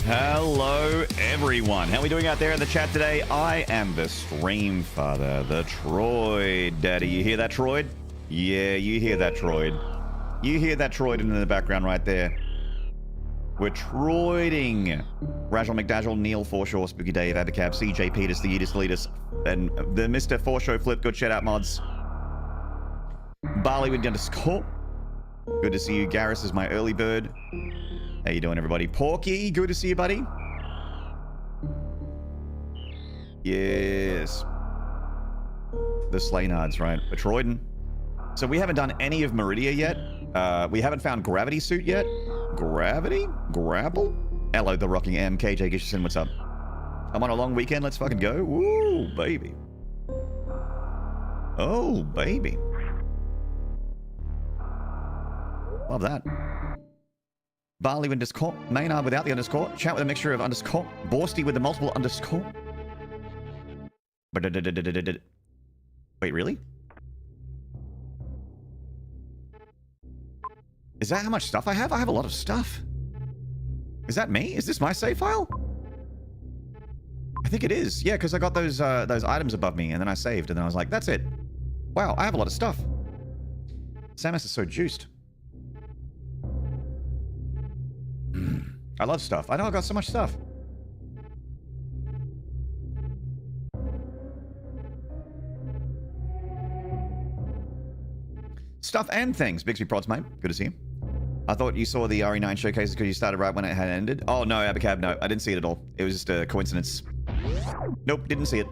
Hello, everyone. How are we doing out there in the chat today? I am the Stream Father, the Troid Daddy. You hear that, Troid? Yeah, you hear that, Troid. You hear that Troid in the background right there. We're Troiding. Rajal McDazzle, Neil Forshaw, Spooky Dave, Abacab, CJ Peters, the Yeetus Leadus, and the Mr. Forshaw Flip. Good shout out, mods. Barley with underscore. Good to see you. Garrus is my early bird. How you doing, everybody? Porky, good to see you, buddy. Yes. The Slaynards, right? Petroiden. So we haven't done any of Meridia yet. We haven't found Gravity Suit yet. Gravity? Grapple? Hello, the rocking M. KJ Gisherson, what's up? I'm on a long weekend. Let's fucking go. Woo, baby. Oh, baby. Love that. Barley with underscore. Maynard without the underscore. Chat with a mixture of underscore. Borsty with the multiple underscore. Wait, really? Is that how much stuff I have? I have a lot of stuff. Is that me? Is this my save file? I think it is. Yeah, because I got those items above me, and then I saved, and then I was like, that's it. Wow, I have a lot of stuff. Samus is so juiced. I love stuff. I know I got so much stuff. Stuff and things. Bixby Prods, mate. Good to see you. I thought you saw the RE9 showcases because you started right when it had ended. Oh, no, Abacab, no. I didn't see it at all. It was just a coincidence. Nope, didn't see it.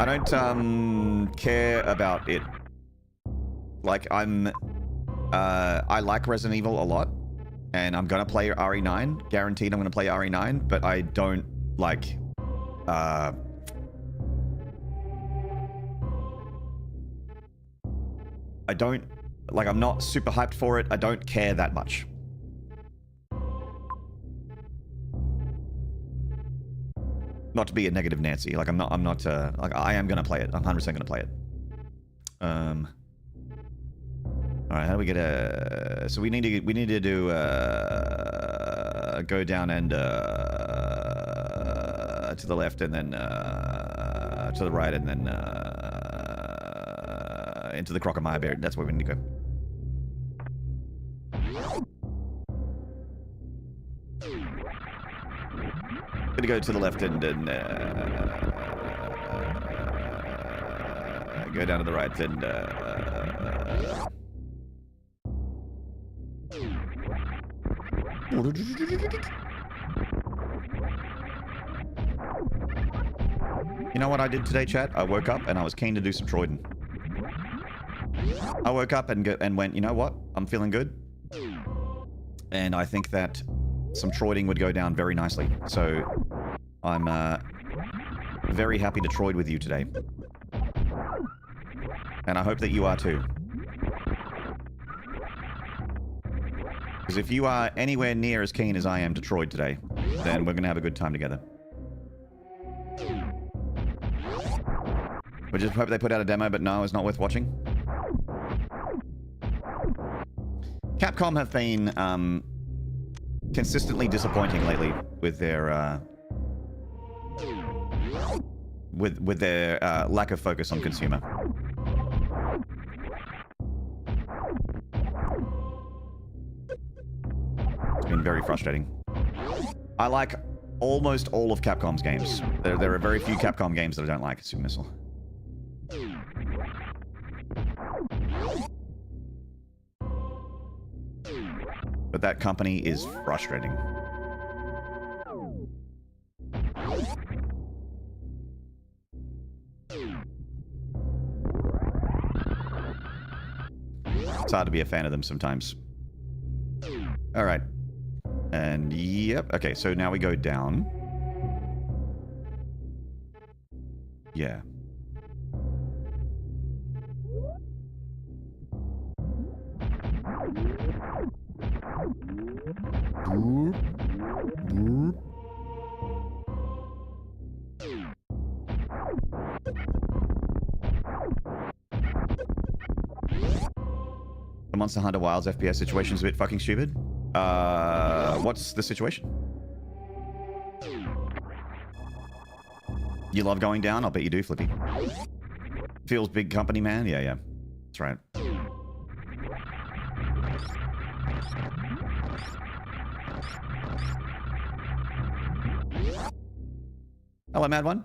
I don't care about it. Like, I like Resident Evil a lot. And I'm gonna play RE9. Guaranteed I'm gonna play RE9, but I don't, like, I don't, like, I'm not super hyped for it. I don't care that much. Not to be a negative Nancy. Like, I'm not, like, I am gonna play it. I'm 100% gonna play it. Alright, how do we get a... So we need to do, go down and, to the left, and then, to the right, and then, into the Crocomire Bear. That's where we need to go. Gonna go to the left and go down to the right and, You know what I did today, chat? I woke up and I was keen to do some Troiding. I woke up and went, you know what? I'm feeling good. And I think that some Troiding would go down very nicely. So I'm very happy to Troid with you today. And I hope that you are too. Because if you are anywhere near as keen as I am to Troid today, then we're going to have a good time together. We just hope they put out a demo, but no, it's not worth watching. Capcom have been consistently disappointing lately with their with their lack of focus on consumer. It's been very frustrating. I like almost all of Capcom's games. There are very few Capcom games that I don't like. Super Missile. But that company is frustrating. It's hard to be a fan of them sometimes. All right. And yep. Okay, so now we go down. Yeah. The Monster Hunter Wilds FPS situation is a bit fucking stupid. What's the situation? You love going down? I'll bet you do, Flippy. Feels big company, man? Yeah, yeah. That's right. Hello, Mad One.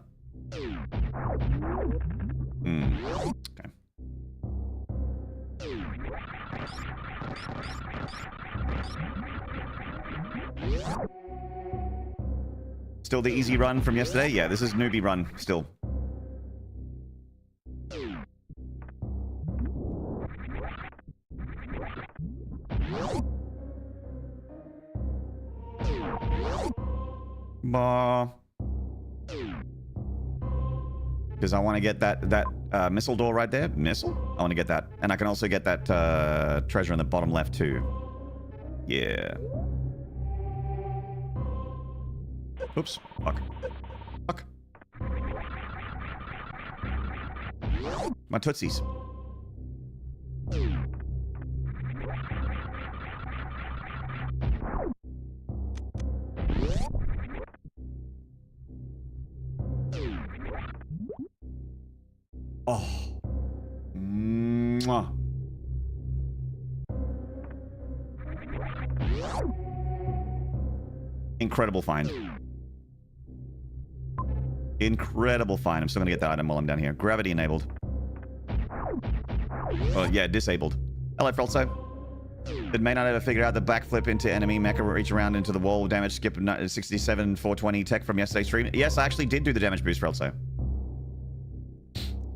Okay. Still the easy run from yesterday? Yeah, this is newbie run still. Because I want to get that missile door right there. Missile? I want to get that. And I can also get that treasure in the bottom left too. Yeah. Oops. Fuck. Fuck. My tootsies. Oh. Mwah. Incredible find. Incredible find. I'm still gonna get that item while I'm down here. Gravity enabled. Oh, yeah, disabled. Hello, Frelso. It may not ever figure out the backflip into enemy mecha reach around into the wall damage skip 67 420 tech from yesterday's stream. Yes, I actually did do the damage boost, Frelso.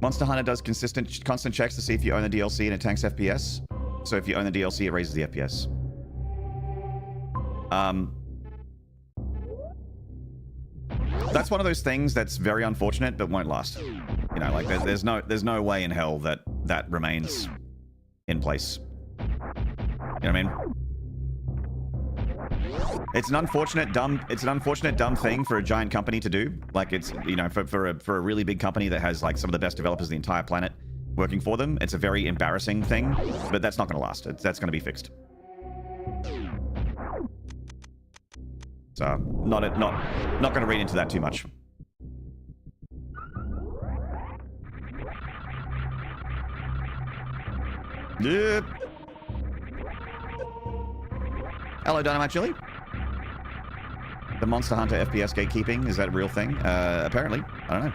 Monster Hunter does constant checks to see if you own the DLC and it tanks FPS. So if you own the DLC, it raises the FPS. That's one of those things that's very unfortunate, but won't last. You know, like there's no way in hell that remains in place. You know what I mean? It's an unfortunate dumb thing for a giant company to do. Like it's, you know, for a really big company that has like some of the best developers on the entire planet working for them. It's a very embarrassing thing, but that's not going to last. That's going to be fixed. So not going to read into that too much. Yep. Hello, Dynamite Chili. The Monster Hunter FPS gatekeeping, is that a real thing? Apparently. I don't know.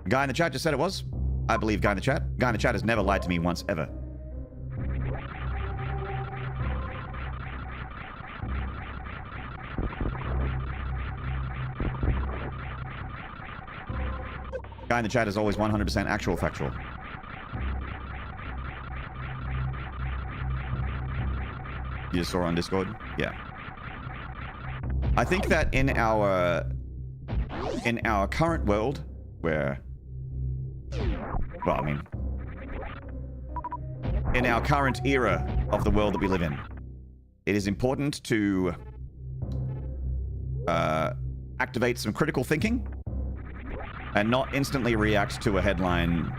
Guy in the chat just said it was. I believe Guy in the chat. Guy in the chat has never lied to me once, ever. Guy in the chat is always 100% actual factual. You just saw on Discord? Yeah. I think that in our current world, where, well, I mean, in our current era of the world that we live in, it is important to activate some critical thinking and not instantly react to a headline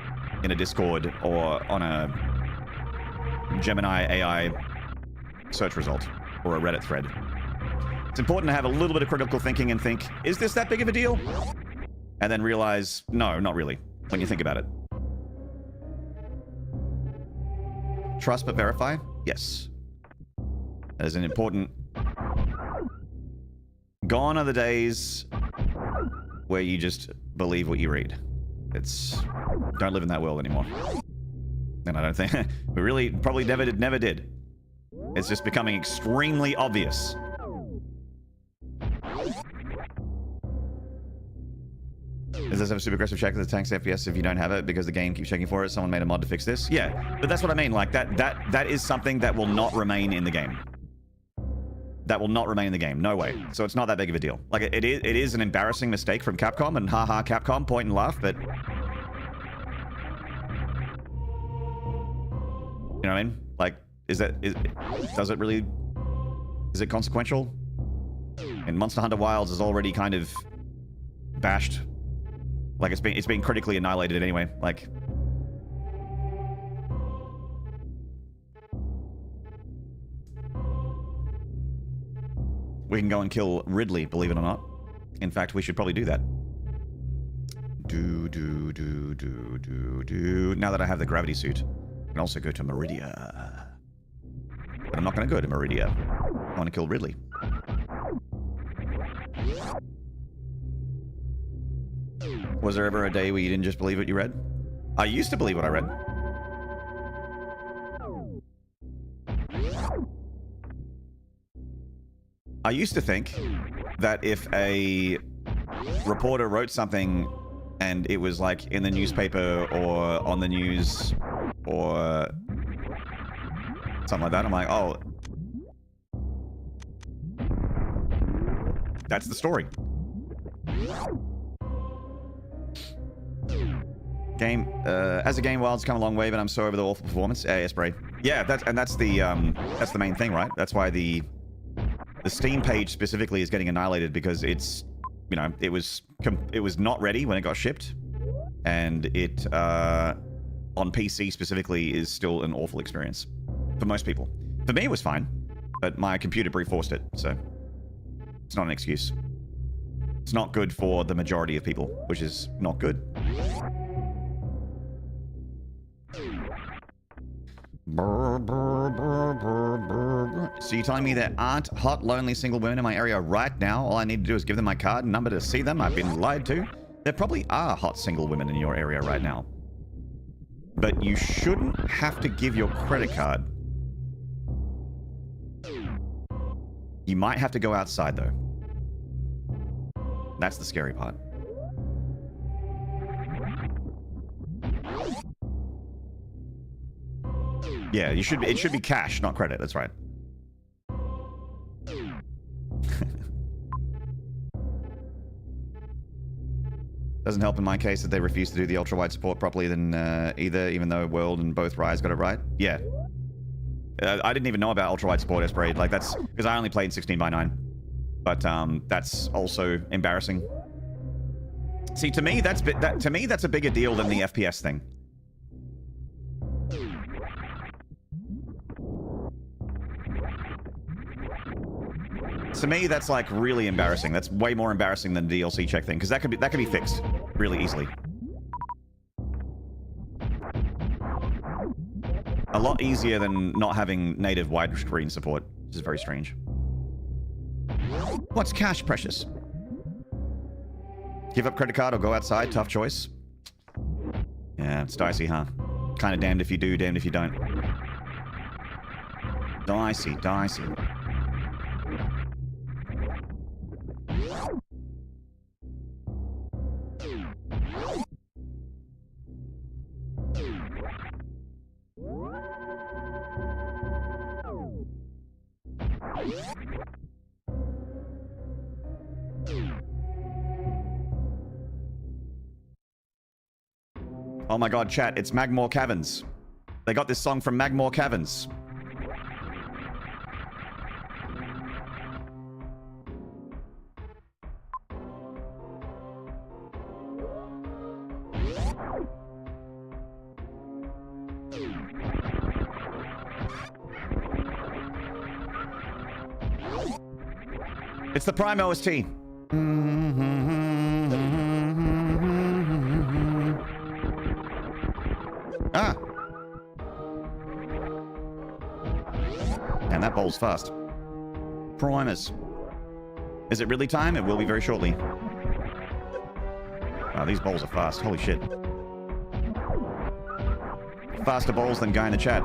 in a Discord or on a Gemini AI search result or a Reddit thread. It's important to have a little bit of critical thinking and think, is this that big of a deal? And then realize, no, not really, when you think about it. Trust but verify? Yes. That is an important... Gone are the days where you just believe what you read. Don't live in that world anymore. And I don't think... we really probably never did. It's just becoming extremely obvious. Does this have a super aggressive check that tanks FPS if you don't have it because the game keeps checking for it? Someone made a mod to fix this? Yeah, but that's what I mean. Like, that is something that will not remain in the game. That will not remain in the game. No way. So it's not that big of a deal. Like, it is an embarrassing mistake from Capcom, and haha, Capcom, point and laugh, but... You know what I mean? Like, does it really... Is it consequential? And Monster Hunter Wilds is already kind of bashed. Like, it's been critically annihilated anyway. Like... We can go and kill Ridley, believe it or not. In fact, we should probably do that. Now that I have the gravity suit, I can also go to Meridia. But I'm not going to go to Meridia. I want to kill Ridley. Was there ever a day where you didn't just believe what you read? I used to believe what I read. I used to think that if a reporter wrote something and it was like in the newspaper or on the news or something like that, I'm like, oh, that's the story. Game, as a game, Wild's come a long way, but I'm so over the awful performance. Yes, Bray. Yeah, that's the main thing, right? That's why the Steam page specifically is getting annihilated, because it's, you know, it was not ready when it got shipped, and it on PC specifically is still an awful experience for most people. For me, it was fine, but my computer brute-forced it, so it's not an excuse. It's not good for the majority of people, which is not good. So you're telling me there aren't hot, lonely, single women in my area right now? All I need to do is give them my card and number to see them. I've been lied to. There probably are hot, single women in your area right now. But you shouldn't have to give your credit card. You might have to go outside, though. That's the scary part. Yeah, it should be cash, not credit. That's right. Doesn't help in my case that they refuse to do the ultra-wide support properly then either, even though World and both Rise got it right. Yeah. I didn't even know about ultra-wide support, Esprade. Like, that's because I only played in 16:9. But that's also embarrassing. See, to me, that's a bigger deal than the FPS thing. To me, that's like really embarrassing. That's way more embarrassing than the DLC check thing, because that could be fixed really easily. A lot easier than not having native widescreen support, which is very strange. What's cash, Precious? Give up credit card or go outside? Tough choice. Yeah, it's dicey, huh? Kind of damned if you do, damned if you don't. Dicey, dicey. Oh my god, chat, it's Magmore Caverns. They got this song from Magmore Caverns. It's the Prime OST. Ah. And that bowl's fast. Primers. Is it really time? It will be very shortly. Wow, these bowls are fast. Holy shit. Faster bowls than guy in the chat.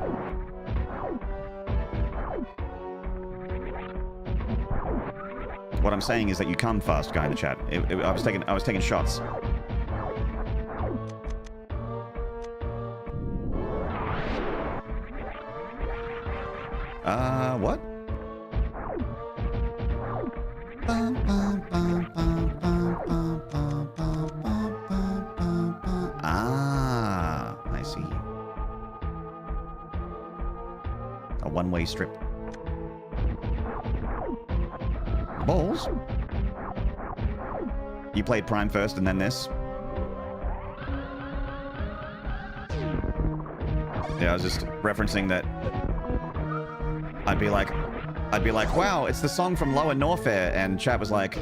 What I'm saying is that you come fast, guy in the chat. I was taking shots. What? Ah, I see. A one-way strip. Balls? You played Prime first and then this? Yeah, I was just referencing that. I'd be like, wow, it's the song from Lower Norfair, and chat was like,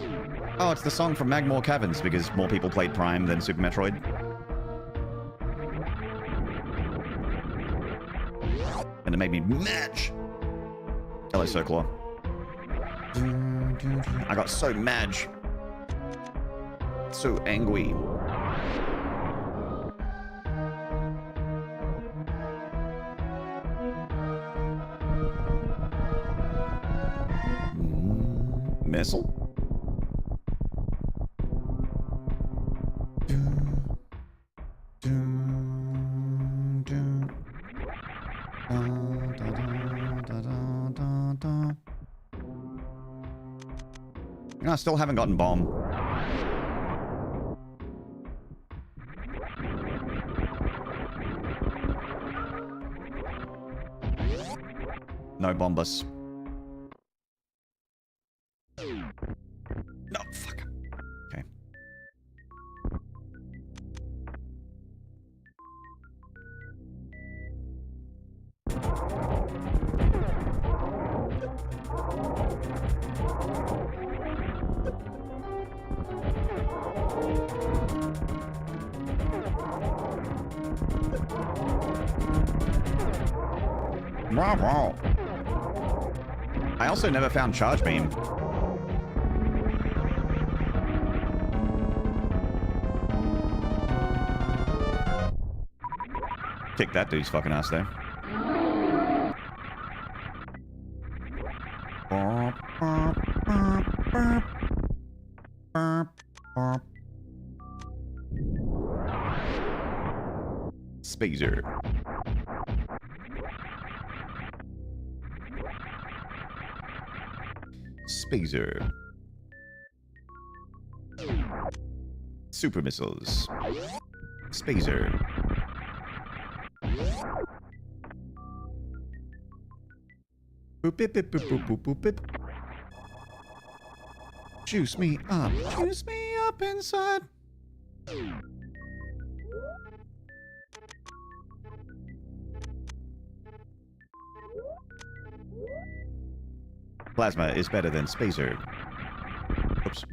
Oh, it's the song from Magmore Caverns because more people played Prime than Super Metroid. And it made me mad. Hello, Circlaw. I got so mad. So angry. Missile? I still haven't gotten bomb. No bombus. No, fuck. Okay. Wow. I also never found Charge Beam. Kick that dude's fucking ass there. Spazer. Spazer. Super missiles. Spazer. Boop bip bip boop boop boop boop bip. Juice me up. Juice me up inside. Plasma is better than Spazer. Oops.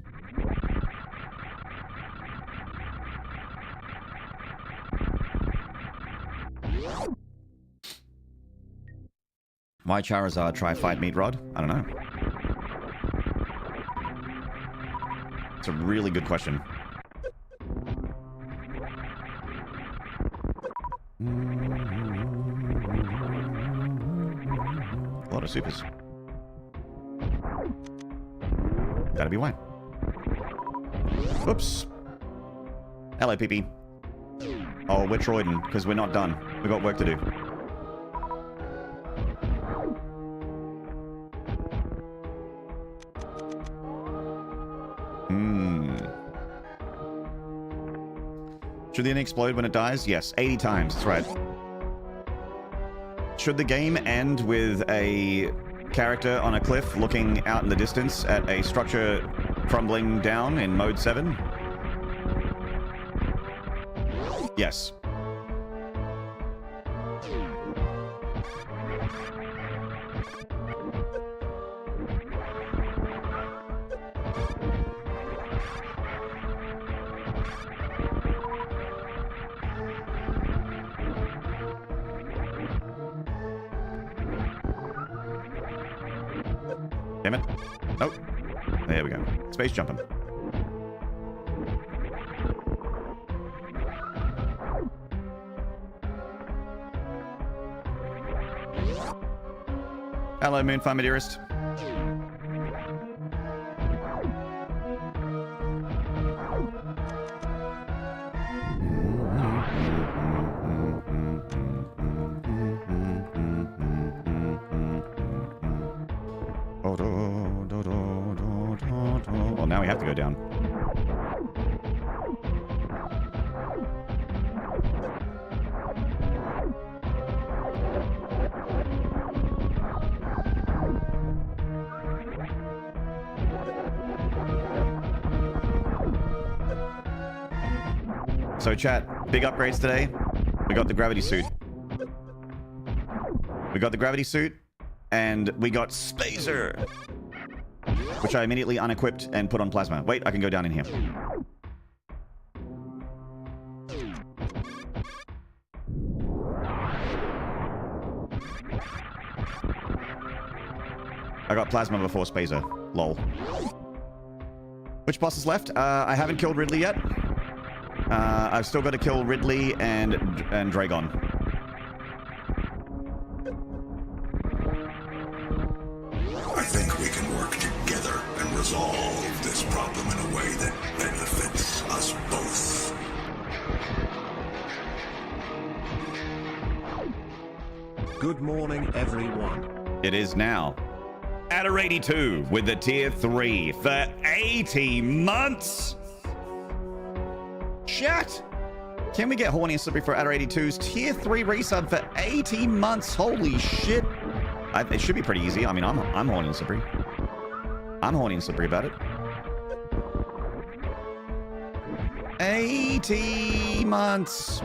Why Charizard try fight Meat Rod? I don't know. It's a really good question. A lot of supers. Gotta be why. Oops. Hello, PP. Oh, we're Troiden, because we're not done. We've got work to do. Should the enemy explode when it dies? Yes, 80 times, that's right. Should the game end with a character on a cliff looking out in the distance at a structure crumbling down in mode 7? Yes. Damn it. Oh. There we go. Space jumping. Hello, Moonfire, my dearest. Well, now we have to go down. So chat, big upgrades today. We got the gravity suit. We got the gravity suit, and we got Spazer. which I immediately unequipped and put on plasma. Wait, I can go down in here. I got plasma before Spazer. Lol. Which boss is left? I haven't killed Ridley yet. I've still got to kill Ridley and Dragon. I think we can work together and resolve this problem in a way that benefits us both. Good morning, everyone. It is now. Adder 82 with the tier 3 for 80 months. Chat. Can we get horny and slippery for Adder 82's tier 3 resub for 80 months? Holy shit. It should be pretty easy. I mean, I'm horny and slippery. I'm horny and slippery about it. 80 months.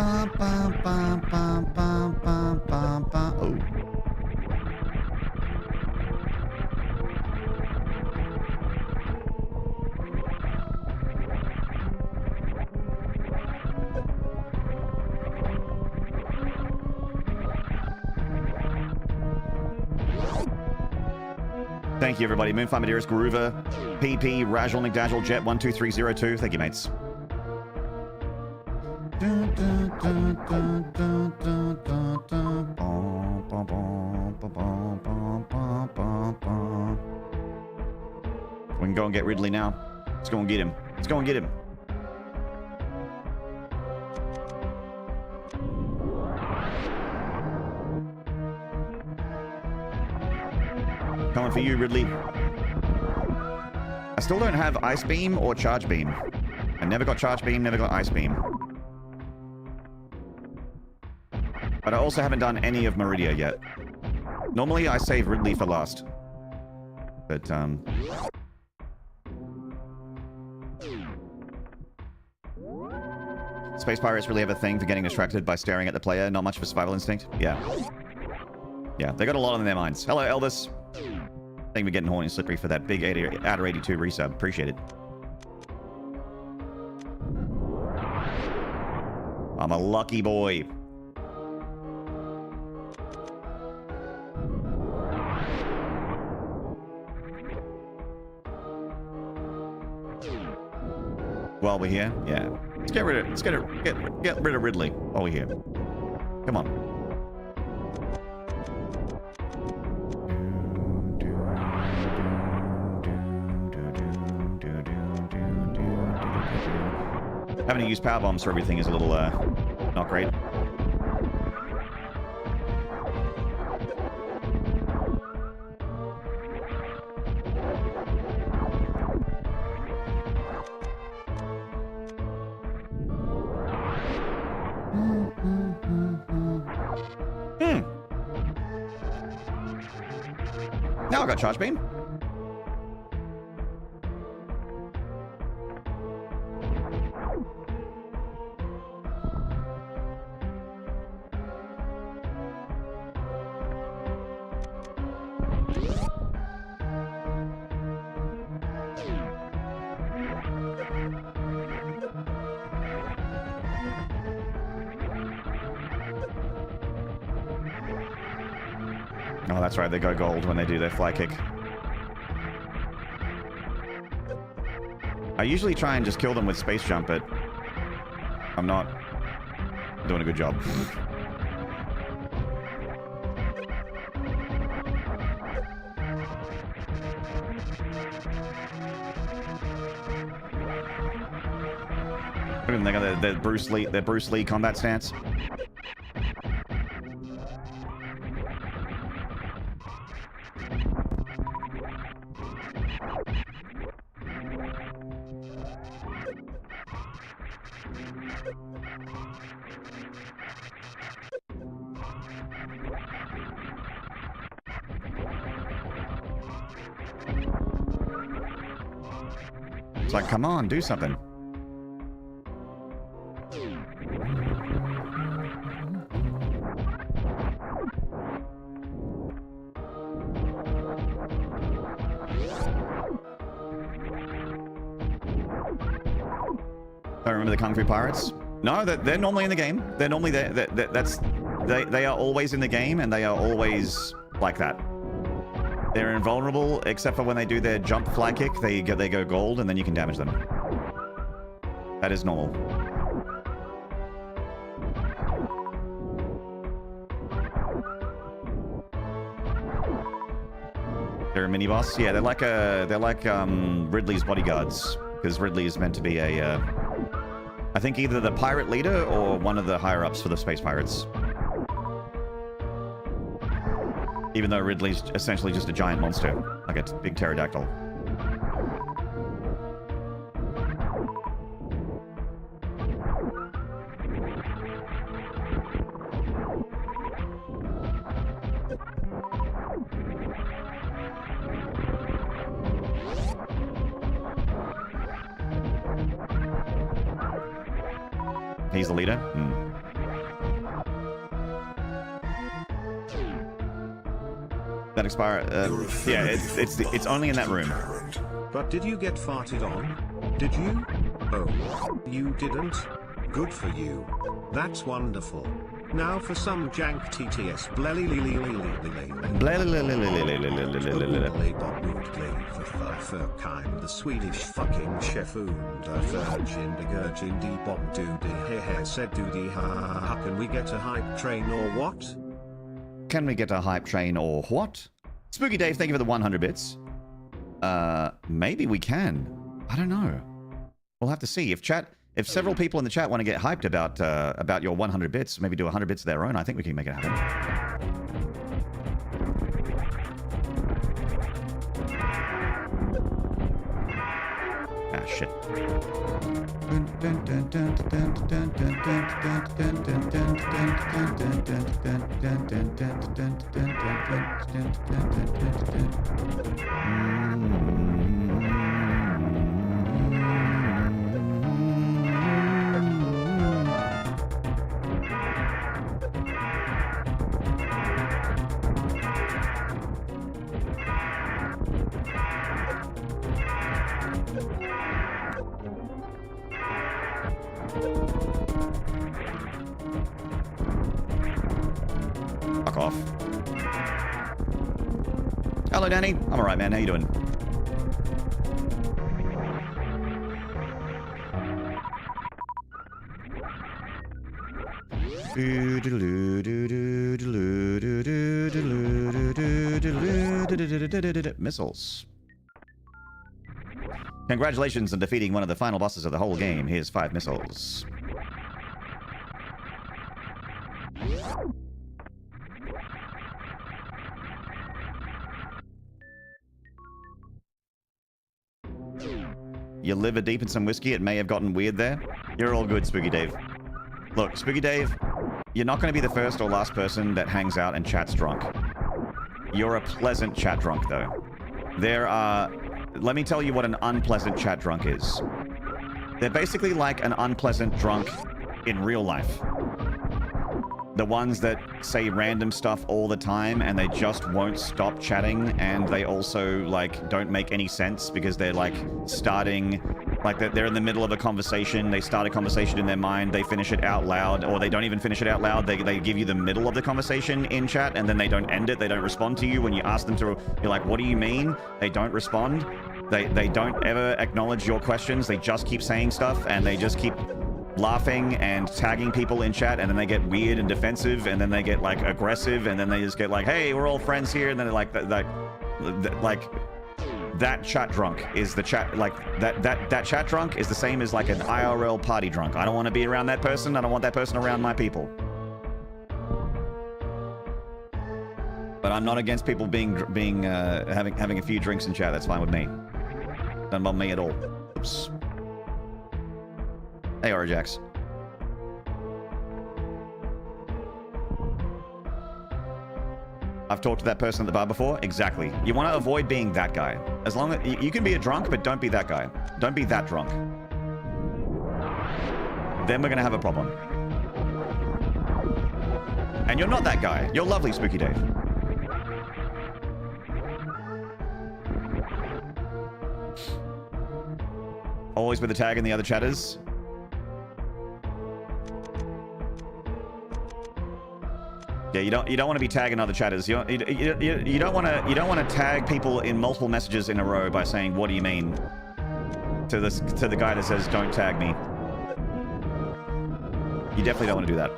Oh. Thank you, everybody. Moonfire Madeira's Groover, PP, Rajal, McDajal, Jet 12302. Thank you, mates. We can go and get Ridley now. Let's go and get him. Let's go and get him. Coming for you, Ridley. I still don't have Ice Beam or Charge Beam. I never got Charge Beam, never got Ice Beam. But I also haven't done any of Meridia yet. Normally, I save Ridley for last. But, Space Pirates really have a thing for getting distracted by staring at the player. Not much of a survival instinct. Yeah. Yeah, they got a lot on their minds. Hello, Elvis. Thank you for getting horny and slippery for that big Adder 82 resub. Appreciate it. I'm a lucky boy. While we're here, yeah. Let's get rid of Ridley while we're here. Come on. Having to use power bombs for everything is a little not great. Now I got Charge Beam. Oh, that's right. They go gold when they do their fly kick. I usually try and just kill them with space jump, but I'm not doing a good job. They got their Bruce Lee combat stance. It's like, come on, do something. Don't remember the Kung Fu Pirates? No, they're normally in the game. They're normally there. They are always in the game, and they are always like that. They're invulnerable, except for when they do their jump fly kick. They go gold, and then you can damage them. That is normal. They're a mini boss. Yeah, they're like Ridley's bodyguards, because Ridley is meant to be a I think either the pirate leader or one of the higher ups for the space pirates. Even though Ridley's essentially just a giant monster, like a big pterodactyl. He's the leader? That expire? Yeah, it's only in that room. But did you get farted on? Did you? Oh, you didn't? Good for you. That's wonderful. Now for some jank TTS the Swedish fucking chef und virgin the Gurgin de bomb doody he said doody ha. Can we get a hype train or what? Can we get a hype train or what? Spooky Dave, thank you for the 100 bits. Maybe we can. I don't know. We'll have to see. If several people in the chat want to get hyped about your 100 bits, maybe do 100 bits of their own, I think we can make it happen. Ah, shit. Fuck off. Hello, Danny. I'm alright, man. How you doing? Missiles. Congratulations on defeating one of the final bosses of the whole game. Here's 5 missiles. Your liver deep in some whiskey, it may have gotten weird there. You're all good, Spooky Dave. Look, Spooky Dave, you're not going to be the first or last person that hangs out and chats drunk. You're a pleasant chat drunk, though. There are... Let me tell you what an unpleasant chat drunk is. They're basically like an unpleasant drunk in real life. The ones that say random stuff all the time and they just won't stop chatting, and they also like don't make any sense because they're like starting, like they're in the middle of a conversation, they start a conversation in their mind, they finish it out loud, or they don't even finish it out loud, they give you the middle of the conversation in chat and then they don't end it, they don't respond to you when you ask them to, you're like, what do you mean? They don't respond. They don't ever acknowledge your questions, they just keep saying stuff and they just keep laughing and tagging people in chat, and then they get weird and defensive, and then they get like aggressive, and then they just get like, hey, we're all friends here, and then like that chat drunk is the chat, like that chat drunk is the same as like an IRL party drunk. I don't want to be around that person, I don't want that person around my people. But I'm not against people having a few drinks in chat. That's fine with me. Doesn't bother me at all. Oops. Hey, Orjax. I've talked to that person at the bar before. Exactly. You want to avoid being that guy. As long as you can be a drunk, but don't be that guy. Don't be that drunk. Then we're gonna have a problem. And you're not that guy. You're lovely, Spooky Dave. Always with the tag and the other chatters. Yeah, you don't want to be tagging other chatters. You don't want to tag people in multiple messages in a row by saying, "What do you mean?" to the guy that says, "Don't tag me." You definitely don't want to do that.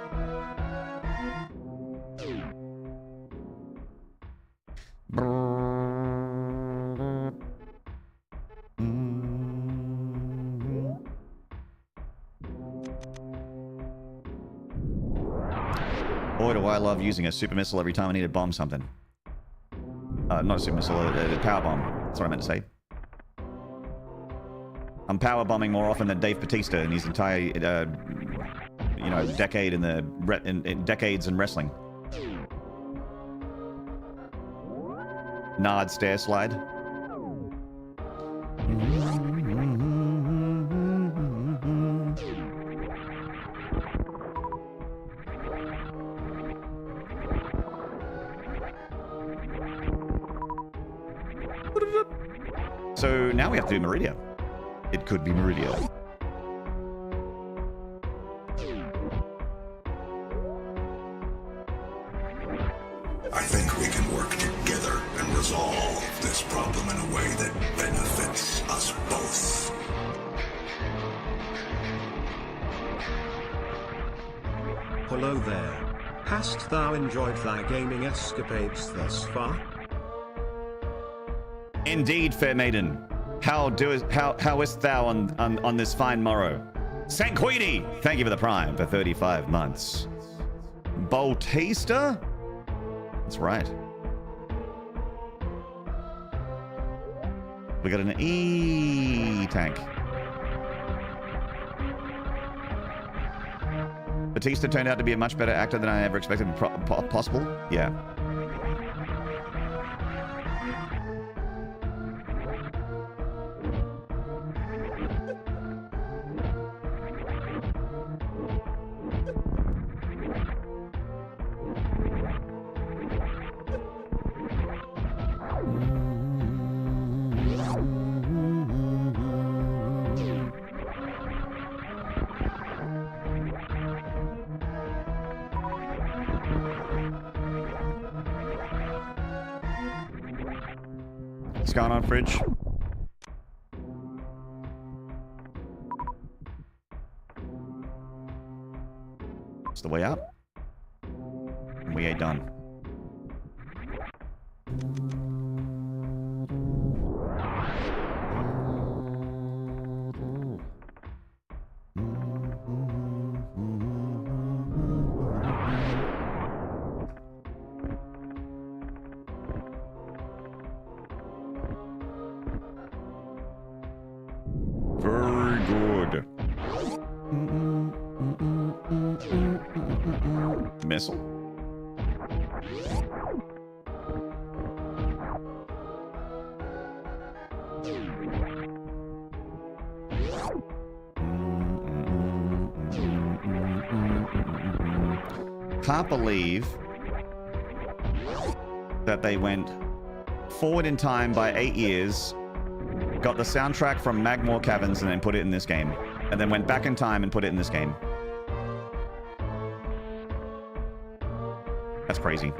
Boy, do I love using a super missile every time I need to bomb something. Not a super missile, a power bomb. That's what I meant to say. I'm power bombing more often than Dave Bautista in his entire, you know, decade in decades in wrestling. Nod stair slide. So now we have to do Meridia. It could be Meridia. I think we can work together and resolve this problem in a way that benefits us both. Hello there. Hast thou enjoyed thy gaming escapades thus far? Indeed, fair maiden. How is't thou on this fine morrow? Sanquini, thank you for the prime for 35 months. Bautista? That's right. We got an E tank. Batista turned out to be a much better actor than I ever expected possible. Yeah. What's going on, Fridge? It's the way out. And we ain't done. Missile. Can't believe that they went forward in time by 8 years, got the soundtrack from Magmore Caverns and then put it in this game, and then went back in time and put it in this game. That's crazy.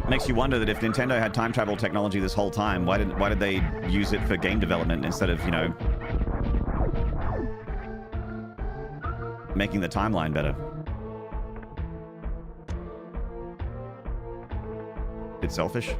Makes you wonder that if Nintendo had time travel technology this whole time, why did they use it for game development instead of, you know, making the timeline better? It's selfish.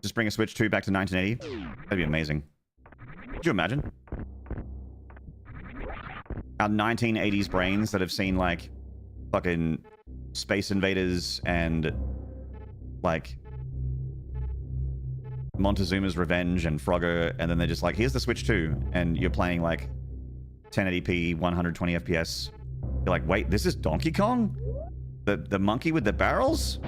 Just bring a Switch 2 back to 1980. That'd be amazing. Could you imagine? Our 1980s brains that have seen, like, fucking Space Invaders and, like, Montezuma's Revenge and Frogger, and then they're just like, here's the Switch 2, and you're playing, like, 1080p, 120 FPS. You're like, wait, this is Donkey Kong? The monkey with the barrels?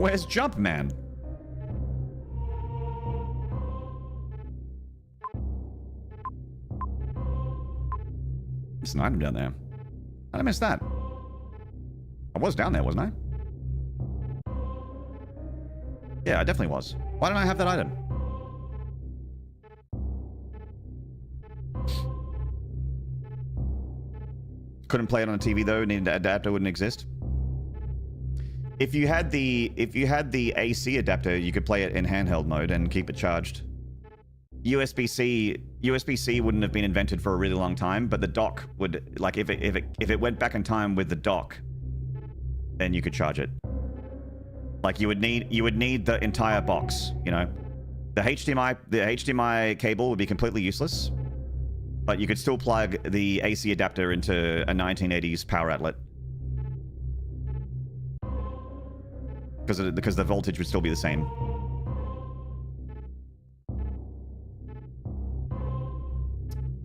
Where's Jumpman? There's an item down there. How did I miss that? I was down there, wasn't I? Yeah, I definitely was. Why don't I have that item? Couldn't play it on a TV though. Needed an adapter, wouldn't exist. If you had the AC adapter, you could play it in handheld mode and keep it charged. USB-C wouldn't have been invented for a really long time, but the dock would, like, if it went back in time with the dock, then you could charge it. Like, you would need the entire box, you know. The HDMI cable would be completely useless, but you could still plug the AC adapter into a 1980s power outlet. Because the voltage would still be the same.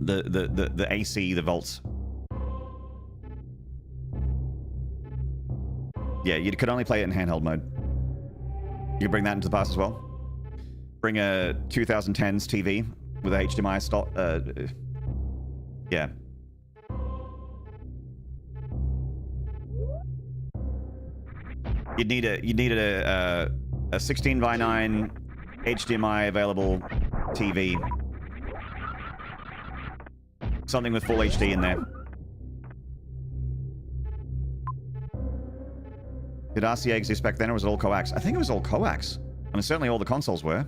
The AC, the volts. Yeah, you could only play it in handheld mode. You could bring that into the past as well. Bring a 2010s TV with a HDMI slot. Yeah. You'd need a 16:9 HDMI available TV. Something with full HD in there. Did RCA exist back then, or was it all coax? I think it was all coax. I mean, certainly all the consoles were.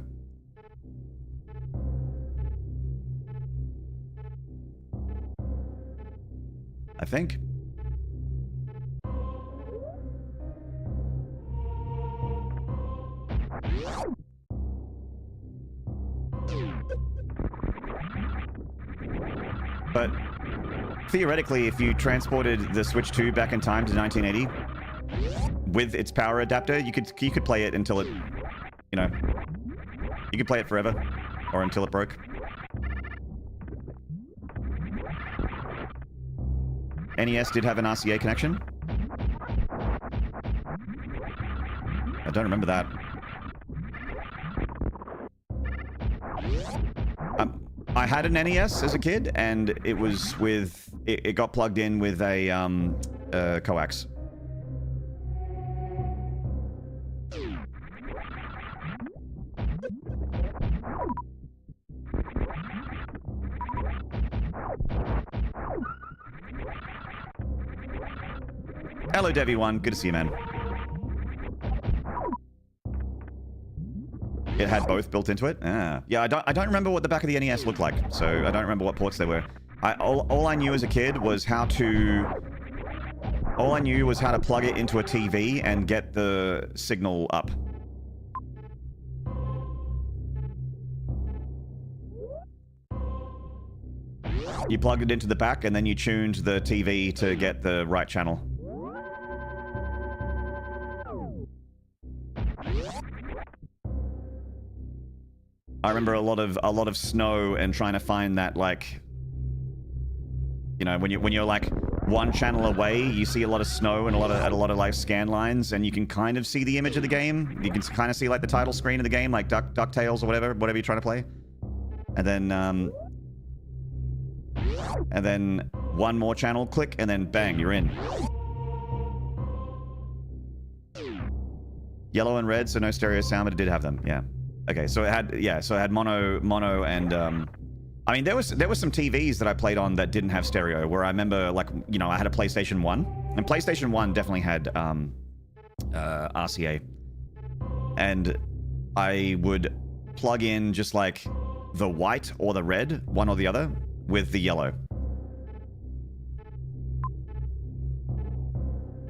I think. But theoretically, if you transported the Switch 2 back in time to 1980 with its power adapter, you could play it until it, you know, you could play it forever or until it broke. NES did have an RCA connection. I don't remember that. I had an NES as a kid, and it was with... It got plugged in with a coax. Hello, Devi1. Good to see you, man. It had both built into it? Ah. Yeah, I don't remember what the back of the NES looked like, so I don't remember what ports they were. All I knew as a kid was how to... All I knew was how to plug it into a TV and get the signal up. You plugged it into the back, and then you tuned the TV to get the right channel. I remember a lot of snow and trying to find that, like, you know, when you're like one channel away, you see a lot of snow and a lot of like scan lines, and you can kind of see the image of the game. You can kind of see like the title screen of the game, like DuckTales or whatever you're trying to play. And then one more channel, click, and then bang, you're in. Yellow and red, so no stereo sound, but it did have them. Yeah. Okay, so it had mono, and I mean, there was some TVs that I played on that didn't have stereo, where I remember, like, you know, I had a PlayStation 1, and PlayStation 1 definitely had RCA, and I would plug in just like the white or the red, one or the other, with the yellow.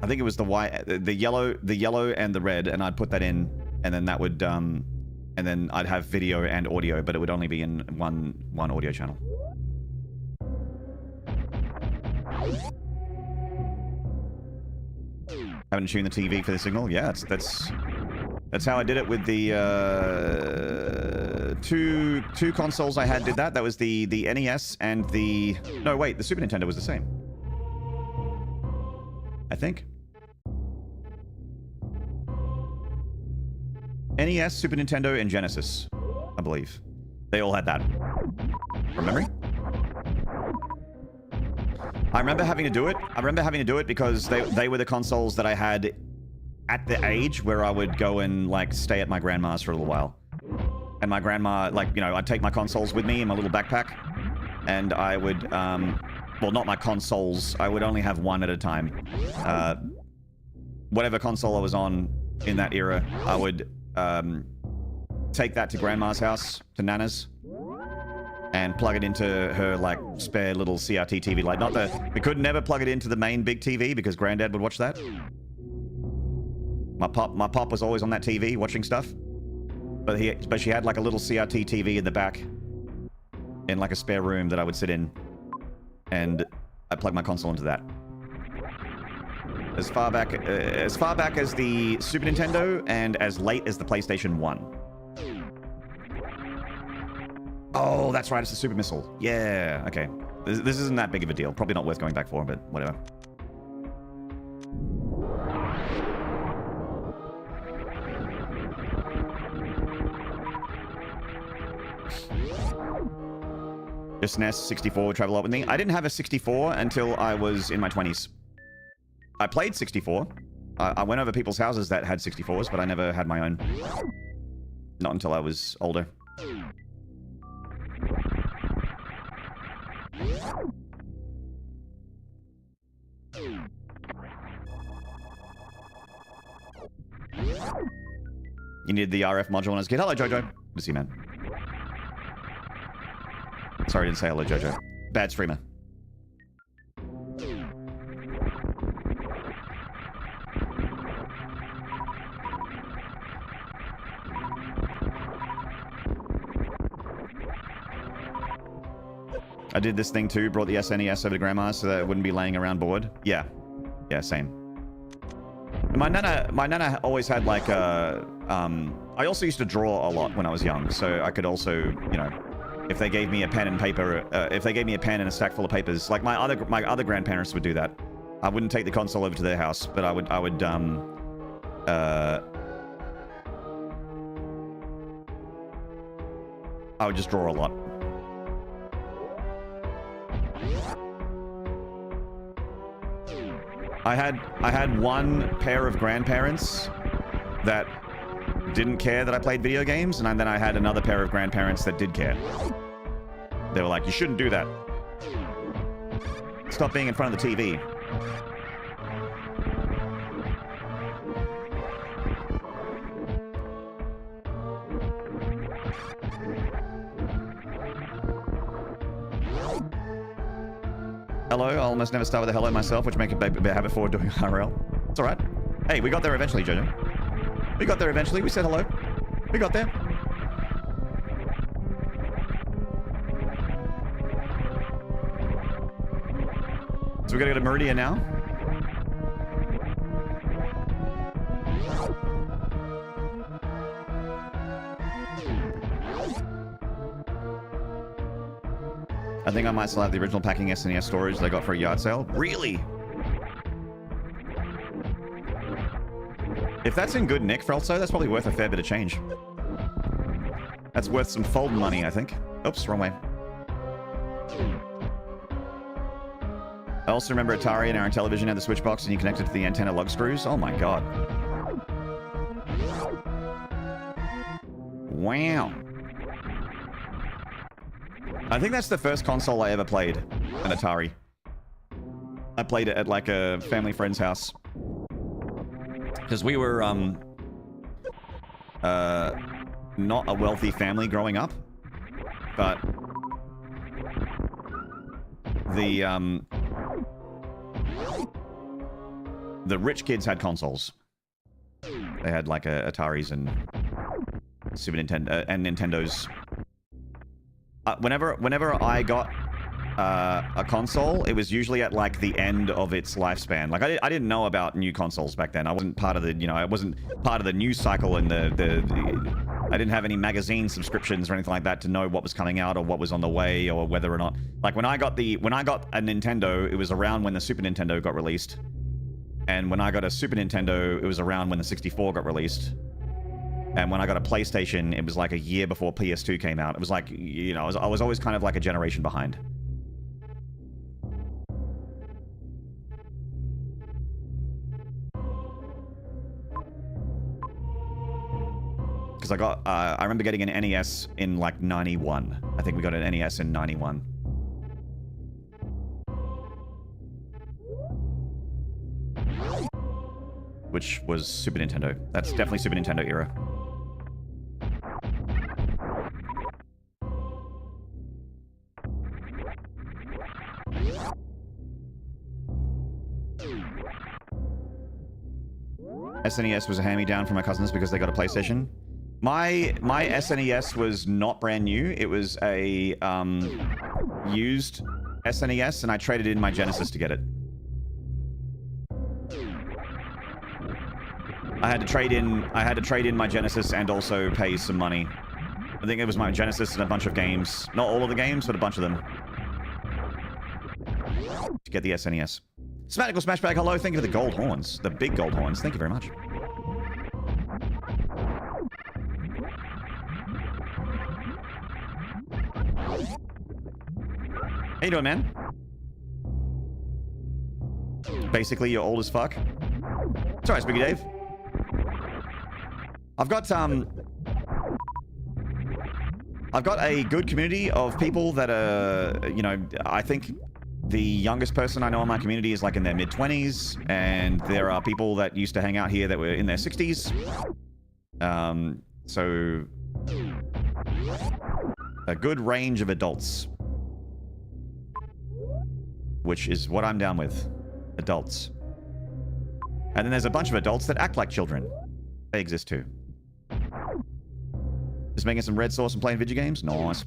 I think it was the white, the yellow, and the red, and I'd put that in, and then that would and then I'd have video and audio, but it would only be in one audio channel. Having to tune the TV for the signal? Yeah, that's how I did it with the two consoles I had did that. That was the NES and the... No, wait, the Super Nintendo was the same. I think. NES, Super Nintendo, and Genesis, I believe. They all had that. From memory? I remember having to do it. I remember having to do it because they were the consoles that I had at the age where I would go and, like, stay at my grandma's for a little while. And my grandma, like, you know, I'd take my consoles with me in my little backpack. And I would, well, not my consoles. I would only have one at a time. Whatever console I was on in that era, I would take that to grandma's house, to Nana's, and plug it into her, like, spare little CRT TV. Like, not the... We could never plug it into the main big TV because Granddad would watch that. My pop was always on that TV watching stuff. But she had, like, a little CRT TV in the back in, like, a spare room that I would sit in. And I plugged my console into that. As far back as the Super Nintendo and as late as the PlayStation 1. Oh, that's right, it's a super missile. Yeah, okay. This isn't that big of a deal. Probably not worth going back for, but whatever. Just NES 64 would travel up with me. I didn't have a 64 until I was in my 20s. I played 64. I went over people's houses that had 64s, but I never had my own. Not until I was older. You needed the RF module when I was a kid. Hello, Jojo. Good to see you, man. Sorry, I didn't say hello, Jojo. Bad streamer. I did this thing too, brought the SNES over to Grandma's so that it wouldn't be laying around bored. Yeah. Yeah, same. My nana always had like a... I also used to draw a lot when I was young, so I could also, you know, if they gave me a pen and paper, if they gave me a pen and a stack full of papers, like my other grandparents would do that. I wouldn't take the console over to their house, but I would just draw a lot. I had one pair of grandparents that didn't care that I played video games, and then I had another pair of grandparents that did care. They were like, you shouldn't do that. Stop being in front of the TV. Hello, I'll almost never start with a hello myself, which make a bad habit for doing IRL. It's alright. Hey, we got there eventually, Jojo. We got there eventually. We said hello. We got there. So we gotta go to Meridian now. I think I might still have the original packing SNES storage that I got for a yard sale. Really? If that's in good nick, Frelso, that's probably worth a fair bit of change. That's worth some fold money, I think. Oops, wrong way. I also remember Atari and our television had the switch box and you connected to the antenna lug screws. Oh my god. Wow. I think that's the first console I ever played, an Atari. I played it at like a family friend's house. Because we were, not a wealthy family growing up. But the rich kids had consoles. They had like Ataris and Super Nintendo and Nintendos. Whenever I got a console, it was usually at like the end of its lifespan. Like I didn't know about new consoles back then. I wasn't part of the, you know, I wasn't part of the news cycle and I didn't have any magazine subscriptions or anything like that to know what was coming out or what was on the way or whether or not. Like when I got a Nintendo, it was around when the Super Nintendo got released. And when I got a Super Nintendo, it was around when the 64 got released. And when I got a PlayStation, it was like a year before PS2 came out. It was like, you know, I was always kind of like a generation behind. Because I remember getting an NES in like 91. I think we got an NES in 91. Which was Super Nintendo. That's definitely Super Nintendo era. SNES was a hand-me-down from my cousins because they got a PlayStation. My SNES was not brand new. It was a used SNES, and I traded in my Genesis to get it. I had to trade in my Genesis and also pay some money. I think it was my Genesis and a bunch of games. Not all of the games, but a bunch of them. To get the SNES. Smatical Smashbag, hello. Thank you for the gold horns. The big gold horns. Thank you very much. How you doing, man? Basically, you're old as fuck. It's alright, Spooky Dave. I've got a good community of people that are, you know, I think the youngest person I know in my community is like in their mid-20s, and there are people that used to hang out here that were in their 60s. So a good range of adults, which is what I'm down with. Adults. And then there's a bunch of adults that act like children. They exist too. Just making some red sauce and playing video games? Nice.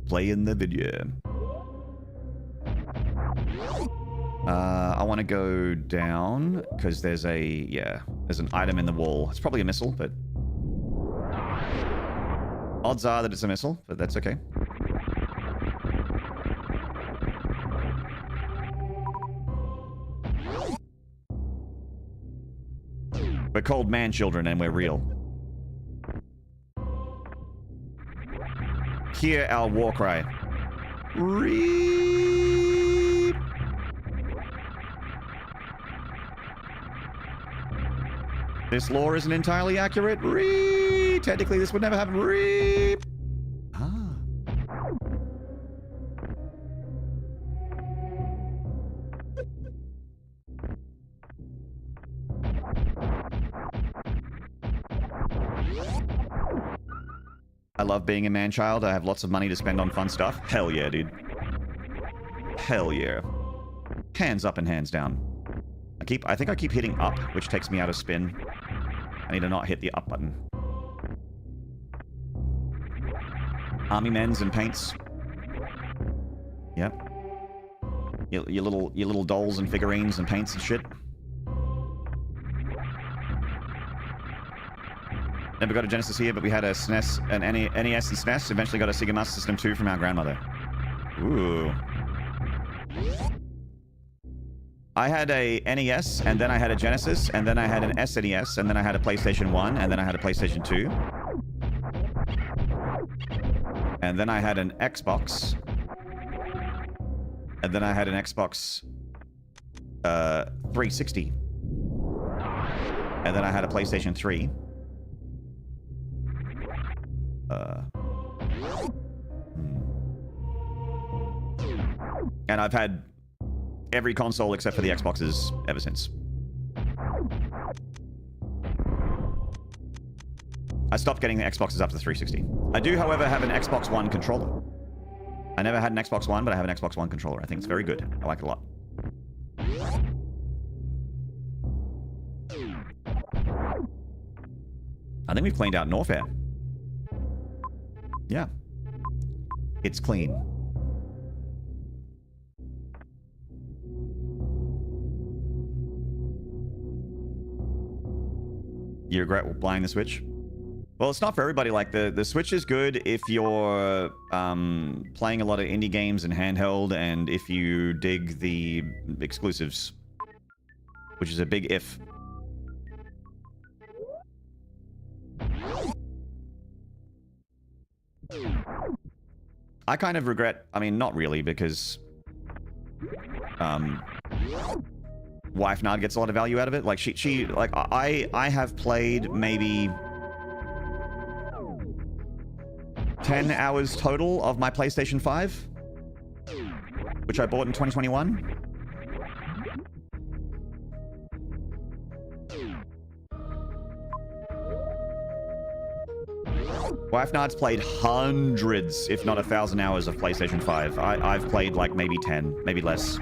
Playing the video. I want to go down because there's there's an item in the wall. It's probably a missile, but odds are that it's a missile, but that's okay. We're called man-children and we're real. Hear our war cry. Reap! This lore isn't entirely accurate. Reap! Technically, this would never happen. Reap! Ah. I love being a man-child. I have lots of money to spend on fun stuff. Hell yeah, dude. Hell yeah. Hands up and hands down. I think I keep hitting up, which takes me out of spin. I need to not hit the up button. Army men's and paints. Yep. Your little dolls and figurines and paints and shit. Never got a Genesis here, but we had a SNES, an NES and SNES. Eventually got a Sega Master System 2 from our grandmother. Ooh. I had a NES, and then I had a Genesis, and then I had an SNES, and then I had a PlayStation 1, and then I had a PlayStation 2. And then I had an Xbox. And then I had an Xbox 360. And then I had a PlayStation 3. And I've had every console except for the Xboxes ever since. I stopped getting the Xboxes after the 360. I do, however, have an Xbox One controller. I never had an Xbox One, but I have an Xbox One controller. I think it's very good. I like it a lot. I think we've cleaned out Norfair. Yeah. It's clean. You regret buying the Switch? Well, it's not for everybody. Like, the Switch is good if you're playing a lot of indie games and handheld, and if you dig the exclusives. Which is a big if. I kind of regret, I mean, not really, because Wife Nard gets a lot of value out of it. Like, she like, I have played maybe 10 hours total of my PlayStation 5, which I bought in 2021. Wife Nard's played hundreds, if not 1,000 hours of PlayStation 5. I've played like maybe 10, maybe less.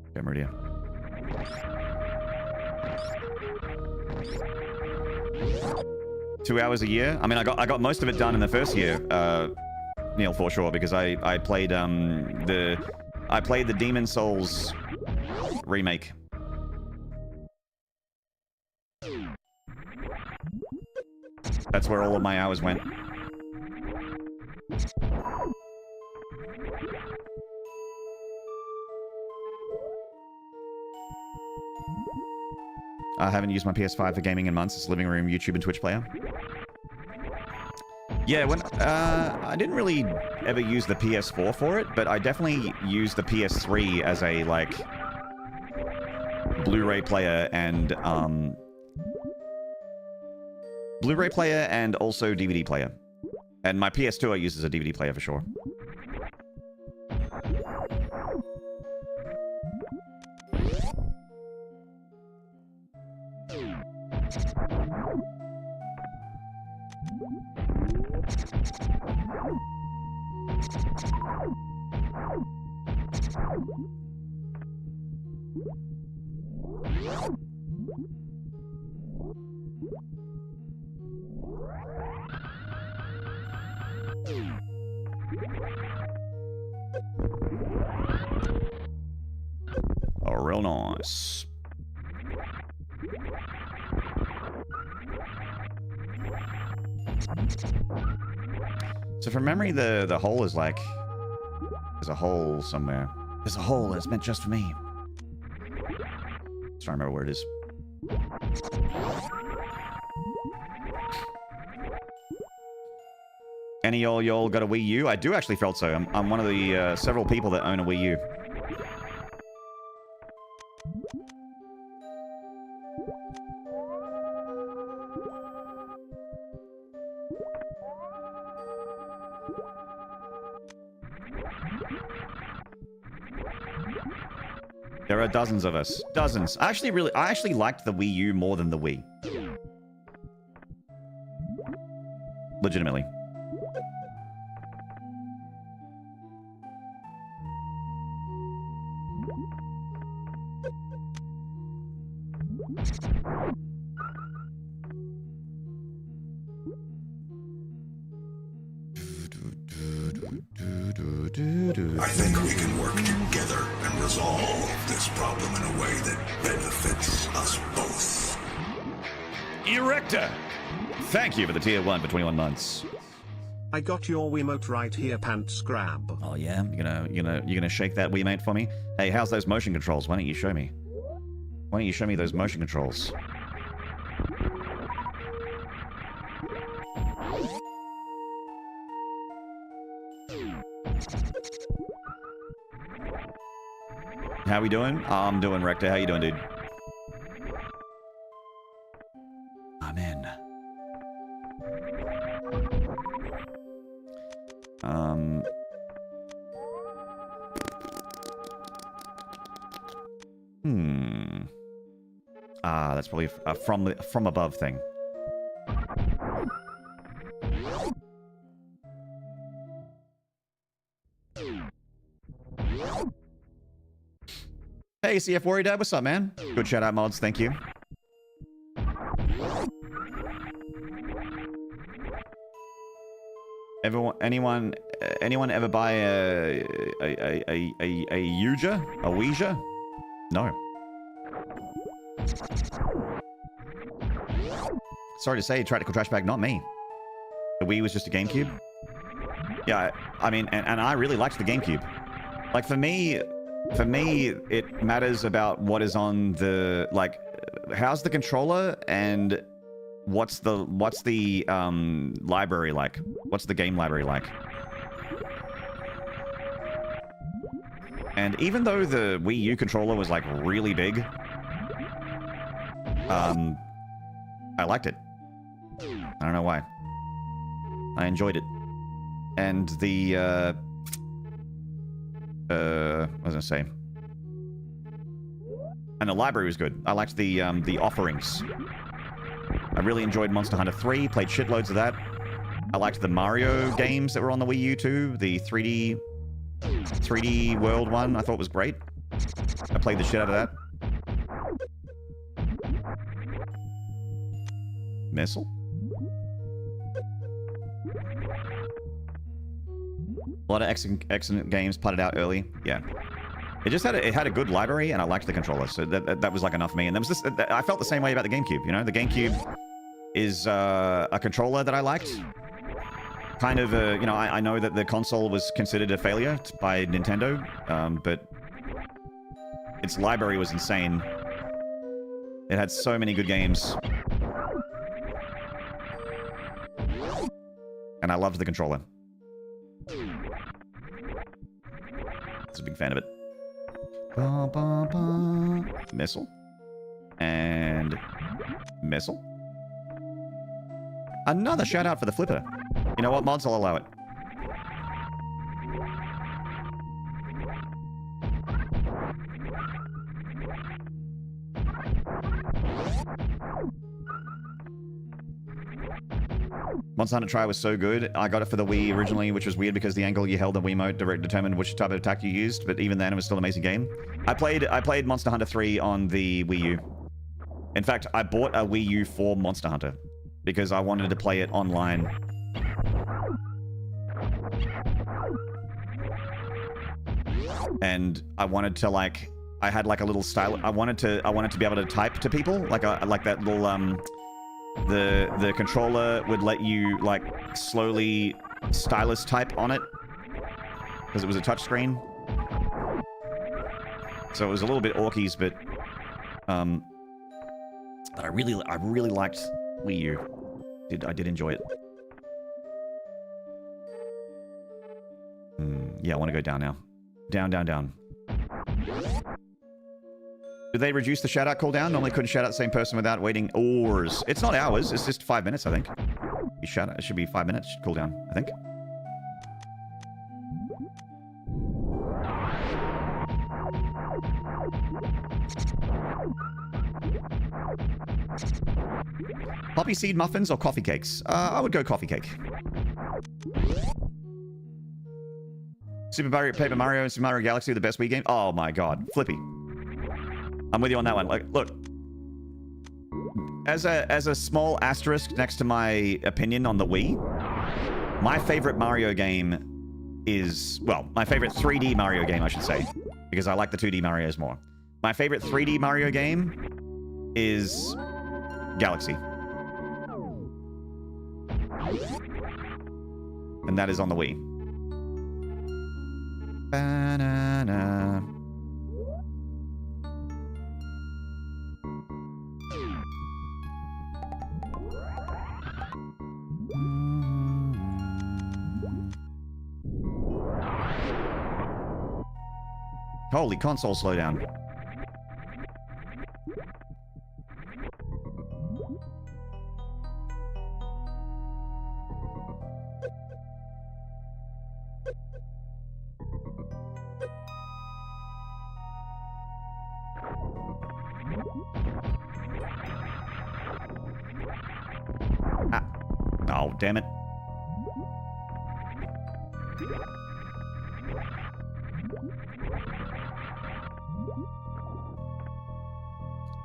Okay, Meridia. Two hours a year? I mean, I got most of it done in the first year, Neil, for sure, because I played the Demon Souls remake. That's where all of my hours went. I haven't used my PS5 for gaming in months. It's living room, YouTube, and Twitch player. Yeah, when I didn't really ever use the PS4 for it, but I definitely used the PS3 as a, like, Blu-ray player and also DVD player. And my PS2 I use as a DVD player for sure. Oh, real nice. So from memory, the hole is like... There's a hole somewhere. There's a hole that's meant just for me. Just trying to remember where it is. Any y'all got a Wii U? I do actually felt so. I'm one of the several people that own a Wii U. There are dozens of us. Dozens. I actually liked the Wii U more than the Wii. Legitimately. I think we can work together and resolve this problem in a way that benefits us both. Erector! Thank you for the tier 1 for 21 months. I got your Wiimote right here, pants grab. Oh yeah? You're gonna shake that Wiimote for me? Hey, how's those motion controls? Why don't you show me? Why don't you show me those motion controls? How we doing? I'm doing, Rector. How you doing, dude? I'm in. That's probably a from above thing. Hey, CF Warrior Dad, what's up, man? Good shout out, mods. Thank you. Anyone ever buy a Ouija? A Ouija? No. Sorry to say, Tactical Trash Bag, not me. The Wii was just a GameCube. Yeah, I mean, and I really liked the GameCube. Like, for me, For me, it matters about what is on the, like, how's the controller and what's the library like? What's the game library like? And even though the Wii U controller was like really big, I liked it. I don't know why. I enjoyed it. And the, what was I gonna say? And the library was good. I liked the offerings. I really enjoyed Monster Hunter 3, played shitloads of that. I liked the Mario games that were on the Wii U too. The 3D World one, I thought was great. I played the shit out of that. Missile? A lot of excellent games putted out early. Yeah. It just had a good library, and I liked the controller, so that was like enough for me. And there was this, I felt the same way about the GameCube, you know? The GameCube is a controller that I liked. Kind of, you know, I know that the console was considered a failure by Nintendo, but its library was insane. It had so many good games. And I loved the controller. I was a big fan of it. Missile. And missile. Another shout out for the flipper. You know what, mods? I'll allow it. Monster Hunter Tri was so good. I got it for the Wii originally, which was weird because the angle you held the Wiimote determined which type of attack you used, but even then it was still an amazing game. I played Monster Hunter 3 on the Wii U. In fact, I bought a Wii U for Monster Hunter because I wanted to play it online. And I wanted to, like, I had like a little style. I wanted to be able to type to people like that little the controller would let you like slowly stylus type on it because it was a touch screen. So it was a little bit orkies, but I really liked Wii U. I did enjoy it. Yeah, I want to go down now. Down, down, down. Did they reduce the shout-out cooldown? Normally couldn't shout out the same person without waiting hours. It's not hours, it's just 5 minutes, I think. It should be 5 minutes cooldown, I think. Poppy seed muffins or coffee cakes? I would go coffee cake. Super Mario, Paper Mario, and Super Mario Galaxy are the best Wii game? Oh my god. Flippy. I'm with you on that one. Like, look. As a small asterisk next to my opinion on the Wii, my favorite Mario game is... Well, my favorite 3D Mario game, I should say. Because I like the 2D Marios more. My favorite 3D Mario game is... Galaxy. And that is on the Wii. Banana. Holy console slowdown. Oh, damn it.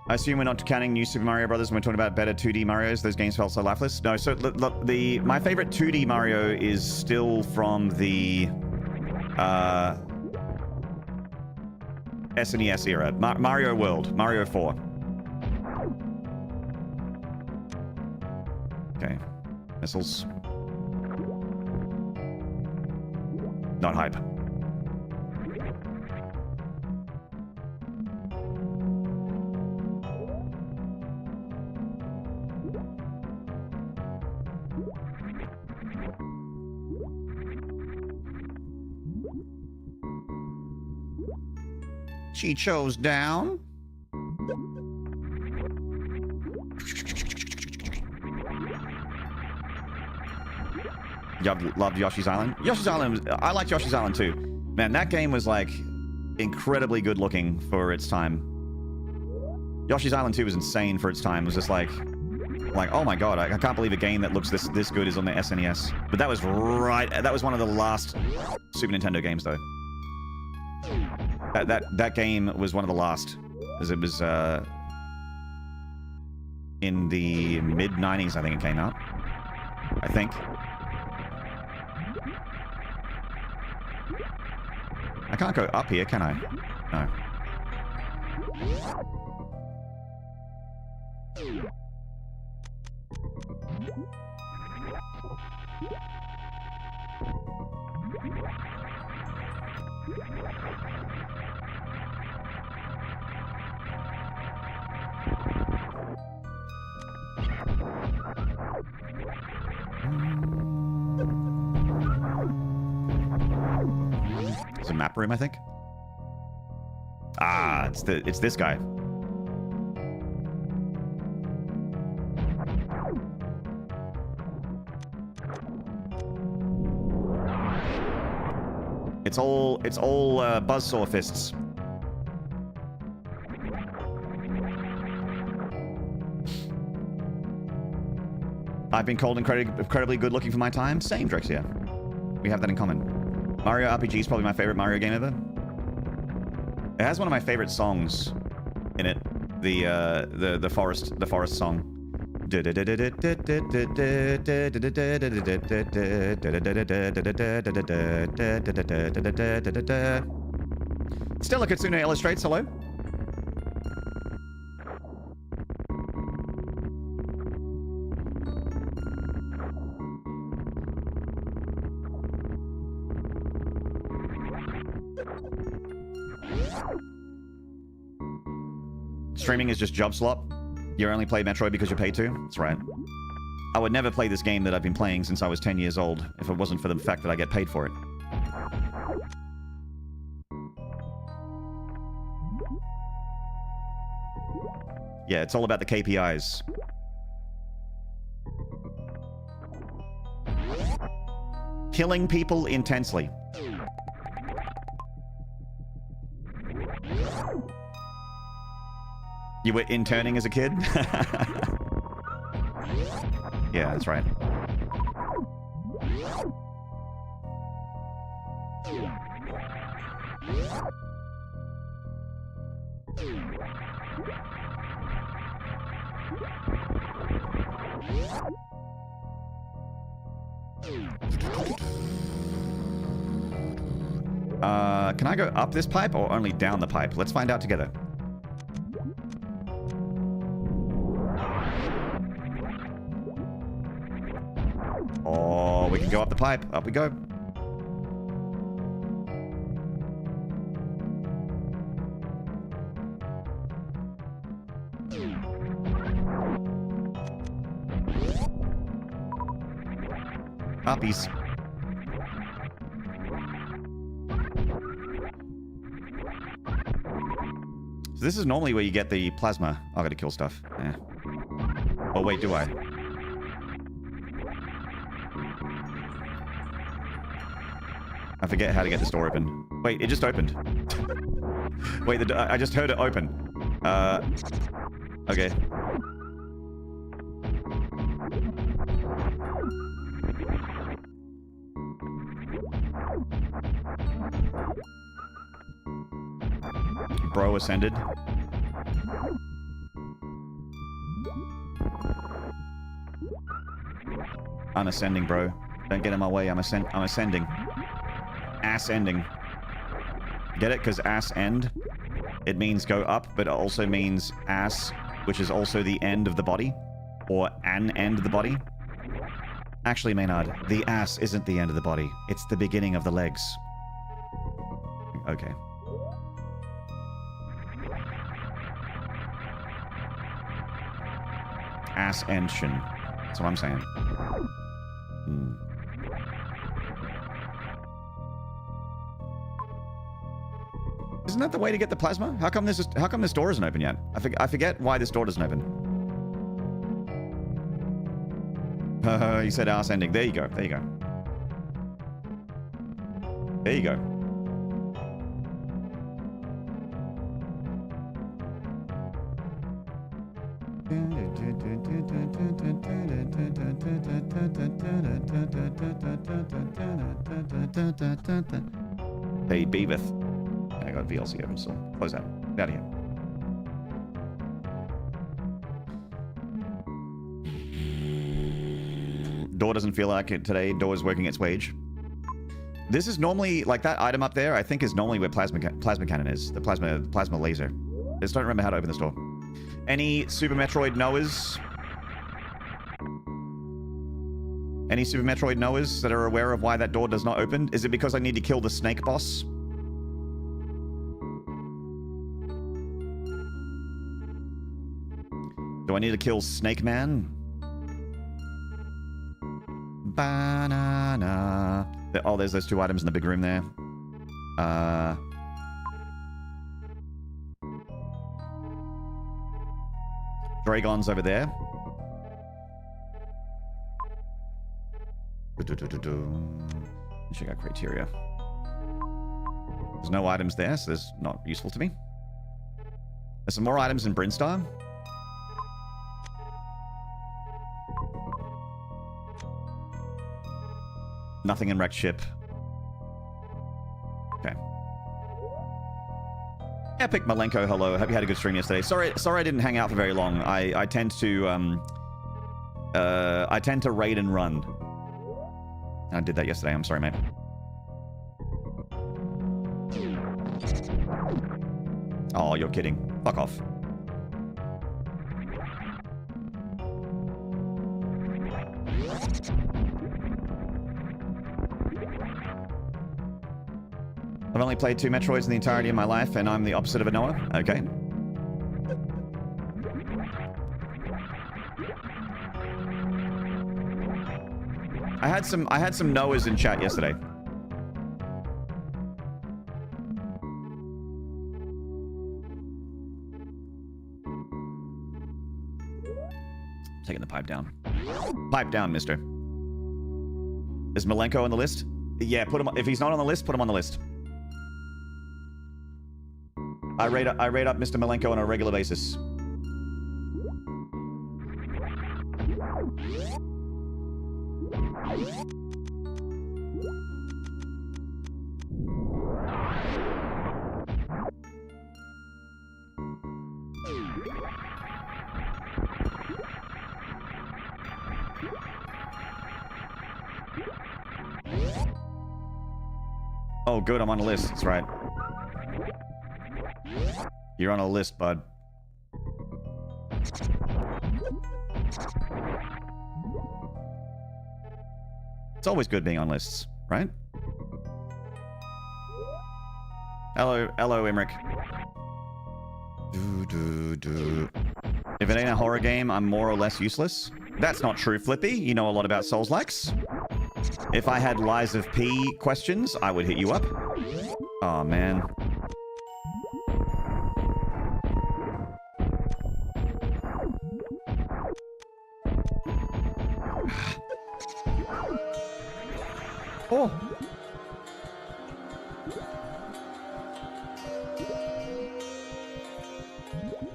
I assume we're not counting New Super Mario Brothers when we're talking about better 2D Marios. Those games felt so lifeless. No, so my favorite 2D Mario is still from the SNES era. Mario World, Mario 4. Okay, missiles. Not hype. She chose down. Loved Yoshi's Island. Yoshi's Island, I liked Yoshi's Island too. Man, that game was like incredibly good looking for its time. Yoshi's Island 2 was insane for its time. It was just like oh my god, I can't believe a game that looks this good is on the SNES. But that was that was one of the last Super Nintendo games though. That game was one of the last, as it was in the mid-90s, I think it came out. I think. I can't go up here, can I? No. It's a map room, I think. Ah, it's this guy. It's all buzzsaw fists. I've been called incredibly good looking for my time. Same, Drexia. We have that in common. Mario RPG is probably my favorite Mario game ever. It has one of my favorite songs in it. The forest song. Stella Katsuna illustrates, hello. Streaming is just job slop. You only play Metroid because you're paid to? That's right. I would never play this game that I've been playing since I was 10 years old if it wasn't for the fact that I get paid for it. Yeah, it's all about the KPIs. Killing people intensely. You were interning as a kid? Yeah, that's right. Can I go up this pipe or only down the pipe? Let's find out together. Oh, we can go up the pipe. Up we go. Uppies. So this is normally where you get the plasma. Oh, I gotta kill stuff. Yeah. Oh, wait, do I? I forget how to get this door open. Wait, it just opened. Wait, I just heard it open. Okay. Bro ascended. I'm ascending, bro. Don't get in my way. I'm ascending. Ass ending. Get it? Because ass end, it means go up, but it also means ass, which is also the end of the body, or an end of the body. Actually, Maynard, the ass isn't the end of the body. It's the beginning of the legs. Okay. Ascension. That's what I'm saying. Isn't that the way to get the plasma? How come this door isn't open yet? I forget why this door doesn't open. You said arse ending. There you go. There you go. There you go. Hey, Beaveth. I got VLC open still. Close that. Get out of here. Door doesn't feel like it today. Door is working its wage. This is normally, like that item up there, I think is normally where plasma cannon is. The plasma laser. I just don't remember how to open this door. Any Super Metroid knowers? Any Super Metroid knowers that are aware of why that door does not open? Is it because I need to kill the snake boss? Do I need to kill Snake Man? Banana. Oh, there's those two items in the big room there. Dragon's over there. Check out criteria. There's no items there, so that's not useful to me. There's some more items in Brinstar. Nothing in Wrecked Ship. Okay. Epic Malenko, hello. Hope you had a good stream yesterday. Sorry I didn't hang out for very long. I tend to raid and run. I did that yesterday. I'm sorry, mate. Oh, you're kidding. Fuck off. I've only played 2 Metroids in the entirety of my life, and I'm the opposite of a Noah. Okay. I had some Noahs in chat yesterday. Taking the pipe down. Pipe down, mister. Is Malenko on the list? Yeah, put him. If he's not on the list, put him on the list. I rate up Mr. Malenko on a regular basis. Oh, good, I'm on a list. That's right. You're on a list, bud. It's always good being on lists, right? Hello, Emmerich. If it ain't a horror game, I'm more or less useless. That's not true, Flippy. You know a lot about Souls-likes. If I had Lies of P questions, I would hit you up. Oh, man. Oh.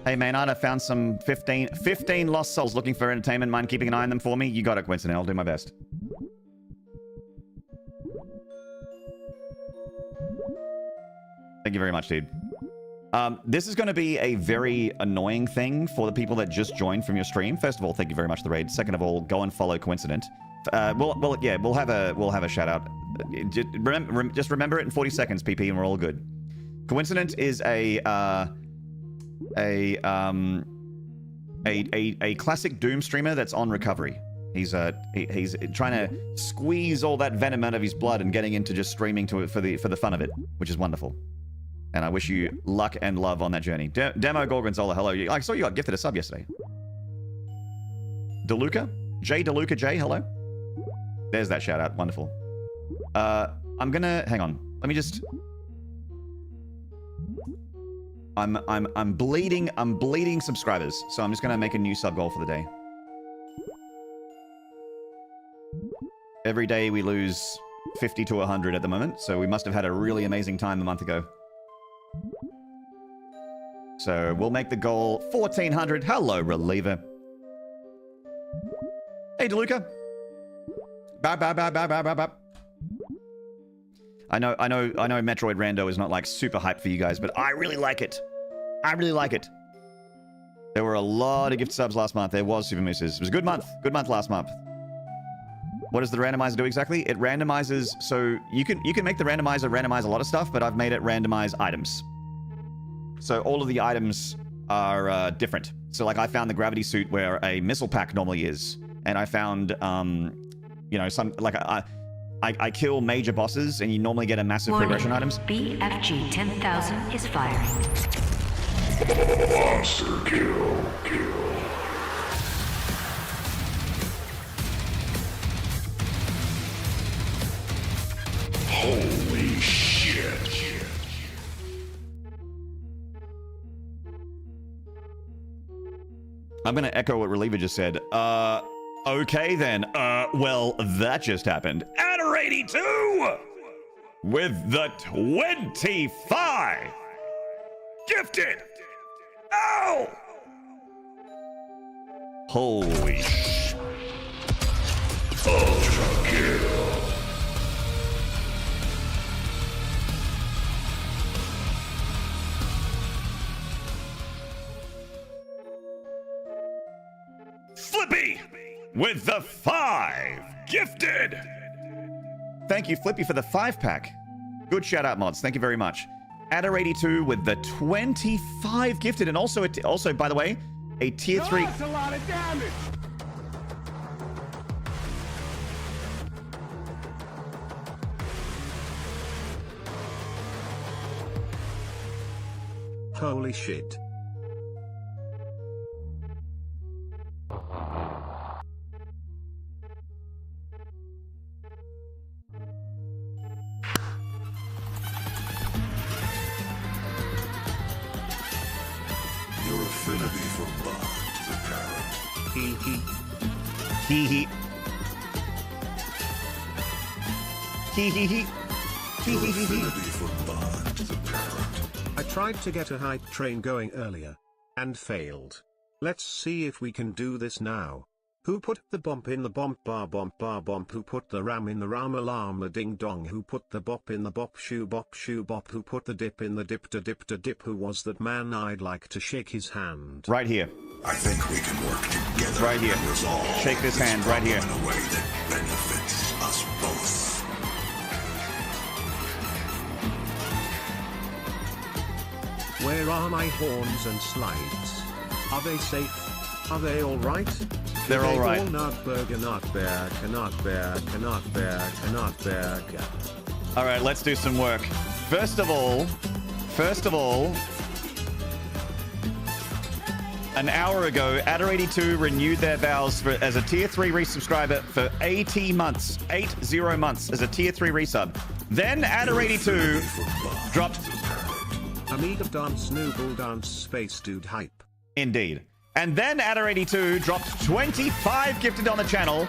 Hey, Maynard, I found some 15 lost souls looking for entertainment. Mind keeping an eye on them for me? You got it, Quincy. I'll do my best. Thank you very much, dude. This is going to be a very annoying thing for the people that just joined from your stream. First of all, thank you very much for the raid. Second of all, go and follow Coincident. We'll have a shout out. Just remember it in 40 seconds, PP, and we're all good. Coincident is a classic Doom streamer that's on recovery. He's trying to squeeze all that venom out of his blood and getting into just streaming to it for the fun of it, which is wonderful. And I wish you luck and love on that journey. Demo Gorgonzola, hello. I saw you got gifted a sub yesterday. DeLuca? DeLuca J, hello. There's that shout out. Wonderful. I'm gonna... Hang on. Let me just... I'm bleeding subscribers. So I'm just gonna make a new sub goal for the day. Every day we lose 50 to 100 at the moment, so we must have had a really amazing time a month ago. So we'll make the goal 1400. Hello, Reliever. Hey, DeLuca. I know Metroid Rando is not like super hyped for you guys, but I really like it. I really like it. There were a lot of gift subs last month. There was Super Mooses. It was a good month. Good month last month. What does the randomizer do exactly? It randomizes, so you can make the randomizer randomize a lot of stuff, but I've made it randomize items. So all of the items are different. So like I found the gravity suit where a missile pack normally is, and I found you know, some like I kill major bosses, and you normally get a massive progression items. BFG 10,000 is firing. Monster kill. Holy shit. I'm gonna echo what Reliever just said. Okay then. Well, that just happened. Adder 82 with the 25 gifted. Ow! Holy sh! Ultra kill. Flippy with the 5 gifted. Thank you, Flippy, for the 5-pack. Good shout out, mods. Thank you very much. Adder 82 with the 25 gifted, and also by the way, a tier 3. That's a lot of damage. Holy shit. Your affinity for blood, the parent. Hee hee. Hee hee. Hee hee hee. Hee Your hee hee hee. affinity for blood, the parent. I tried to get a hype train going earlier, and failed. Let's see if we can do this now. Who put the bump in the bump bar bump bar bump? Who put the ram in the ram alarm a ding dong? Who put the bop in the bop shoe bop? Who put the dip in the dip to dip to dip? Who was that man? I'd like to shake his hand. Right here. I think we can work together Right here. and resolve Shake this hand right here. problem in a way that benefits us both. Where are my horns and slides? Are they safe? Are they alright? They're all right. All right, let's do some work. First of all, an hour ago, Adder82 renewed their vows as a tier 3 resubscriber for 80 months. 80 months as a tier 3 resub. Then Adder82 dropped... Amiga dance, nooble dance, space dude hype. Indeed. And then Adder82 dropped 25 gifted on the channel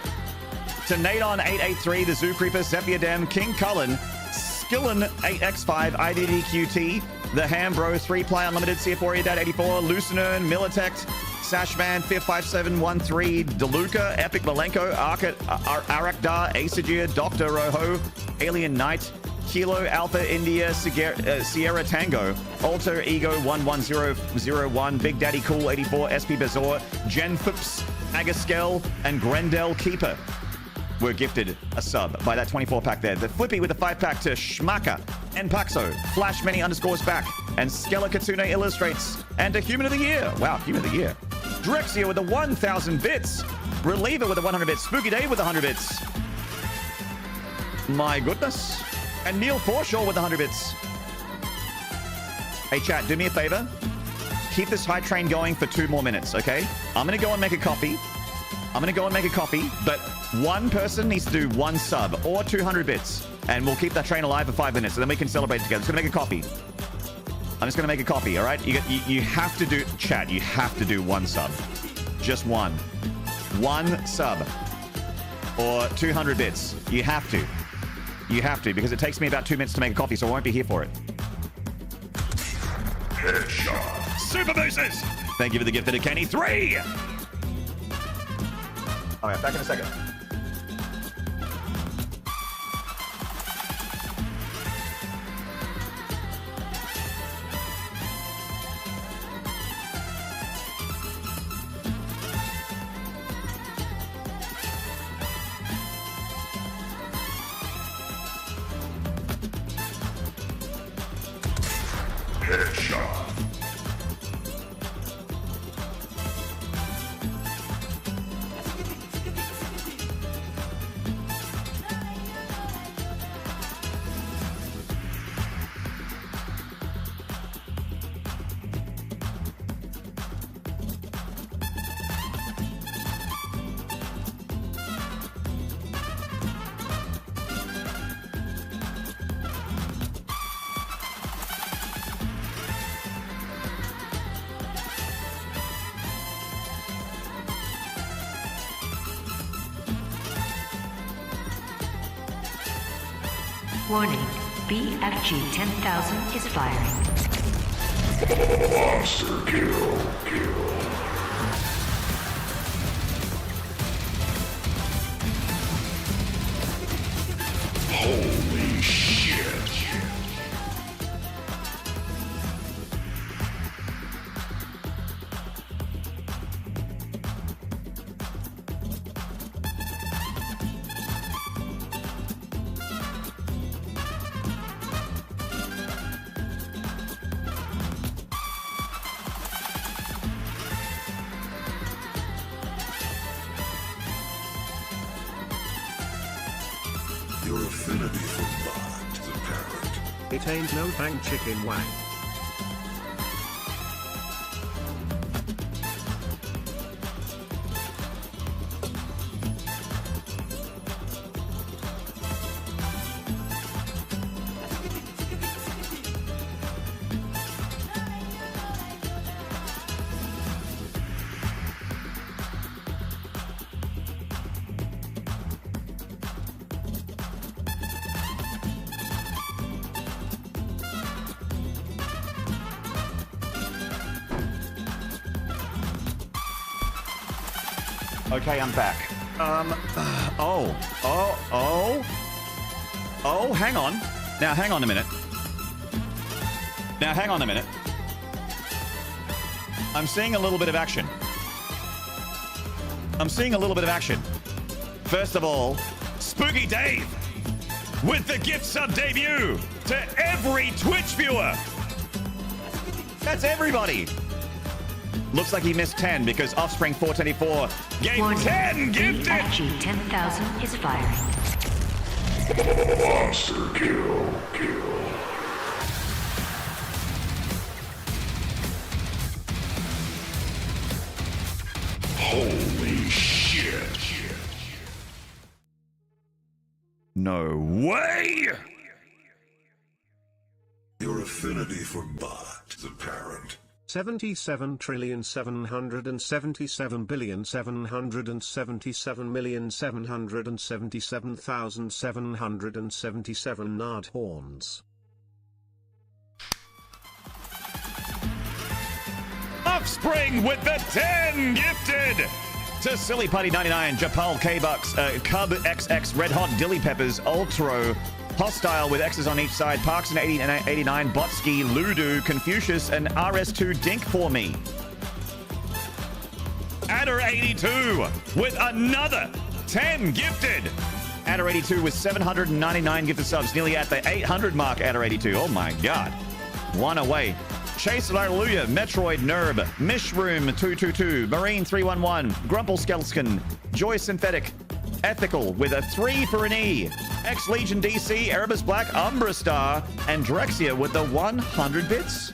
to Nadon883, the Zoo Creeper, Sepia Dem, King Cullen, Skillen8x5, IDDQT, The Hambro, 3Play Unlimited, CF Dad 84, Lucinern, Militect, Sashman, 55713, Deluca, Epic Malenko, Arakdar, Asagir, Dr. Roho, Alien Knight, Kilo Alpha India, Sierra Tango, Alter Ego 11001, Big Daddy Cool 84, SP Bazor, Jen Phipps, Agaskel, and Grendel Keeper were gifted a sub by that 24-pack there. The Flippy with the 5-pack to Schmaka, Npaxo, Flash Many _ back, and Skella Katsune Illustrates, and a Human of the Year. Wow, Human of the Year. Drexia with the 1,000 bits. Reliever with the 100 bits. Spooky Dave with the 100 bits. My goodness. And Neil Forshaw with 100 bits. Hey, chat, do me a favor. Keep this hype train going for 2 more minutes, okay? I'm going to go and make a coffee. But one person needs to do 1 sub or 200 bits. And we'll keep that train alive for 5 minutes, and then we can celebrate together. Just going to make a coffee. I'm just going to make a coffee, all right? You have to do... Chat, you have to do one sub. Just one. One sub. Or 200 bits. You have to. You have to, because it takes me about 2 minutes to make a coffee, so I won't be here for it. Headshot. Super boosters! Thank you for the gift of the Kenny. 3! All right, back in a second. Headshot. Warning, BFG 10,000 is firing. Monster kill. Holy shit. Your affinity for bot is apparent. It ain't no bang chicken wang. Okay, I'm back. Hang on. Now, hang on a minute. I'm seeing a little bit of action. First of all, Spooky Dave with the gift sub debut to every Twitch viewer. That's everybody. Looks like he missed 10 because Offspring 424 gave Warning, 10 gifted. BFG 10,000 is firing. Monster kill. Holy shit. No way! Your affinity for bot is apparent. 77,777,777,777 nard horns. Offspring with the 10 gifted! To Silly Putty 99, Japal K-Bucks, Cub XX, Red Hot Dilly Peppers, Ultro, Hostile with X's on each side, Parks and 89, Botsky, Ludu, Confucius, and RS2 Dink for me. Adder82 with another 10 gifted. Adder82 with 799 gifted subs, nearly at the 800 mark, Adder82. Oh my god. One away. Chase Hallelujah, Metroid Nerb, Mishroom 222, Marine 311, Grumple Skeleton, Joy Synthetic, Ethical with a 3 for an E, X Legion DC, Erebus Black, Umbra Star, and Drexia with the 100 bits.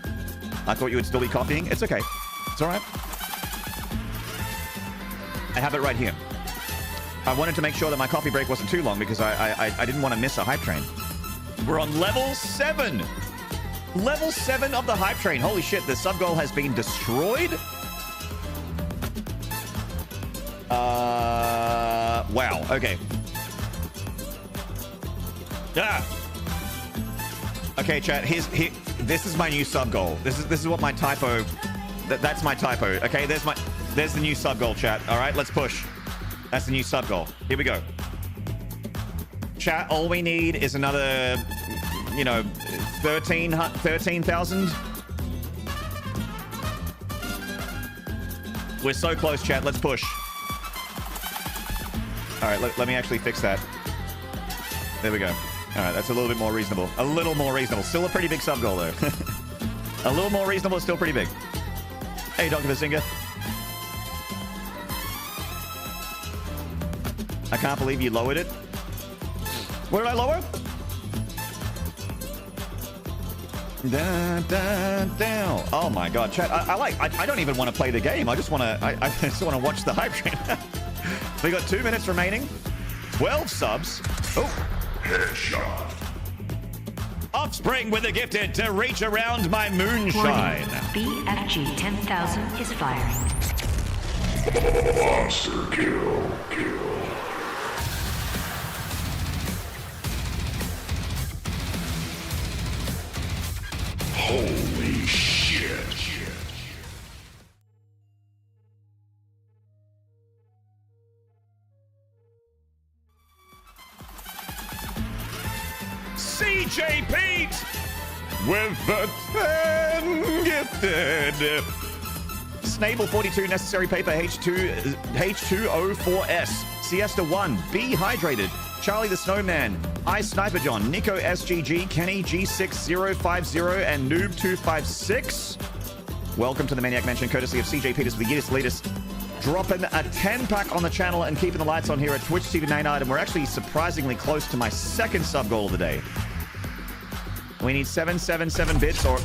I thought you would still be copying. It's okay. It's all right. I have it right here. I wanted to make sure that my coffee break wasn't too long because I didn't want to miss a hype train. We're on level 7. Level 7 of the hype train. Holy shit, the sub goal has been destroyed? Wow, okay. Ah! Okay, chat, this is my new sub goal. This is what my typo... That's my typo. Okay, there's the new sub goal, chat. All right, let's push. That's the new sub goal. Here we go. Chat, all we need is another, you know, 13,000. We're so close, chat. Let's push. All right, let me actually fix that. There we go. All right, that's a little bit more reasonable. A little more reasonable. Still a pretty big sub goal, though. A little more reasonable, still pretty big. Hey, Dr. Bazinga. I can't believe you lowered it. Where did I lower? Down. Oh my god, chat. I don't even want to play the game. I just want to watch the hype train. We got 2 minutes remaining. 12 subs. Oh. Headshot. Offspring with a gifted to reach around my moonshine. Warning, BFG 10,000 is firing. Monster kill. Holy shit. CJ Pete with the 10 gifted. Snable 42 necessary paper H2O4S. Siesta 1 Be hydrated. Charlie the Snowman, I Sniper John, Nico SGG, Kenny G6050, and Noob256. Welcome to the Maniac Mansion, courtesy of CJ Peters for the year's latest. Dropping a 10-pack on the channel and keeping the lights on here at Twitch TV Maynard, and we're actually surprisingly close to my second sub goal of the day. We need 777 bits or...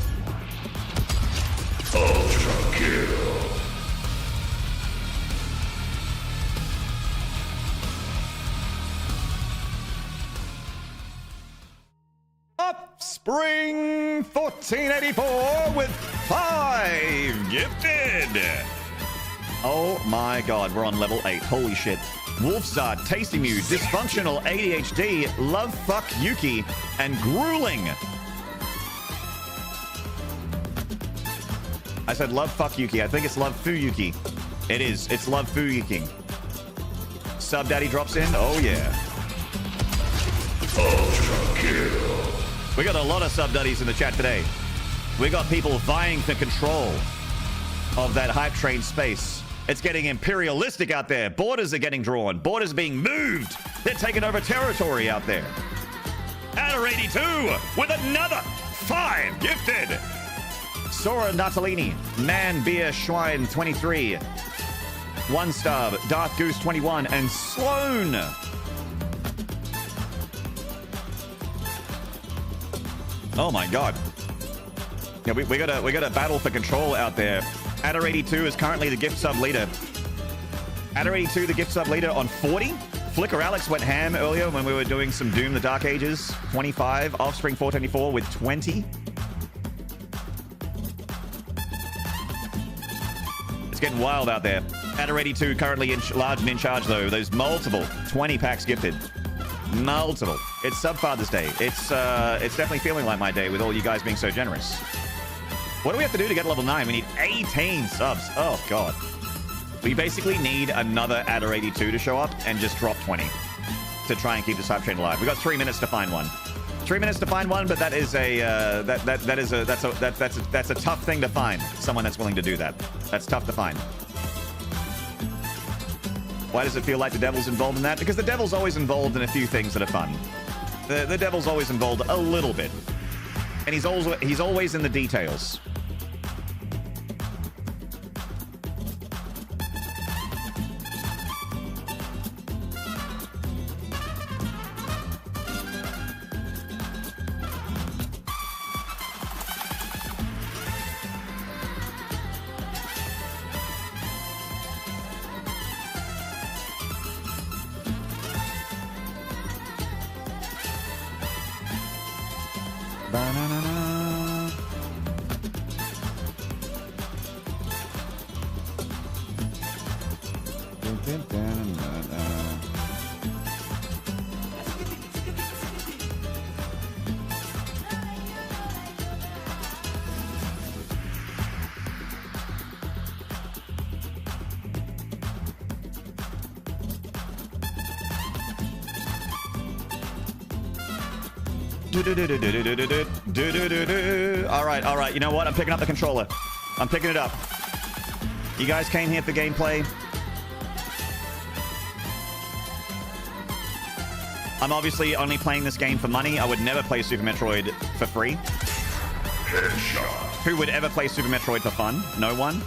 Ultra kill. Offspring 1484 with 5 gifted. Oh my god, we're on level 8. Holy shit. Wolfzard, Tasty Mew, Dysfunctional ADHD, Love Fuck Yuki, and Grueling. I said Love Fuck Yuki. I think it's Love Fu Yuki. It is. It's Love Fu Yuki. Sub Daddy drops in. Oh yeah. Ultra kill. We got a lot of sub daddies in the chat today. We got people vying for control of that hype train space. It's getting imperialistic out there. Borders are getting drawn. Borders are being moved. They're taking over territory out there. Adder 82 with another 5 gifted. Sora Natalini, Man Beer Schwein 23, One Star, Darth Goose 21, and Sloan. Oh my god. Yeah, we got a battle for control out there. Adder 82 is currently the gift sub leader. Adder 82, the gift sub leader on 40. Flicker Alex went ham earlier when we were doing some Doom the Dark Ages. 25. Offspring 424 with 20. It's getting wild out there. Adder 82 currently large and in charge though. Those multiple 20 packs gifted. Multiple. It's sub Father's Day. It's definitely feeling like my day with all you guys being so generous. What do we have to do to get level 9? We need 18 subs. Oh god. We basically need another Adder 82 to show up and just drop 20 to try and keep the sub train alive. We got 3 minutes to find one. 3 minutes to find one, but that is a that's a tough thing to find. Someone that's willing to do that. That's tough to find. Why does it feel like the devil's involved in that? Because the devil's always involved in a few things that are fun. The devil's always involved a little bit. And he's always in the details. All right. You know what? I'm picking up the controller. I'm picking it up. You guys came here for gameplay. I'm obviously only playing this game for money. I would never play Super Metroid for free. Headshot. Who would ever play Super Metroid for fun? No one.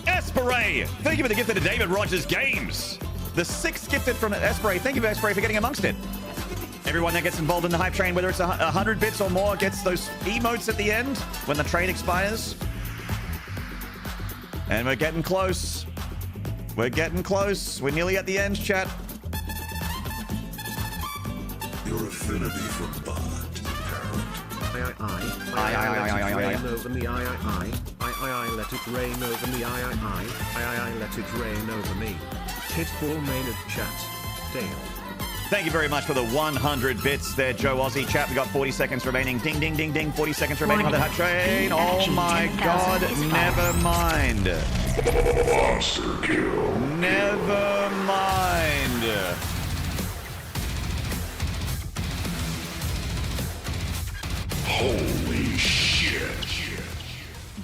Esperay! Thank you for the gift of David Rogers Games. The 6th gifted from Esperay. Thank you, Esperay, for getting amongst it. Everyone that gets involved in the hype train, whether it's 100 bits or more, gets those emotes at the end when the train expires. And we're getting close. We're getting close. We're nearly at the end, chat. Your affinity for bot, parent. I rain over me. I let it rain over me. I let it rain over me. Pitbull Maynard chat. Dale. Thank you very much for the 100 bits there, Joe Aussie. Chat, we got 40 seconds remaining. Ding, ding, ding, ding. 40 seconds remaining on the hype train. Oh my god, never mind. Monster kill. Never mind. Holy shit.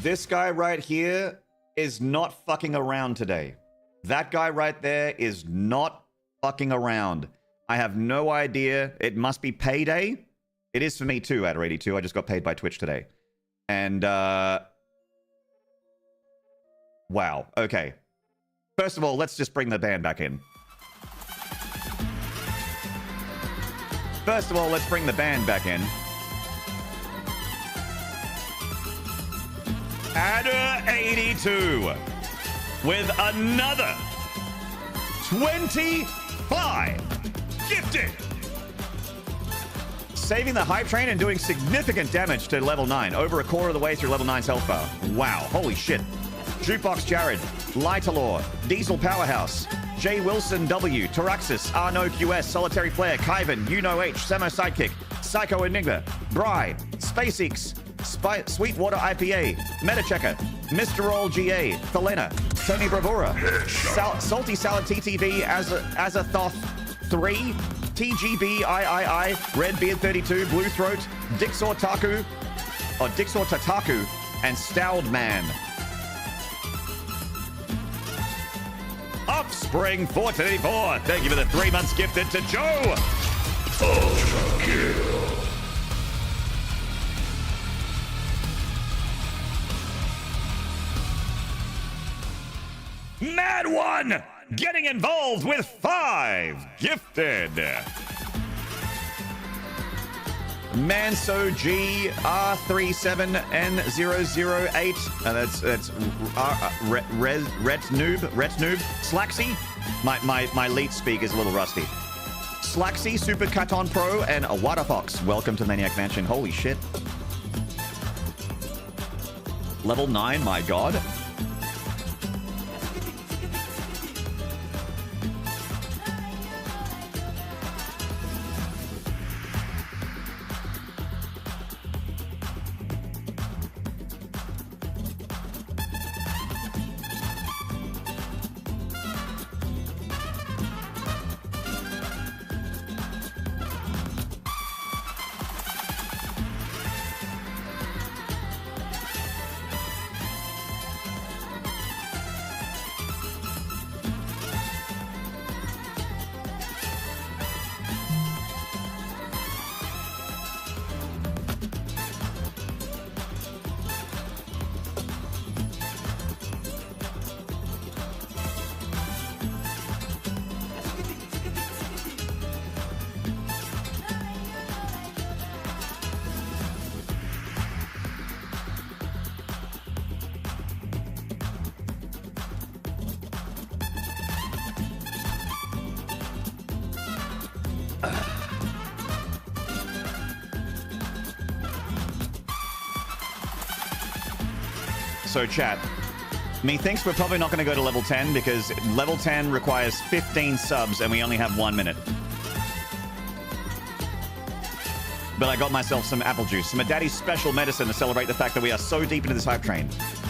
This guy right here is not fucking around today. That guy right there is not fucking around. I have no idea. It must be payday. It is for me too, Adder82. I just got paid by Twitch today. And, wow. Okay. First of all, let's just bring the band back in. First of all, let's bring the band back in. Adder82 with another 25 gifted. Saving the hype train and doing significant damage to level 9. Over a quarter of the way through level 9's health bar. Wow, holy shit. Jukebox Jared, Lightalore, Diesel Powerhouse, J. Wilson W, Taraxis, Arno QS, Solitary Flare, Kyvan, Uno H, Samo Sidekick, Psycho Enigma, Bry, SpaceX, Sweetwater IPA, Metachecker, Mr. Roll GA, Thelena, Tony Bravura, Salty Salad TTV, Azathoth 3, TGB III, Redbeard 32, Blue Throat, Dixor Taku, or Dixor Tataku, and Stowed Man. Offspring 424, thank you for the 3 months gifted to Joe. Ultra kill. Mad One getting involved with 5 gifted. Manso G R37N008. That's Ret Noob. Slaxy. My lead speak is a little rusty. Slaxy, Super Katon Pro, and a Waterfox. Welcome to Maniac Mansion. Holy shit. Level 9, my god. So chat, Methinks we're probably not going to go to level 10 because level 10 requires 15 subs and we only have 1 minute. But I got myself some apple juice, some of Daddy's special medicine to celebrate the fact that we are so deep into this hype train.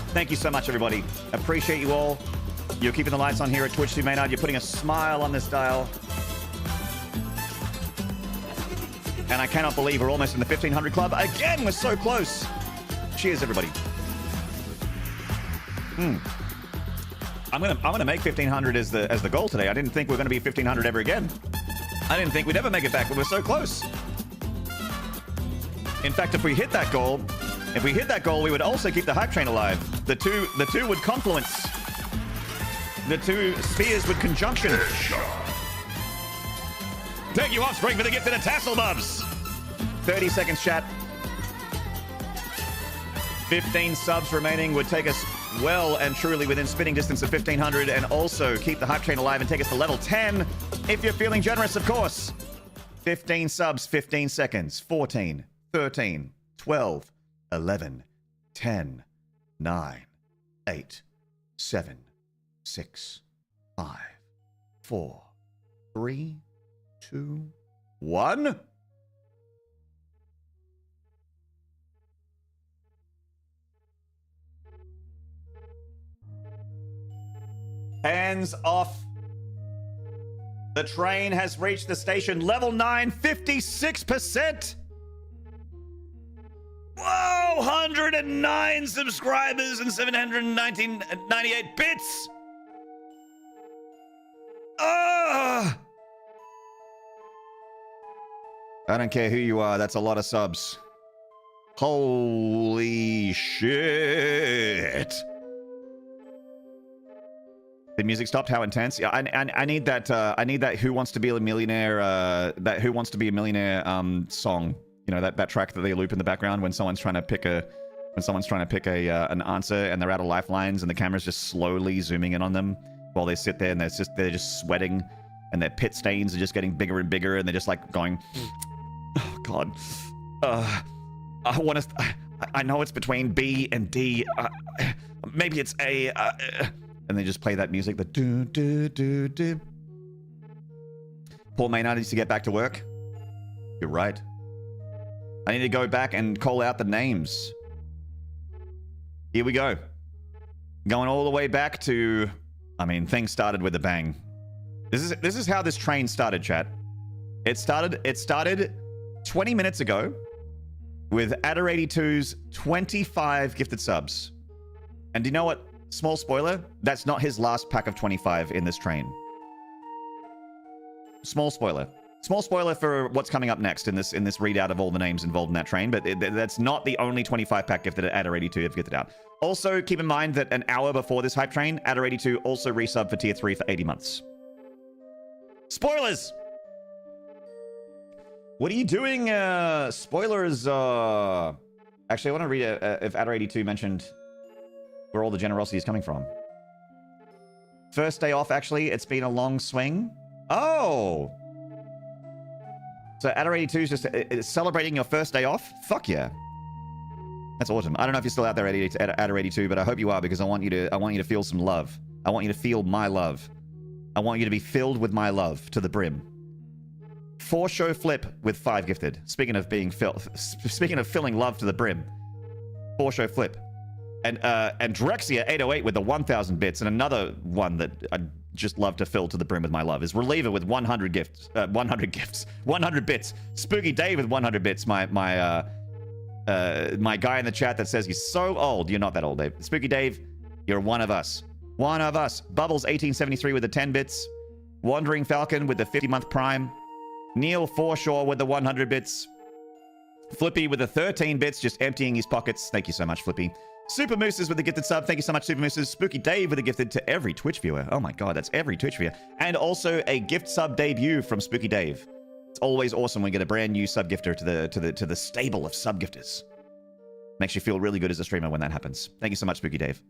Thank you so much, everybody. Appreciate you all. You're keeping the lights on here at Twitch TV Maynard. You're putting a smile on this dial. And I cannot believe we're almost in the 1500 club. Again, we're so close. Cheers, everybody. I'm gonna make 1500 as the goal today. I didn't think we were gonna be 1500 ever again. I didn't think we'd ever make it back, but we're so close. In fact, if we hit that goal, we would also keep the hype train alive. The two would confluence. The two spheres would conjunction. Thank you, Offspring, for the gift of the tassel bubs. 30 seconds, chat. 15 subs remaining would take us well and truly within spitting distance of 1500 and also keep the hype train alive and take us to level 10 if you're feeling generous, of course. 15 subs, 15 seconds. 14, 13, 12, 11, 10, 9, 8, 7, 6, 5, 4, 3, 2, 1. Hands off. The train has reached the station. Level 9, 56%. Whoa, 109 subscribers and 798 bits. Ah! I don't care who you are. That's a lot of subs. Holy shit. The music stopped. How intense? Yeah, I need that. I need that. Who Wants to Be a Millionaire? That Who Wants to Be a Millionaire song. You know that track that they loop in the background when someone's trying to pick an answer and they're out of lifelines and the camera's just slowly zooming in on them while they sit there and they're just sweating and their pit stains are just getting bigger and bigger and they're just like going, oh god, I know it's between B and D. Maybe it's A. And they just play that music, the do do do do. Poor Maynard needs to get back to work. You're right. I need to go back and call out the names. Here we go. Going all the way back to, I mean, things started with a bang. This is how this train started, chat. It started 20 minutes ago with Adder82's 25 gifted subs. And do you know what? Small spoiler, that's not his last pack of 25 in this train. Small spoiler. Small spoiler for what's coming up next in this readout of all the names involved in that train, but that's not the only 25 pack gift that Adder82 have gifted out. Also, keep in mind that an hour before this hype train, Adder82 also resubbed for tier 3 for 80 months. Spoilers! What are you doing? Spoilers. Actually, I want to read if Adder82 mentioned where all the generosity is coming from. First day off, actually. It's been a long swing. Oh! So Adder82 is just celebrating your first day off? Fuck yeah. That's awesome. I don't know if you're still out there, Adder82, but I hope you are because I want you to feel some love. I want you to feel my love. I want you to be filled with my love to the brim. 4-show flip with 5 gifted. Speaking of filling love to the brim. 4-show flip. And Drexia808 with the 1,000 bits, and another one that I'd just love to fill to the brim with my love is Reliever with 100 bits. Spooky Dave with 100 bits. My guy in the chat that says he's so old. You're not that old, Dave. Spooky Dave, you're one of us. One of us. Bubbles1873 with the 10 bits. Wandering Falcon with the 50-month prime. Neil Forshaw with the 100 bits. Flippy with the 13 bits, just emptying his pockets. Thank you so much, Flippy. Super Mooses with the gifted sub. Thank you so much, Super Mooses. Spooky Dave with a gifted to every Twitch viewer. Oh my god, that's every Twitch viewer. And also a gift sub debut from Spooky Dave. It's always awesome when we get a brand new sub gifter to the stable of sub gifters. Makes you feel really good as a streamer when that happens. Thank you so much, Spooky Dave.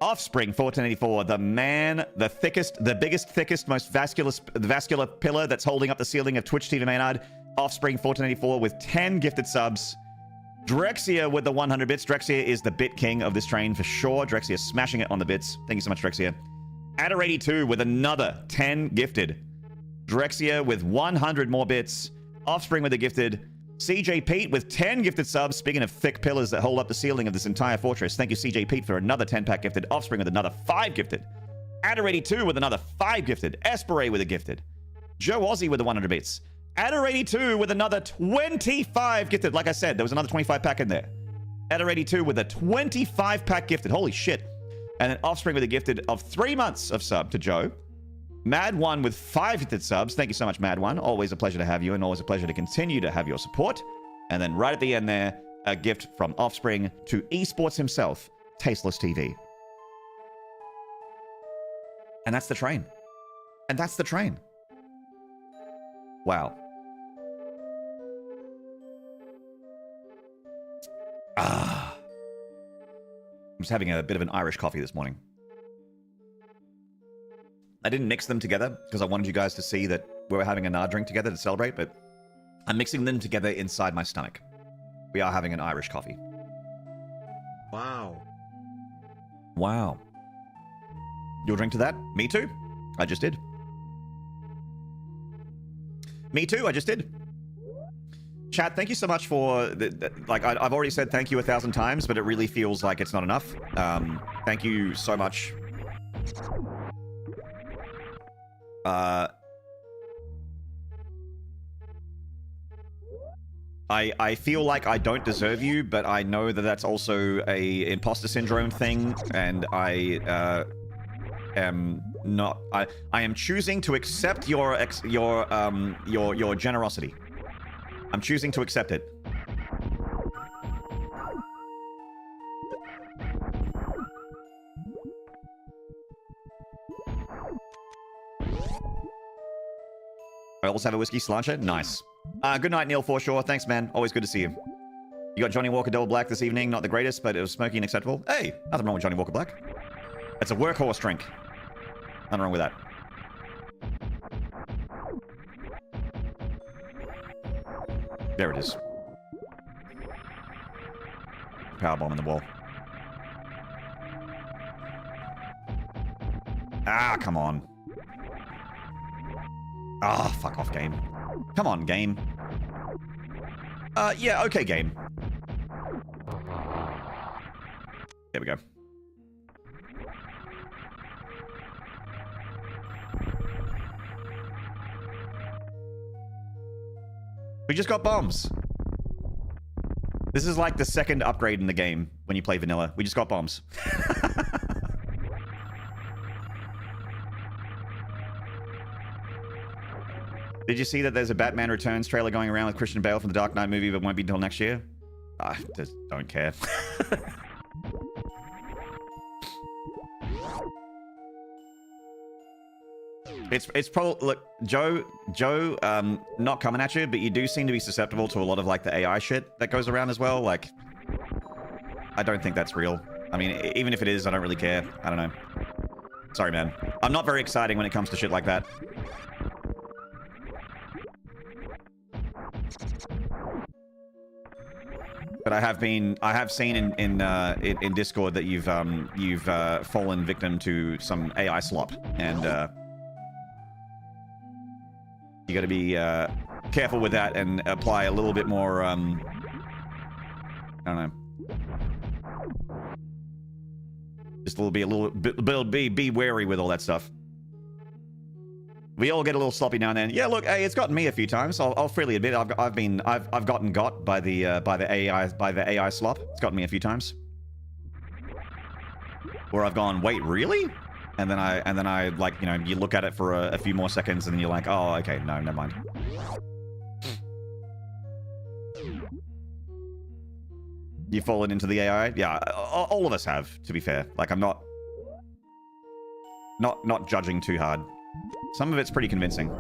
Offspring 1484, the man, the thickest, the biggest, thickest, most vascular pillar that's holding up the ceiling of Twitch TV Maynard. Offspring 1484 with 10 gifted subs. Drexia with the 100 bits. Drexia is the bit king of this train for sure. Drexia smashing it on the bits. Thank you so much, Drexia. Adder82 with another 10 gifted. Drexia with 100 more bits. Offspring with a gifted. CJ Pete with 10 gifted subs. Speaking of thick pillars that hold up the ceiling of this entire fortress. Thank you, CJ Pete, for another 10-pack gifted. Offspring with another 5 gifted. Adder82 with another 5 gifted. Esperay with a gifted. Joe Aussie with the 100 bits. Adder82 with another 25 gifted. Like I said, there was another 25-pack in there. Adder82 with a 25-pack gifted. Holy shit. And then Offspring with a gifted of 3 months of sub to Joe. Mad1 with 5 gifted subs. Thank you so much, Mad1. Always a pleasure to have you and always a pleasure to continue to have your support. And then right at the end there, a gift from Offspring to esports himself, Tasteless TV. And that's the train. And that's the train. Wow. I'm just having a bit of an Irish coffee this morning. I didn't mix them together because I wanted you guys to see that we were having a drink together to celebrate, but I'm mixing them together inside my stomach. We are having an Irish coffee. Wow. Wow. You'll drink to that? Me too. I just did. Me too. I just did. Chat, thank you so much for... like, I've already said thank you 1,000 times, but it really feels like it's not enough. Thank you so much. I feel like I don't deserve you, but I know that that's also a imposter syndrome thing, and I am not... I am choosing to accept your generosity. I'm choosing to accept it. I also have a whiskey sláinte. Nice. Good night, Neil Forshaw. Thanks, man. Always good to see you. You got Johnny Walker Double Black this evening. Not the greatest, but it was smoky and acceptable. Hey, nothing wrong with Johnny Walker Black. It's a workhorse drink. Nothing wrong with that. There it is. Powerbomb in the wall. Ah, come on. Ah, fuck off, game. Come on, game. Yeah, okay, game. There we go. We just got bombs. This is like the second upgrade in the game when you play vanilla. We just got bombs. Did you see that there's a Batman Returns trailer going around with Christian Bale from the Dark Knight movie, but won't be until next year? I just don't care. It's probably... Look, Joe, not coming at you, but you do seem to be susceptible to a lot of, like, the AI shit that goes around as well. Like, I don't think that's real. I mean, even if it is, I don't really care. I don't know. Sorry, man. I'm not very exciting when it comes to shit like that. But I have seen in Discord that you've fallen victim to some AI slop, and you got to be careful with that and apply a little bit more. I don't know. Just be wary with all that stuff. We all get a little sloppy now and then. Yeah, look, hey, it's gotten me a few times. I'll freely admit I've gotten got by the AI slop. It's gotten me a few times. Where I've gone, wait, really? And then I like, you know, you look at it for a few more seconds and then you're like, oh, okay, no, never mind. You've fallen into the AI? Yeah, all of us have, to be fair. Like, I'm not judging too hard. Some of it's pretty convincing.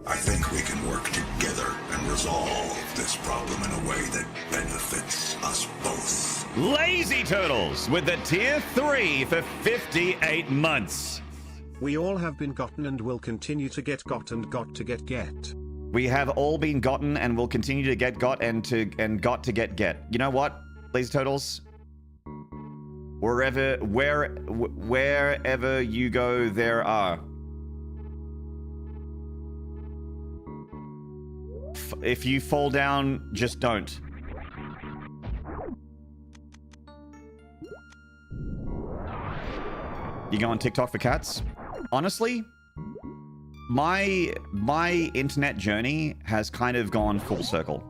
I think we can work together and resolve this problem in a way that benefits us both. Lazy Turtles with the tier 3 for 58 months. We all have been gotten and will continue to get got and got to get. We have all been gotten and will continue to get got and got to get. You know what, Lazy Turtles? Wherever you go, there are. If you fall down, just don't. You go on TikTok for cats? Honestly, my internet journey has kind of gone full circle.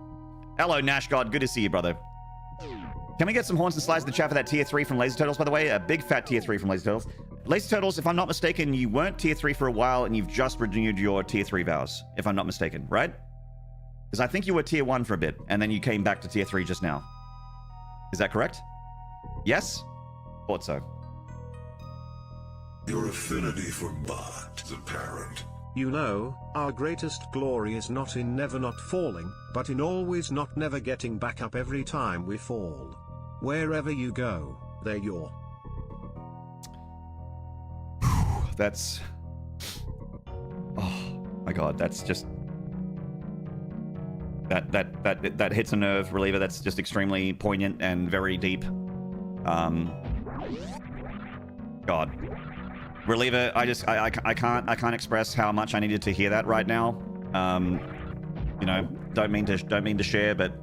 Hello, Nash God. Good to see you, brother. Can we get some horns and slides in the chat for that tier 3 from Lazy Turtles, by the way? A big fat tier 3 from Lazy Turtles. Lazy Turtles, if I'm not mistaken, you weren't tier 3 for a while and you've just renewed your tier 3 vows, if I'm not mistaken, right? Because I think you were tier 1 for a bit and then you came back to tier 3 just now. Is that correct? Yes? Thought so. Your affinity for Bot is apparent. You know, our greatest glory is not in never not falling, but in always not never getting back up every time we fall. Wherever you go, there you're. That's... Oh my god, that's just... That hits a nerve, Reliever. That's just extremely poignant and very deep. God. Reliever, I can't express how much I needed to hear that right now. You know, don't mean to share, but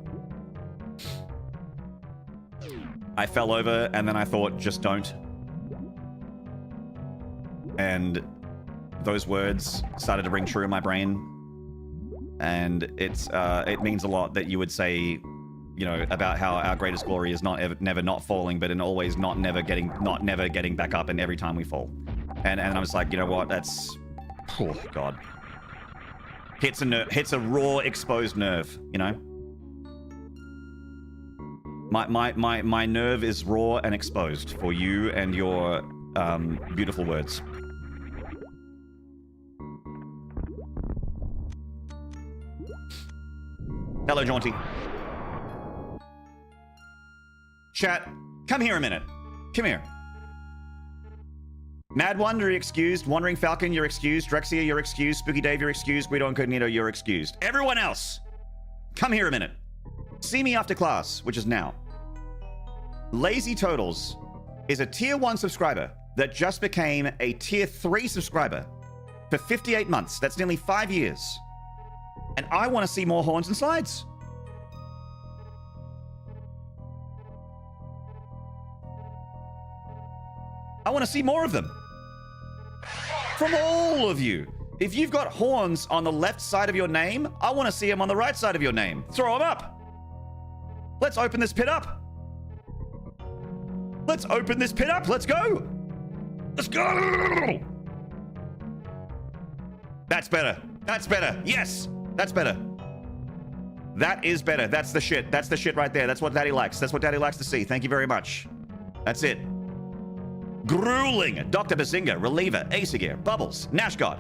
I fell over and then I thought, just don't. And those words started to ring true in my brain. And it means a lot that you would say, you know, about how our greatest glory is never not falling, but in always never getting back up, and every time we fall. And I was like, you know what? That's, oh god, hits a raw exposed nerve. You know, my nerve is raw and exposed for you and your beautiful words. Hello, Jaunty. Chat, come here a minute. Come here. Mad Wonder, you're excused. Wandering Falcon, you're excused. Drexia, you're excused. Spooky Dave, you're excused. Guido Incognito, you're excused. Everyone else, come here a minute. See me after class, which is now. Lazy Totals is a tier 1 subscriber that just became a tier 3 subscriber for 58 months. That's nearly 5 years. And I want to see more horns and slides. I want to see more of them. From all of you. If you've got horns on the left side of your name, I want to see them on the right side of your name. Throw them up. Let's open this pit up. Let's open this pit up. Let's go. Let's go. That's better. That's better. Yes. That's better. That is better. That's the shit. That's the shit right there. That's what Daddy likes. That's what Daddy likes to see. Thank you very much. That's it. Grueling. Dr. Bazinga. Reliever. Aesir. Bubbles. Nash God.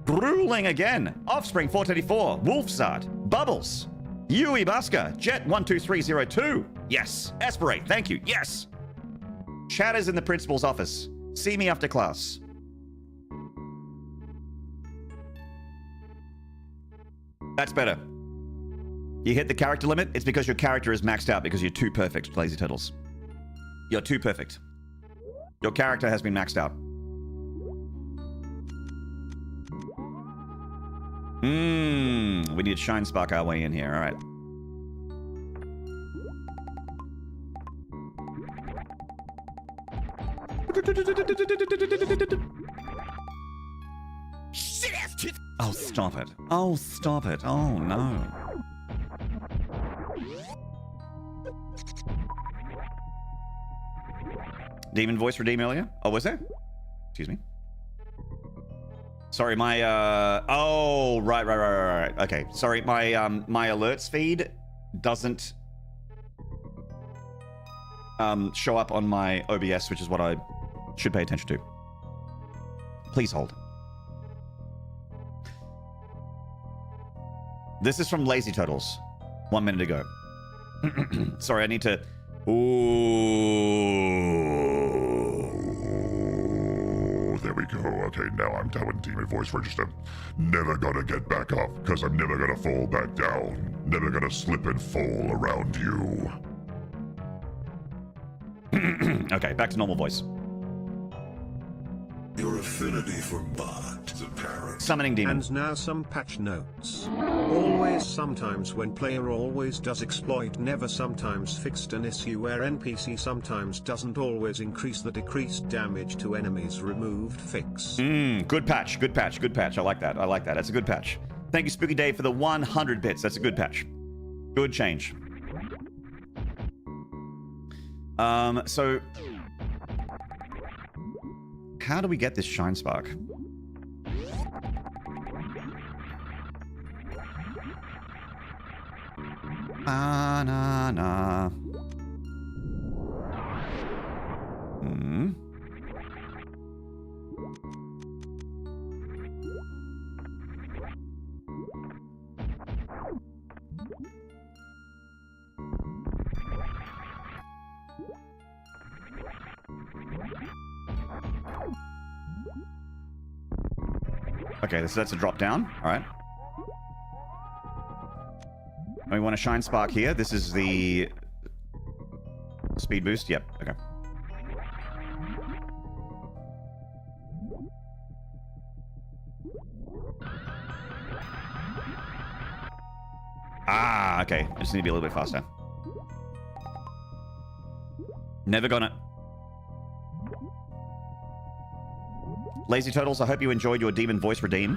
Grueling again. Offspring 434. Wolfsart. Bubbles. Yui Baska. Jet 12302. Yes. Aspirate. Thank you. Yes. Chatters in the principal's office. See me after class. That's better. You hit the character limit, it's because your character is maxed out because you're too perfect, Lazy Turtles. You're too perfect. Your character has been maxed out. We need to shine spark our way in here, alright. Oh, stop it. Oh, stop it. Oh, no. Demon voice redeem earlier? Oh, was there? Excuse me. Sorry, my, oh, right. Okay, sorry, my alerts feed doesn't show up on my OBS, which is what I should pay attention to. Please hold. This is from Lazy Turtles. 1 minute ago. Sorry, I need to... Oh, there we go. Okay, now I'm down demon voice register. Never gonna get back up, cause I'm never gonna fall back down. Never gonna slip and fall around you. Okay, back to normal voice. Your affinity for bot is apparent. Summoning demon. And now some patch notes. Always sometimes when player always does exploit never sometimes fixed an issue where NPC sometimes doesn't always increase the decreased damage to enemies removed fix. Good patch, good patch, good patch. I like that. I like that. That's a good patch. Thank you, Spooky Dave, for the 100 bits. That's a good patch. Good change. So how do we get this Shine Spark? Na. Okay, so that's a drop down. All right. And we want a Shine Spark here. This is the speed boost. Yep. Okay. Ah, okay. I just need to be a little bit faster. Never gonna... Lazy Turtles, I hope you enjoyed your demon voice redeem.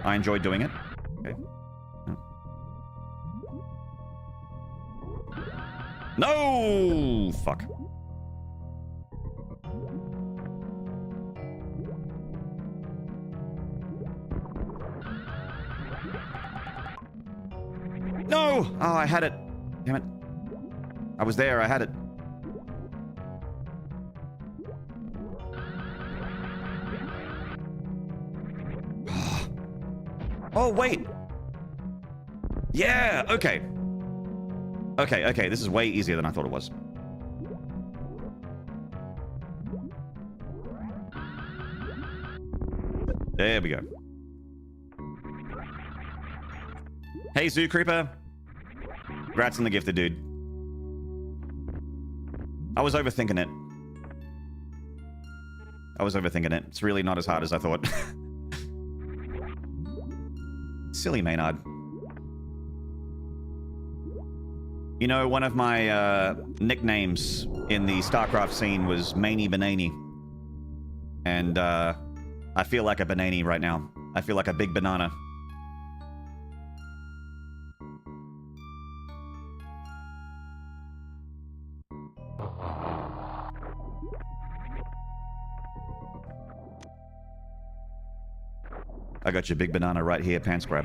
I enjoyed doing it. Okay. No! Fuck. No! Oh, I had it. Damn it. I was there. I had it. Oh, wait. Yeah, okay. Okay. This is way easier than I thought it was. There we go. Hey, Zoo Creeper. Congrats on the gifted, dude. I was overthinking it. It's really not as hard as I thought. Silly Maynard. You know, one of my nicknames in the StarCraft scene was Maney Banani. And I feel like a banani right now. I feel like a big banana. I got your big banana right here, pants grab.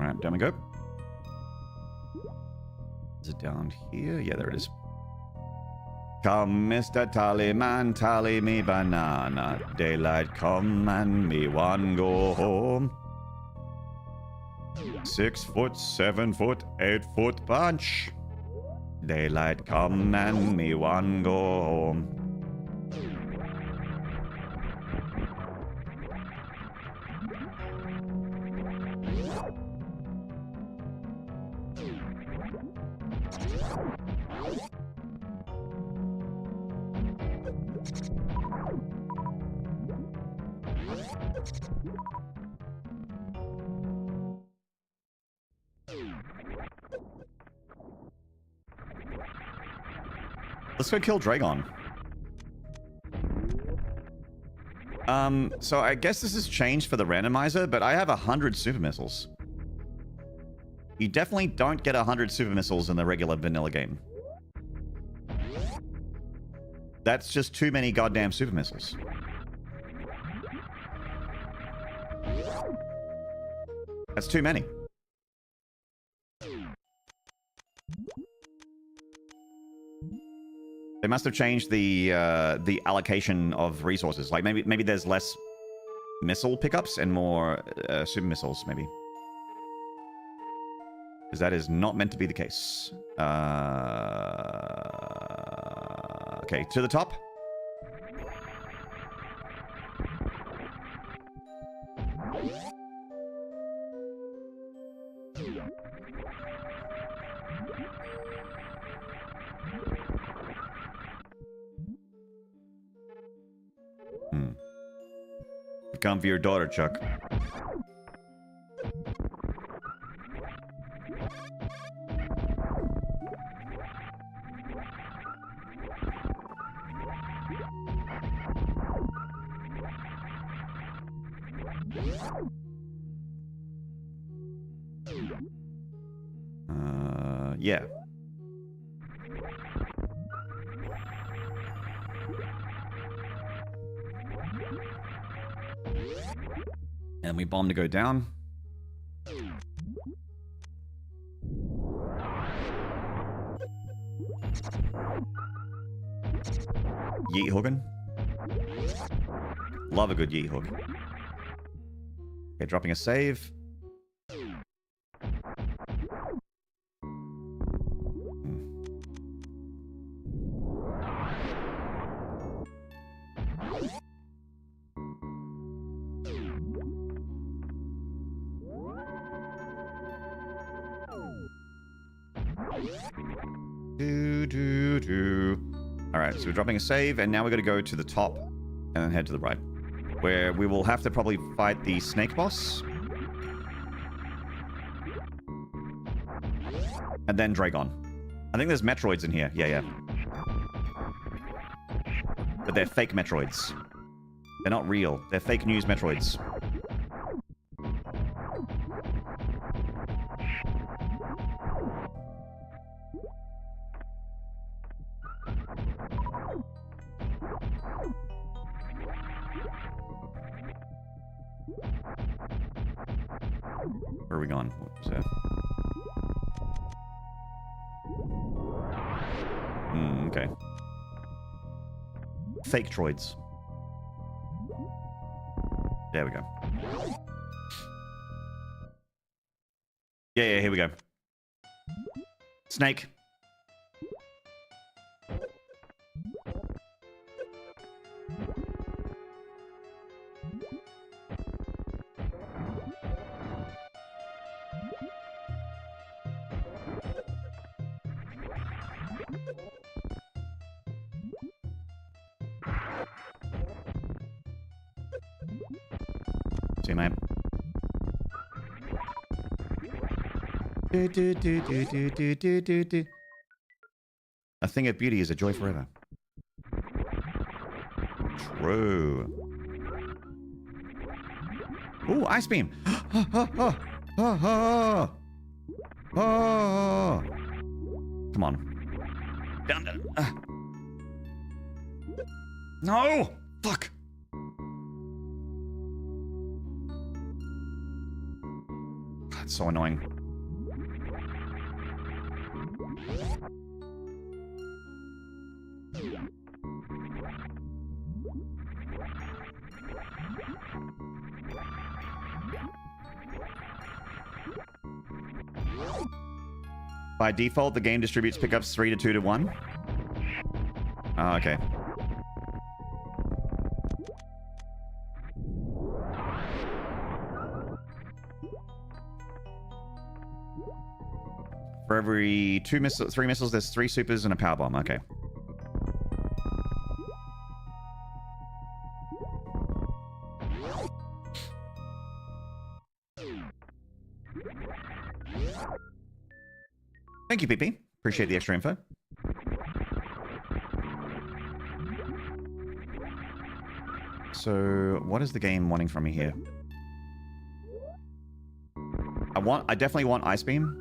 Alright, down we go. Is it down here? Yeah, there it is. Come, Mr. Tallyman, tally me banana. Daylight come and me one go home. 6 foot, 7 foot, 8 foot bunch. Daylight come and me one go home. Let's go kill Dragon. So I guess this has changed for the randomizer, but I have 100 super missiles. You definitely don't get 100 super missiles in the regular vanilla game. That's just too many goddamn super missiles. That's too many. They must have changed the allocation of resources. Like maybe there's less missile pickups and more super missiles, maybe. Because that is not meant to be the case. Okay, to the top. Come for your daughter, Chuck. Yeah. And we bomb to go down. Yeet hooking. Love a good yeet hook. Okay, dropping a save. Alright, so we're dropping a save, and now we're going to go to the top and then head to the right, where we will have to probably fight the snake boss. And then Dragon. I think there's Metroids in here. Yeah. But they're fake Metroids. They're not real. They're fake news Metroids. Where are we going? What's that? Okay. Fake droids. There we go. Yeah, here we go. Snake. See, mate. A thing of beauty is a joy forever. True. Ooh, ice beam. Come on. Down. No! Fuck! That's so annoying. By default, the game distributes pickups 3 to 2 to 1. Oh, okay. For every 3 missiles, there's 3 supers and a power bomb. Okay. Thank you, PP. Appreciate the extra info. So, what is the game wanting from me here? I definitely want Ice Beam.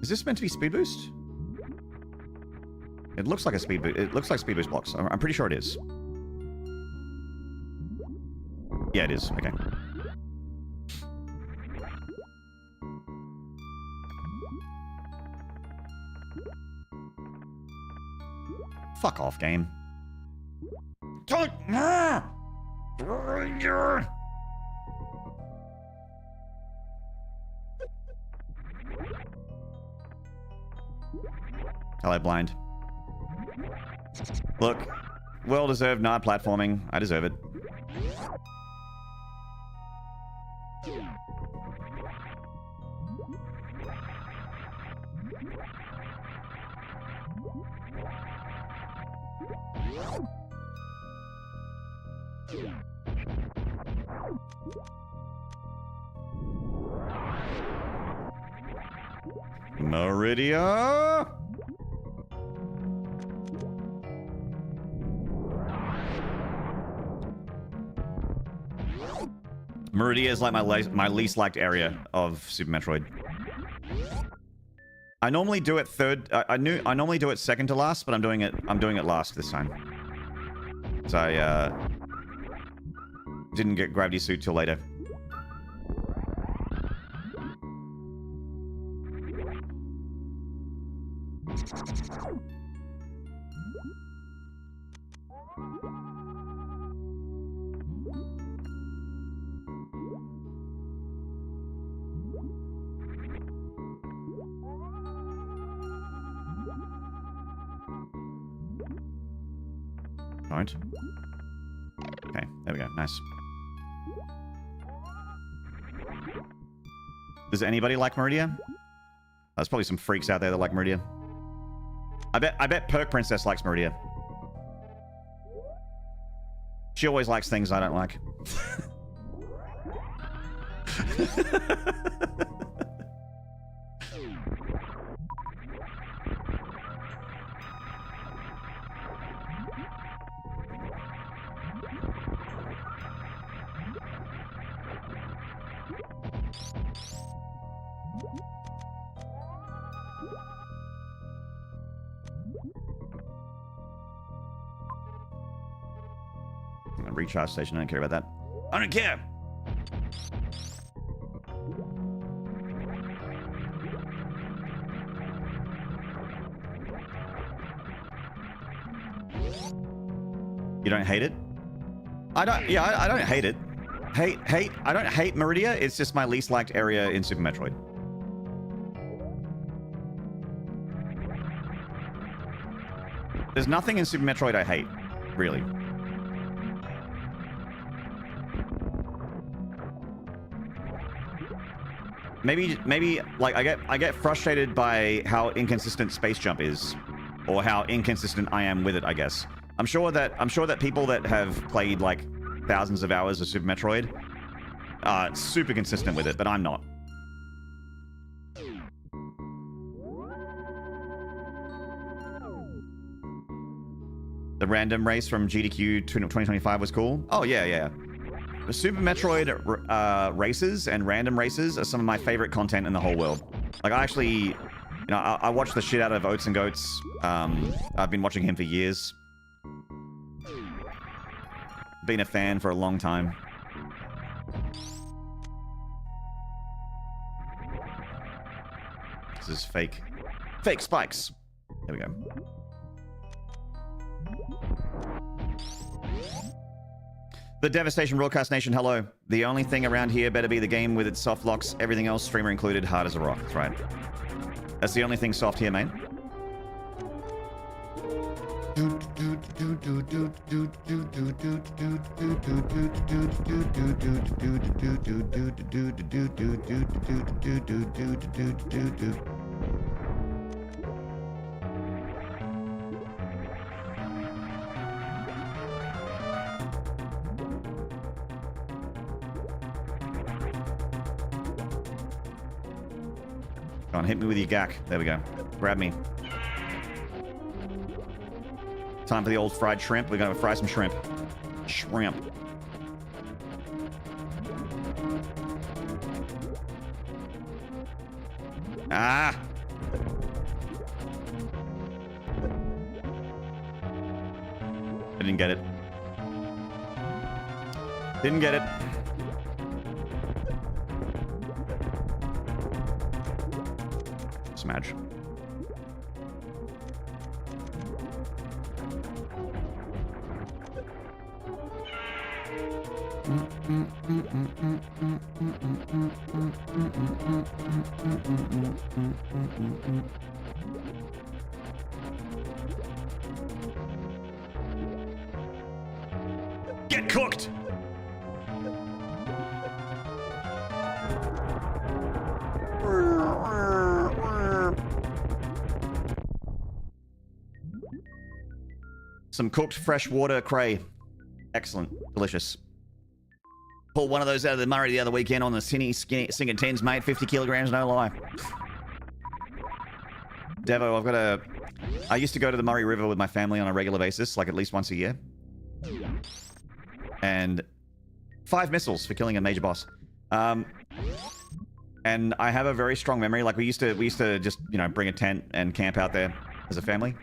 Is this meant to be Speed Boost? It looks like a Speed Boost. It looks like Speed Boost blocks. I'm pretty sure it is. Yeah, it is. Okay. Fuck off, game. Hello, blind. Look, well-deserved nard platforming. I deserve it. Meridia! Meridia is like my least liked area of Super Metroid. I normally do it third. I normally do it second to last, but I'm doing it last this time. So I didn't get Gravity Suit till later. Alright. Okay, there we go. Nice. Does anybody like Meridia? There's probably some freaks out there that like Meridia. I bet Perk Princess likes Meridia. She always likes things I don't like. Recharge station, I don't care about that. I don't care! You don't hate it? I don't hate it. I don't hate Meridia, it's just my least liked area in Super Metroid. There's nothing in Super Metroid I hate, really. Maybe like I get frustrated by how inconsistent Space Jump is, or how inconsistent I am with it, I guess. I'm sure that people that have played like thousands of hours of Super Metroid are super consistent with it, but I'm not. The random race from GDQ 2025 was cool. Oh yeah. The Super Metroid races and random races are some of my favorite content in the whole world. Like, I actually, you know, I watch the shit out of Oats and Goats. I've been watching him for years. Been a fan for a long time. This is fake. Fake spikes. There we go. The Devastation Broadcast Nation, hello. The only thing around here better be the game with its soft locks. Everything else, streamer included, hard as a rock. That's right. That's the only thing soft here, mate. Come on, hit me with your gack. There we go. Grab me. Time for the old fried shrimp. We're gonna fry some shrimp. Shrimp. Ah! I didn't get it. Didn't get it. Smash. Get cooked! Some cooked freshwater cray. Excellent. Delicious. Pulled one of those out of the Murray the other weekend on the Singer 10s, mate. 50 kilograms, no lie. Devo, I used to go to the Murray River with my family on a regular basis, like at least once a year. And 5 missiles for killing a major boss. And I have a very strong memory. Like we used to just, you know, bring a tent and camp out there as a family.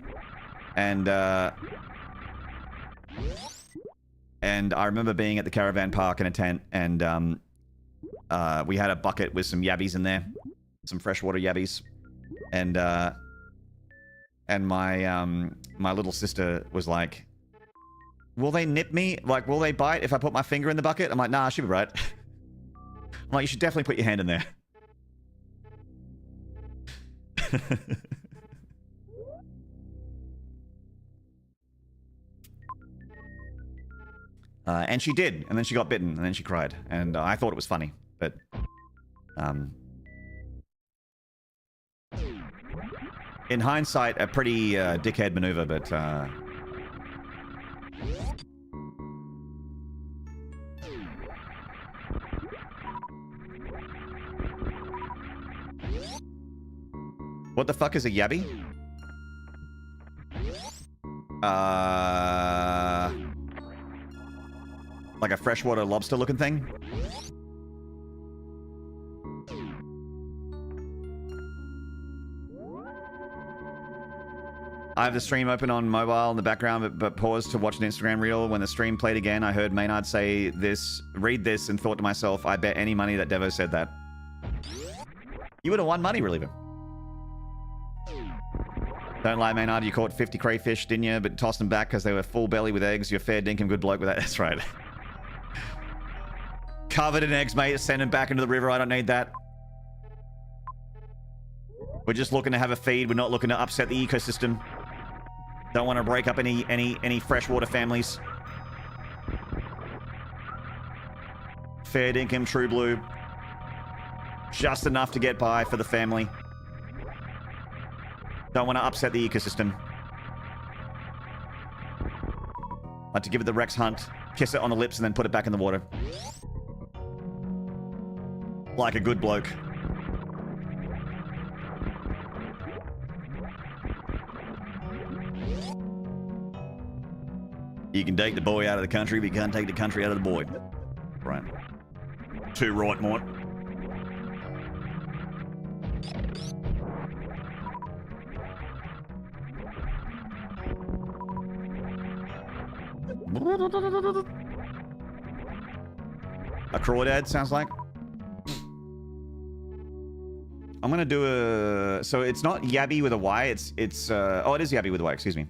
And I remember being at the caravan park in a tent, and we had a bucket with some yabbies in there, some freshwater yabbies, and my little sister was like, "Will they nip me? Like, will they bite if I put my finger in the bucket?" I'm like, "Nah, she'll be right." I'm like, "You should definitely put your hand in there." And she did, and then she got bitten, and then she cried, and I thought it was funny, but in hindsight, a pretty dickhead maneuver, but what the fuck is a yabby? Like a freshwater lobster looking thing? I have the stream open on mobile in the background, but paused to watch an Instagram reel. When the stream played again, I heard Maynard say this, read this, and thought to myself, I bet any money that Devo said that. You would have won money, Reliever. Don't lie, Maynard, you caught 50 crayfish, didn't you? But tossed them back because they were full belly with eggs. You're fair dinkum good bloke with that. That's right. Covered in eggs, mate. Send them back into the river. I don't need that. We're just looking to have a feed. We're not looking to upset the ecosystem. Don't want to break up any freshwater families. Fair dinkum, true blue. Just enough to get by for the family. Don't want to upset the ecosystem. Like to give it the Rex hunt, kiss it on the lips, and then put it back in the water. Like a good bloke. You can take the boy out of the country, but you can't take the country out of the boy. Right. Too right, mate. A crawdad sounds like. I'm gonna do a. So it's not yabby with a Y. It's oh, it is yabby with a Y. Excuse me.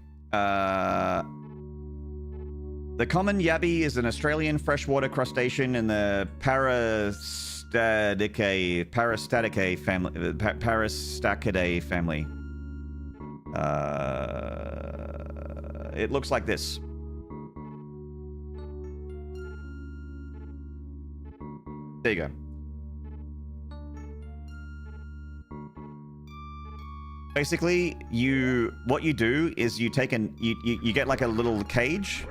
The common yabby is an Australian freshwater crustacean in the Parastatidae family. Parastatidae family. It looks like this. There you go. Basically, what you do is you take you get like a little cage.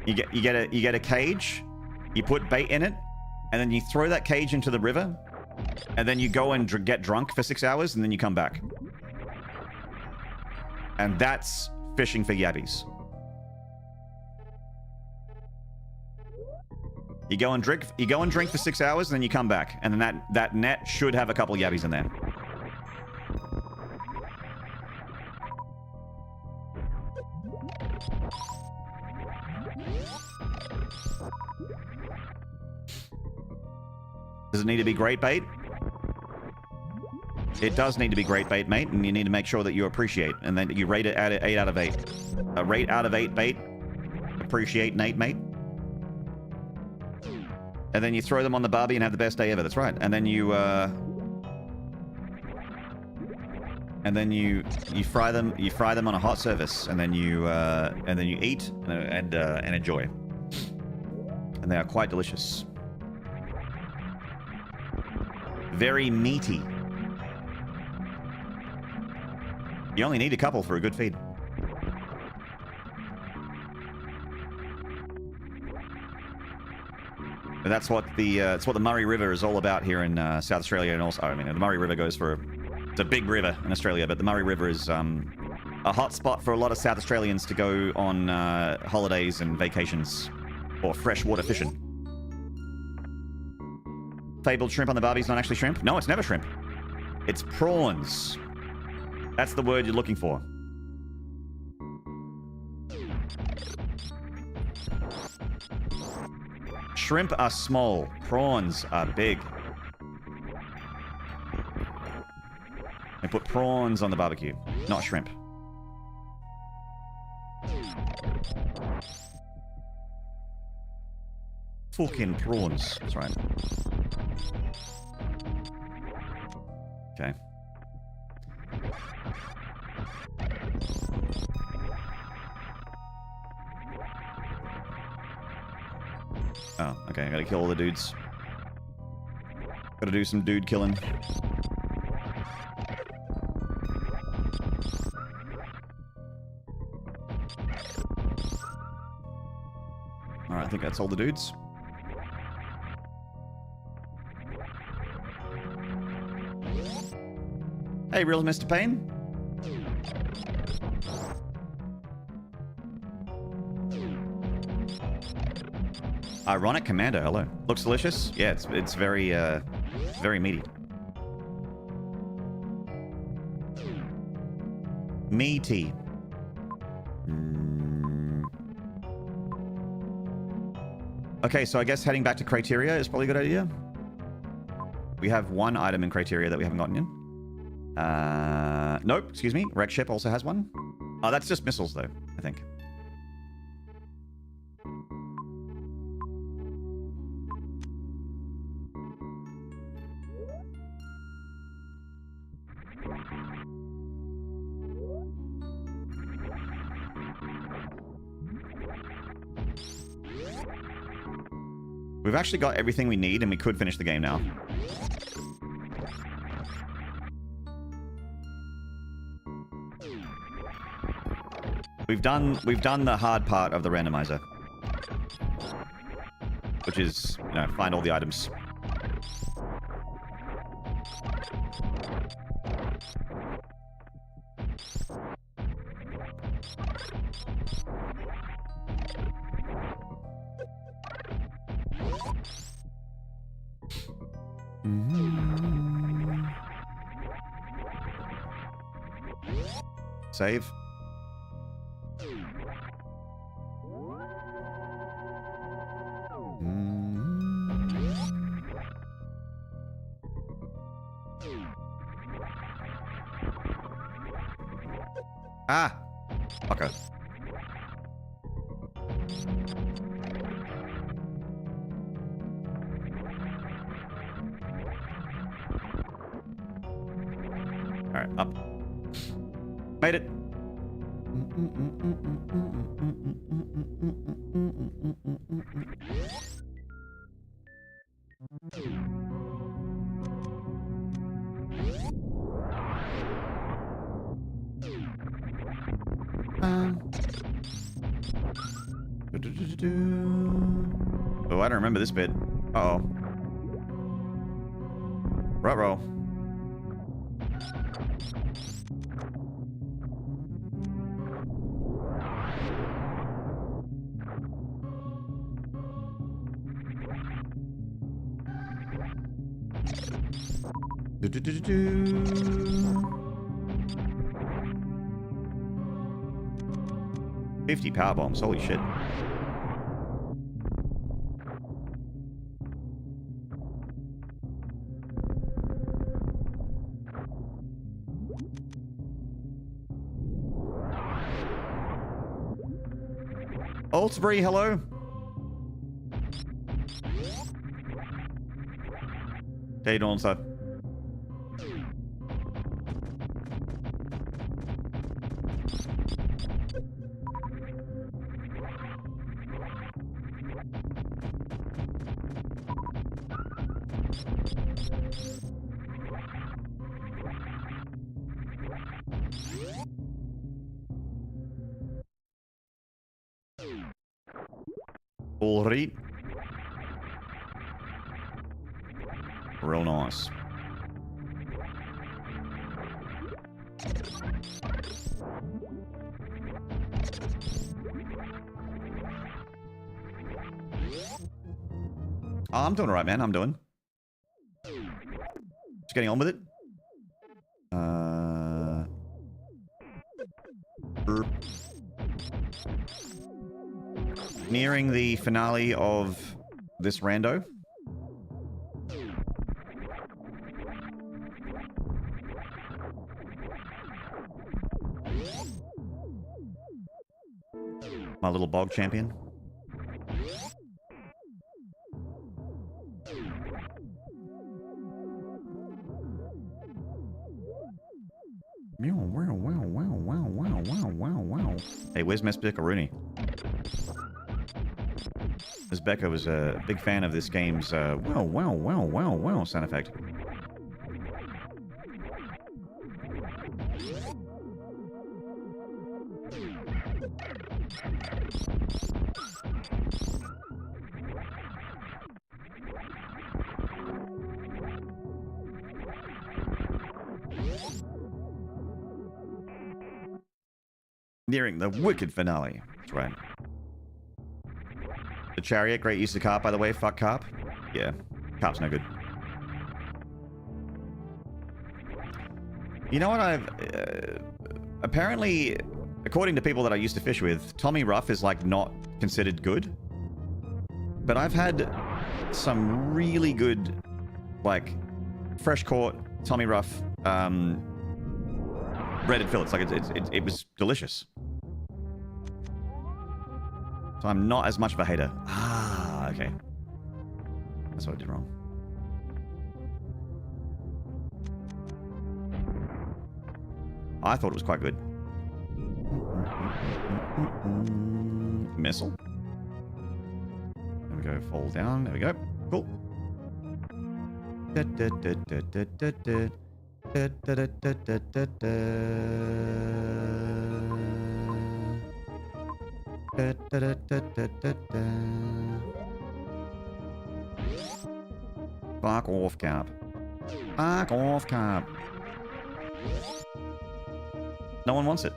You get a cage. You put bait in it, and then you throw that cage into the river, and then you go and get drunk for 6 hours, and then you come back. And that's fishing for yabbies. You go and drink for 6 hours, and then you come back, and then that net should have a couple yabbies in there. Does it need to be great bait? It does need to be great bait, mate, and you need to make sure that you appreciate, and then you rate it at 8 out of 8. A rate out of 8 bait. Appreciate, Nate, mate. And then you throw them on the barbie and have the best day ever. That's right. And then you fry them. You fry them on a hot surface, and then you eat and enjoy. And they are quite delicious. Very meaty. You only need a couple for a good feed. But that's what the Murray River is all about here in South Australia, and also, I mean, the Murray River goes for, it's a big river in Australia, but the Murray River is a hot spot for a lot of South Australians to go on holidays and vacations or freshwater fishing. Fabled shrimp on the barbie's not actually shrimp? No, it's never shrimp. It's prawns. That's the word you're looking for. Shrimp are small. Prawns are big. And put prawns on the barbecue, not shrimp. Fucking prawns. That's right. Okay. Oh, okay. I gotta kill all the dudes. Gotta do some dude killing. Alright, I think that's all the dudes. Hey, real Mr. Payne. Ironic Commando, hello. Looks delicious. Yeah, it's very very meaty. Meaty. Okay, so I guess heading back to criteria is probably a good idea. We have one item in criteria that we haven't gotten in. Nope, excuse me. Wreck ship also has one. Oh, that's just missiles though, I think. We've actually got everything we need, and we could finish the game now. We've done the hard part of the randomizer, which is, you know, find all the items. Save. Ah! Okay. Alright, up. Made it. Oh, I don't remember this bit. Uh-oh. Ruh-roh. Do-do-do-do-do. 50 power bombs, holy shit. Altsbury, hello. How you doing, sir? All right. Real nice. Oh, I'm doing all right, man. I'm doing. Just getting on with it. Burp. Nearing the finale of this rando. My little bog champion. Wow. Hey, where's Miss Becca Rooney? Miss Becca was a big fan of this game's wow sound effect. Nearing the wicked finale. That's right. The chariot, great use of carp, by the way. Fuck carp. Yeah, carp's no good. You know what I've... apparently, according to people that I used to fish with, Tommy Rough is, like, not considered good. But I've had some really good, like, fresh caught Tommy Rough breaded fillets. Like, it was delicious. So I'm not as much of a hater. Ah, okay. That's what I did wrong. I thought it was quite good. Missile. There we go. Fall down. There we go. Cool. Fuck off, Cap. Fuck off, Cap. No one wants it.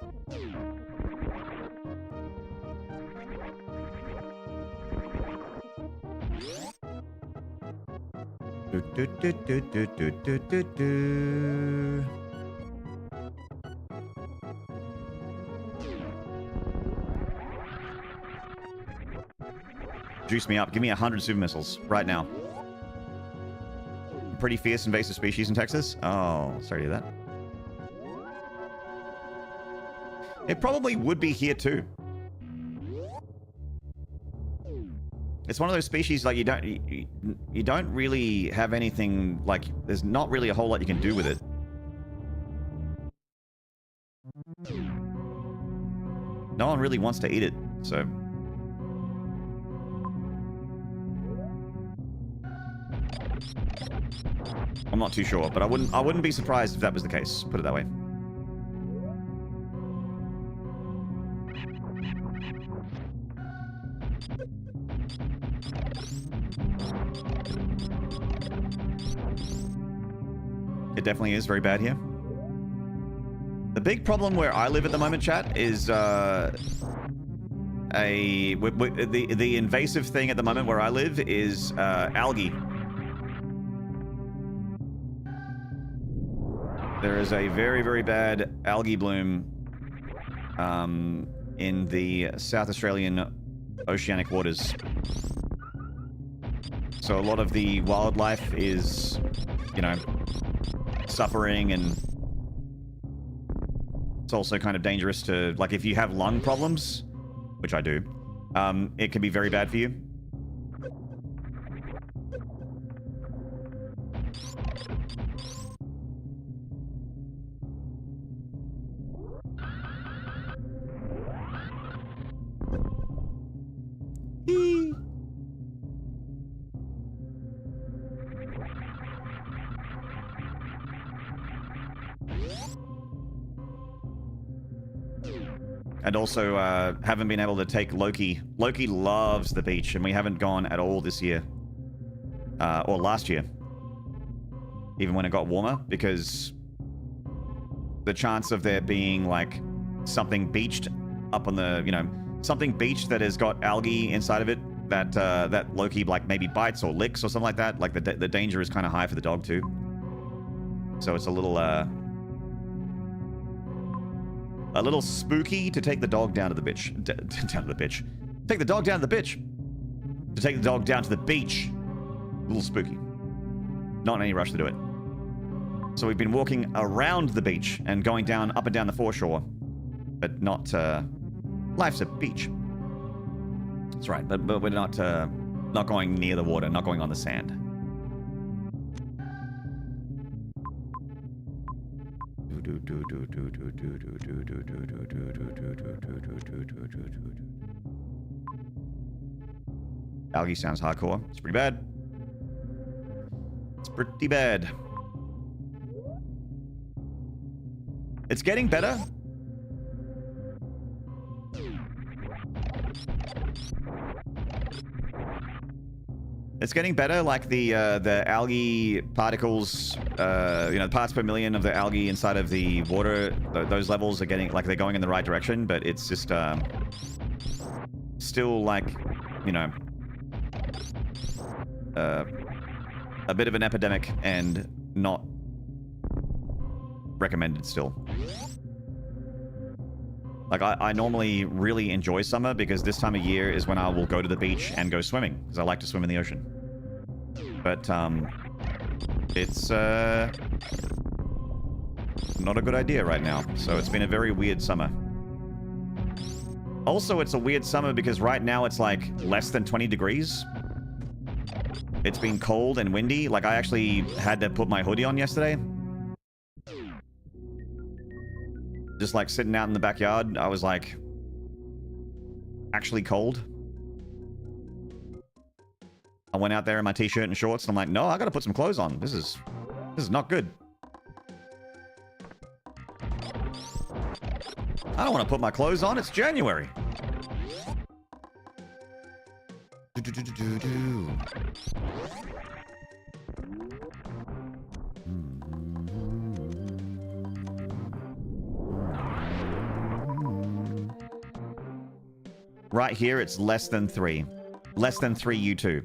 Juice me up. Give me 100 super missiles right now. Pretty fierce invasive species in Texas. Oh, sorry to hear that. It probably would be here too. It's one of those species like you don't really have anything, like there's not really a whole lot you can do with it. No one really wants to eat it, so. I'm not too sure, but I wouldn't be surprised if that was the case. Put it that way. It definitely is very bad here. The big problem where I live at the moment, chat, is the invasive thing at the moment where I live is algae. There is a very, very bad algae bloom in the South Australian oceanic waters. So a lot of the wildlife is, you know, suffering, and it's also kind of dangerous to, like, if you have lung problems, which I do, it can be very bad for you. And also, haven't been able to take Loki. Loki loves the beach, and we haven't gone at all this year. Or last year. Even when it got warmer, because the chance of there being, like, something beached up on the, you know, something beached that has got algae inside of it that Loki, like, maybe bites or licks or something like that. Like, the danger is kind of high for the dog, too. So it's a little spooky to take the dog down to the beach. Down to the beach. Take the dog down to the beach. To take the dog down to the beach. A little spooky. Not in any rush to do it. So we've been walking around the beach and going down, up and down the foreshore. But not, life's a beach. That's right, but we're not going near the water, not going on the sand. Algae sounds hardcore. It's pretty bad. It's pretty bad. It's getting better. It's getting better, like the algae particles, you know, parts per million of the algae inside of the water, those levels are getting, like, they're going in the right direction, but it's just, still, like, you know, a bit of an epidemic and not recommended still. Like, I normally really enjoy summer because this time of year is when I will go to the beach and go swimming because I like to swim in the ocean. But, it's, not a good idea right now. So it's been a very weird summer. Also, it's a weird summer because right now it's like less than 20 degrees. It's been cold and windy. Like, I actually had to put my hoodie on yesterday. Just like sitting out in the backyard, I was like actually cold. I went out there in my t-shirt and shorts and I'm like, no, I gotta put some clothes on. This is not good. I don't want to put my clothes on. It's January. Right here, it's less than 3. Less than 3 U2.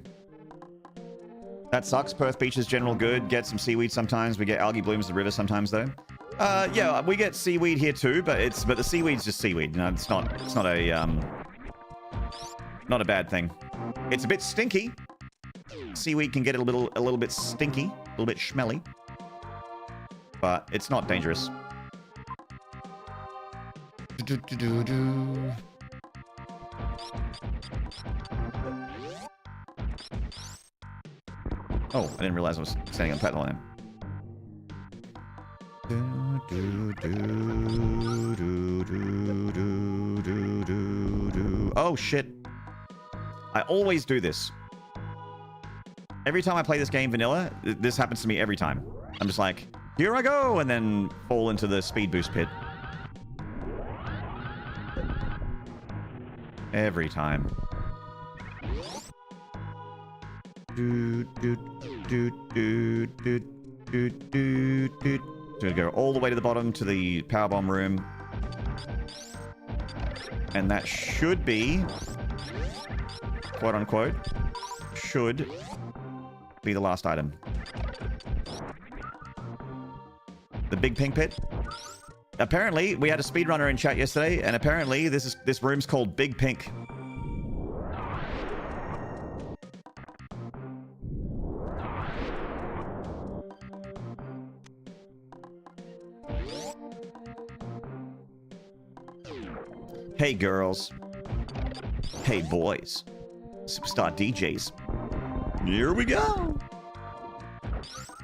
That sucks. Perth Beach is general good. Get some seaweed sometimes. We get algae blooms in the river sometimes, though. Yeah, we get seaweed here too, but the seaweed's just seaweed. You know, it's not a bad thing. It's a bit stinky. Seaweed can get a little bit stinky, a little bit smelly, but it's not dangerous. Oh, I didn't realize I was standing on platform then. Oh, shit. I always do this. Every time I play this game vanilla, this happens to me every time. I'm just like, here I go, and then fall into the speed boost pit. Every time. So we go all the way to the bottom to the powerbomb room. And that should be, quote unquote, should be the last item. The big pink pit. Apparently, we had a speedrunner in chat yesterday, and apparently this room's called Big Pink. Hey girls. Hey boys. Superstar DJs. Here we go.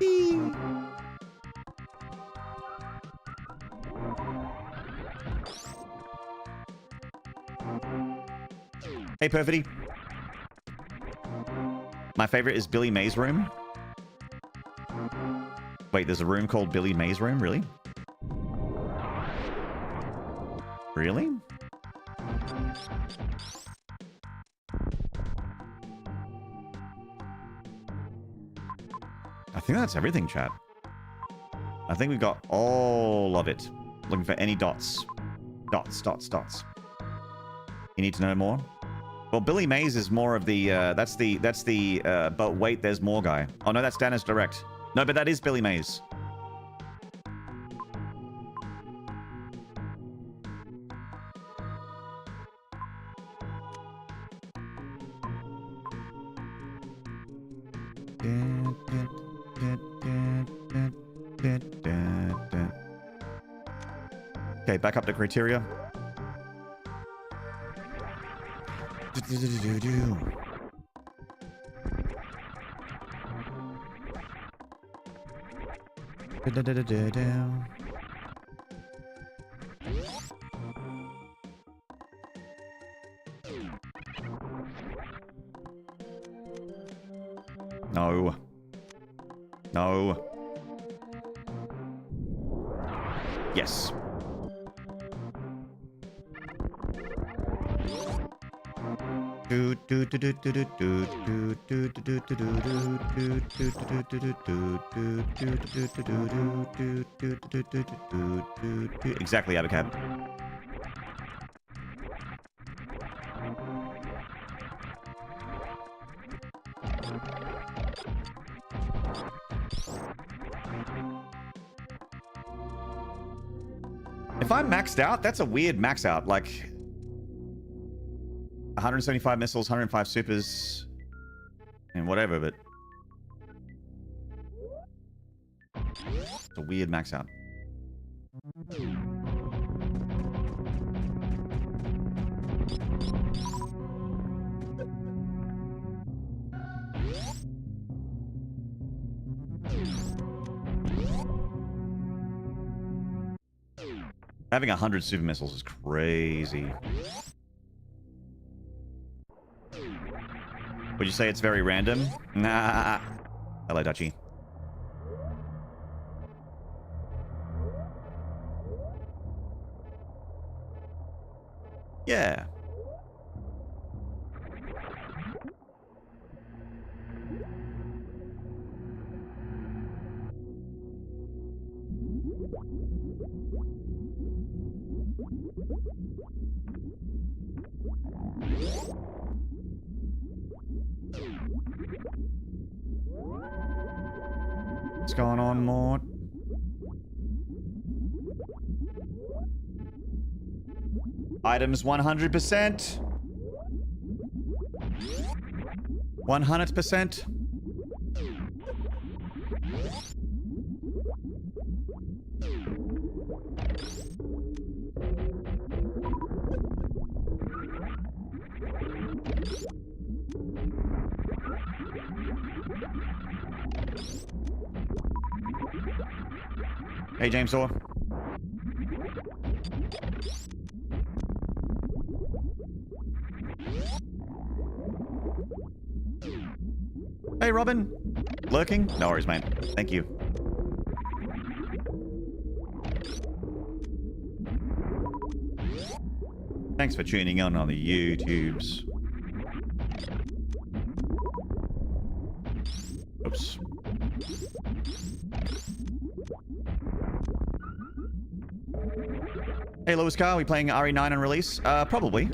Eee. Hey Perfidy. My favorite is Billy May's room. Wait, there's a room called Billy May's room? Really? Really? I think that's everything, chat. I think we got all of it. Looking for any dots. Dots, dots, dots. You need to know more? Well, Billy Mays is more of the, but wait, there's more guy. Oh, no, that's Dennis Direct. No, but that is Billy Mays. Okay, back up to criteria. No. No. Yes. Exactly, Abacab. If I'm maxed out, that's a weird max out. Like 175 missiles, 105 supers, and whatever, but it's a weird max out. Having 100 super missiles is crazy. Would you say it's very random? Nah. Hello, Dutchie. Yeah. What's going on, Mort? Items 100%. 100%. Hey, James Orr. Hey, Robin. Lurking? No worries, mate. Thank you. Thanks for tuning in on the YouTubes. Oops. Hey, Lewis Carr, are we playing RE9 on release? Probably.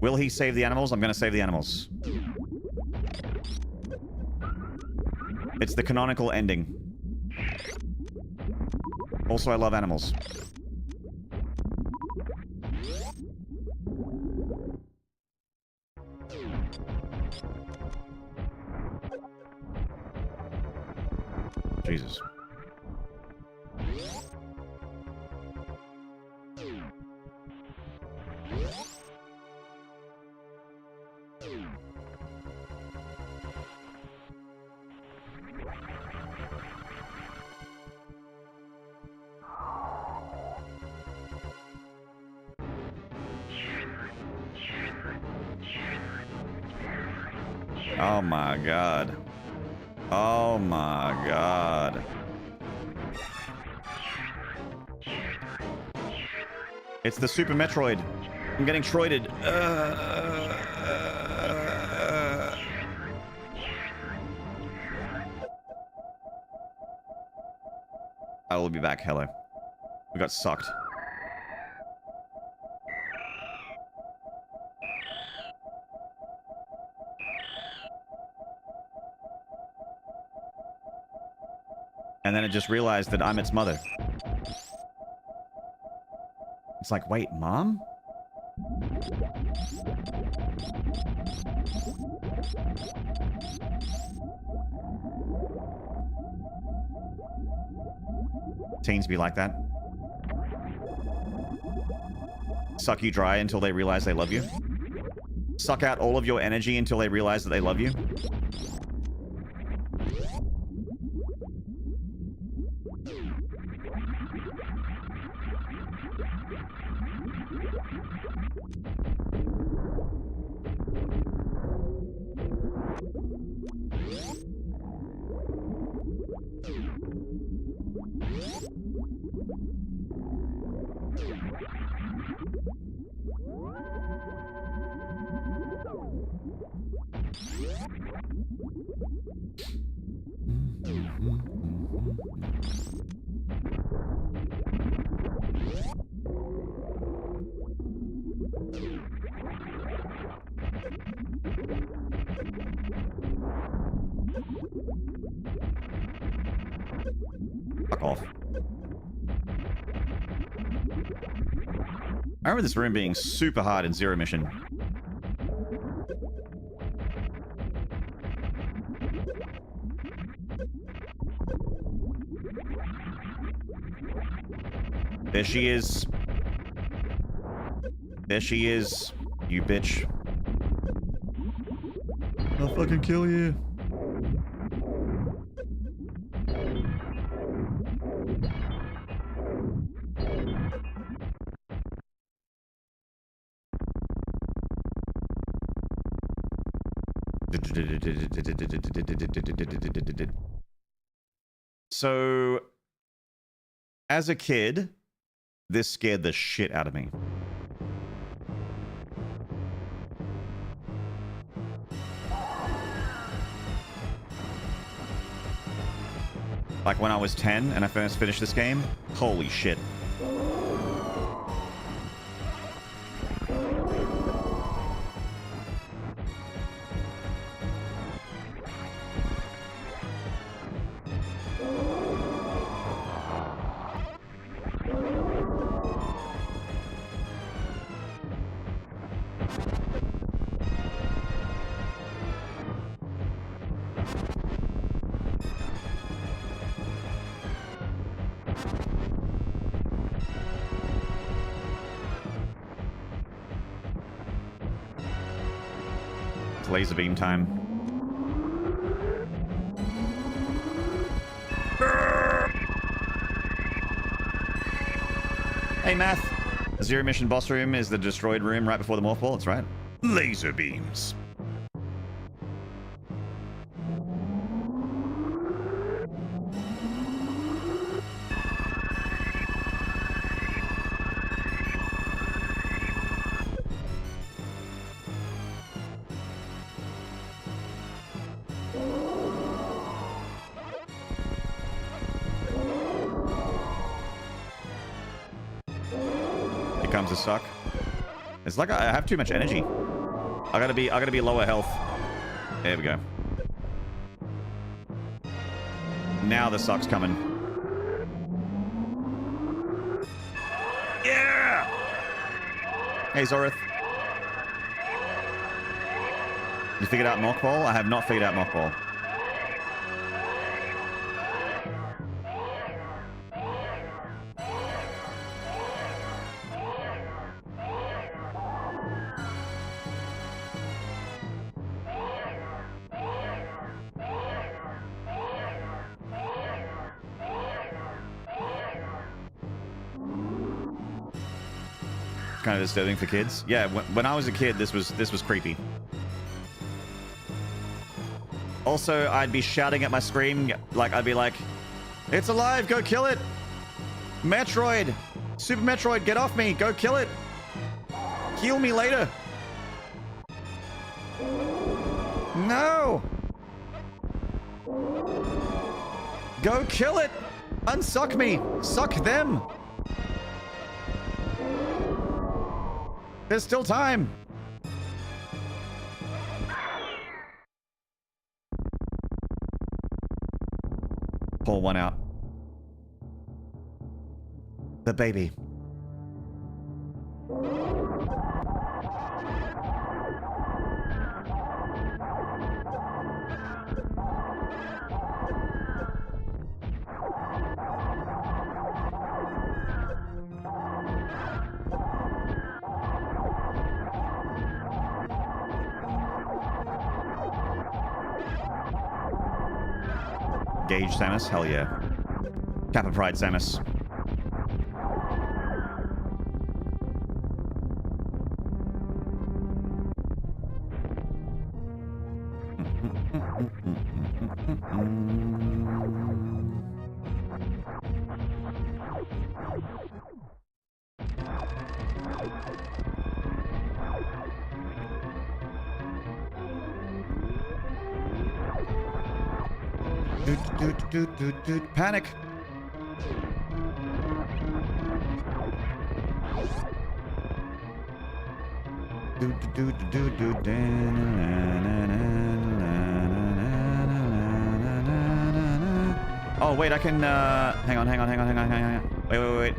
Will he save the animals? I'm going to save the animals. It's the canonical ending. Also, I love animals. Jesus. Oh my god. Oh my god. It's the Super Metroid. I'm getting troided. I will be back. Hello. We got sucked. And then it just realized that I'm its mother. It's like, wait, Mom? Teens be like that. Suck you dry until they realize they love you. Suck out all of your energy until they realize that they love you. Fuck off. I remember this room being super hard in Zero Mission. There she is. There she is, you bitch. I'll fucking kill you. So, as a kid, this scared the shit out of me. Like when I was 10 and I first finished this game, holy shit. Laser beam time. Hey, Math. The Zero Mission boss room is the destroyed room right before the morph ball. That's right. Laser beams. To suck. It's like I have too much energy. I gotta be lower health. There we go. Now the suck's coming. Yeah! Hey, Zorith. You figured out Mock Ball? I have not figured out Mock Ball. Kind of disturbing for kids. Yeah, when I was a kid, this was creepy. Also, I'd be shouting at my screen, like I'd be like, "It's alive! Go kill it! Metroid! Super Metroid, get off me. Go kill it. Heal me later. No. Go kill it. Unsuck me. Suck them. There's still time. Pull one out. The baby. Gauge Samus, hell yeah. Kappa Pride Samus. Panic. Oh wait, I can hang on. Wait.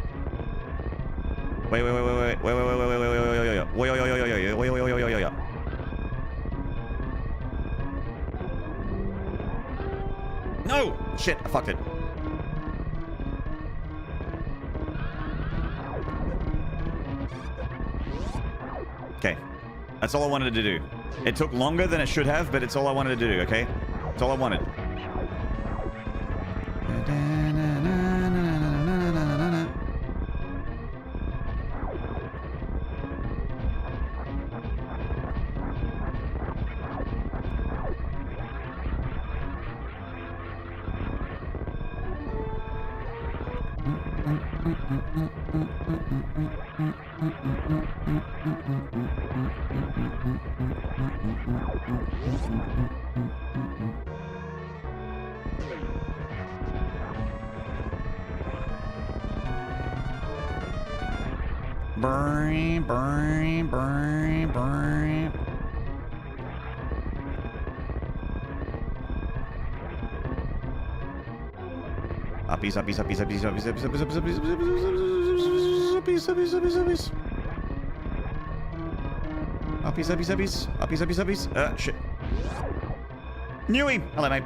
No! Shit, I fucked it. Okay. That's all I wanted to do. It took longer than it should have, but it's all I wanted to do, okay? It's all I wanted. Burn. Uppies. Shit. Newy! Hello, mate.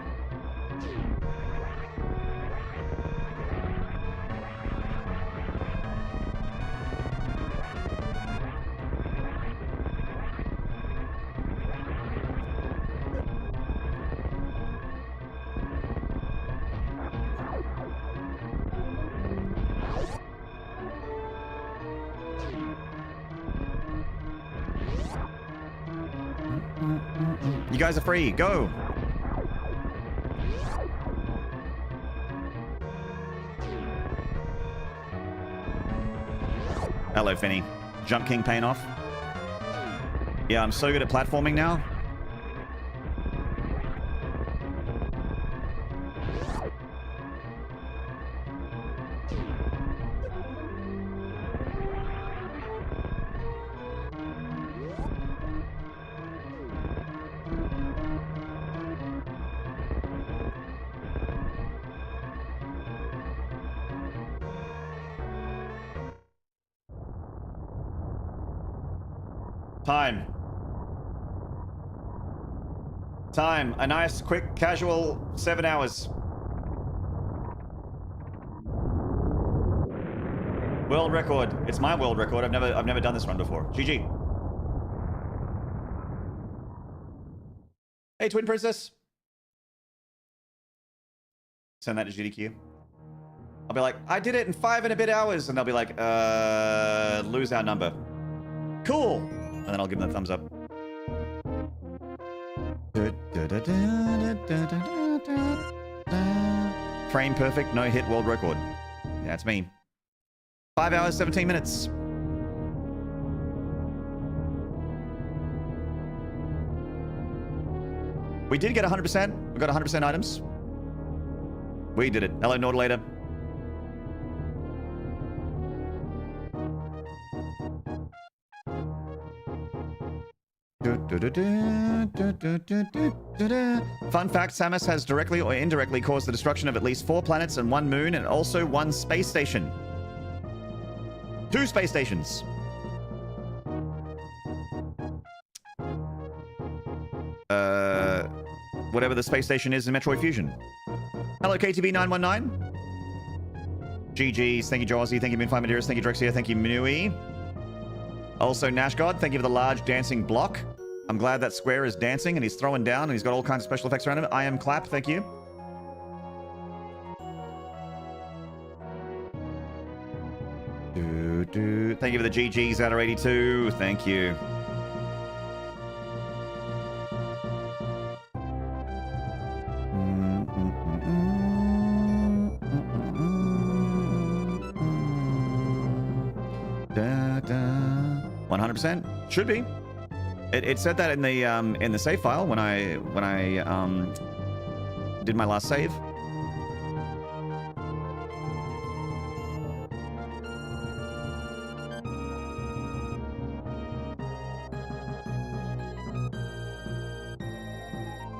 You guys are free. Go. Hello, Finny. Jump King paying off. Yeah, I'm so good at platforming now. Time. A nice, quick, casual 7 hours. World record. It's my world record. I've never done this run before. GG. Hey, Twin Princess. Send that to GDQ. I'll be like, I did it in 5 and a bit hours. And they'll be like, lose our number. Cool. And then I'll give them the thumbs up. Frame perfect, no hit world record. Yeah, that's me. 5 hours, 17 minutes. We did get 100%. We got 100% items. We did it. Hello, Nordlater. Fun fact, Samus has directly or indirectly caused the destruction of at least 4 planets and 1 moon and also 1 space station. 2 space stations. Whatever the space station is in Metroid Fusion. Hello, KTB919. GG's. Thank you, Jawsy. Thank you, Moonfire Maderas. Thank you, Drexia. Thank you, Minui. Also, Nashgod. Thank you for the large dancing block. I'm glad that square is dancing and he's throwing down and he's got all kinds of special effects around him. I am Clap. Thank you. Thank you for the GG's out of 82. Thank you. Should be. It said that in the save file when I did my last save.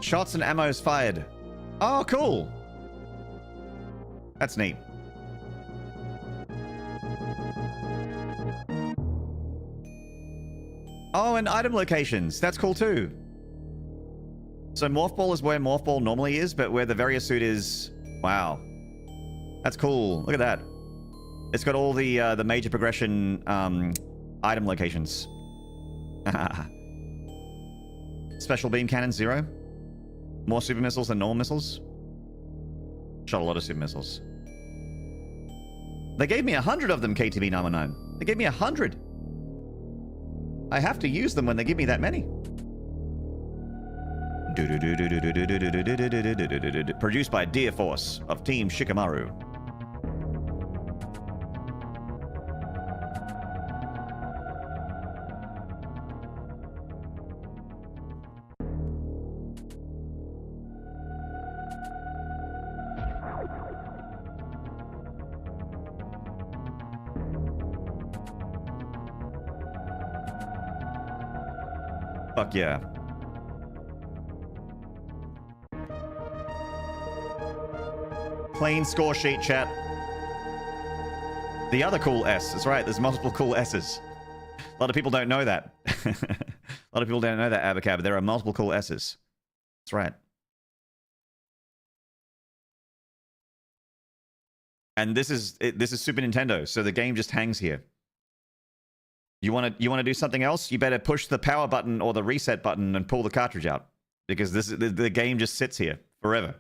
Shots and ammo is fired. Oh, cool. That's neat. Oh, and item locations. That's cool too. So Morph Ball is where Morph Ball normally is, but where the Varia suit is... Wow. That's cool. Look at that. It's got all the major progression item locations. Special beam cannon, 0. More super missiles than normal missiles. Shot a lot of super missiles. They gave me 100 of them, KTB919. They gave me 100. I have to use them when they give me that many. Produced by Deer Force of Team Shikamaru. Fuck yeah. Plain score sheet, chat. The other cool S. That's right, there's multiple cool S's. A lot of people don't know that. A lot of people don't know that, Abacab. There are multiple cool S's. That's right. And this is Super Nintendo, so the game just hangs here. You want to do something else? You better push the power button or the reset button and pull the cartridge out, because the game just sits here forever,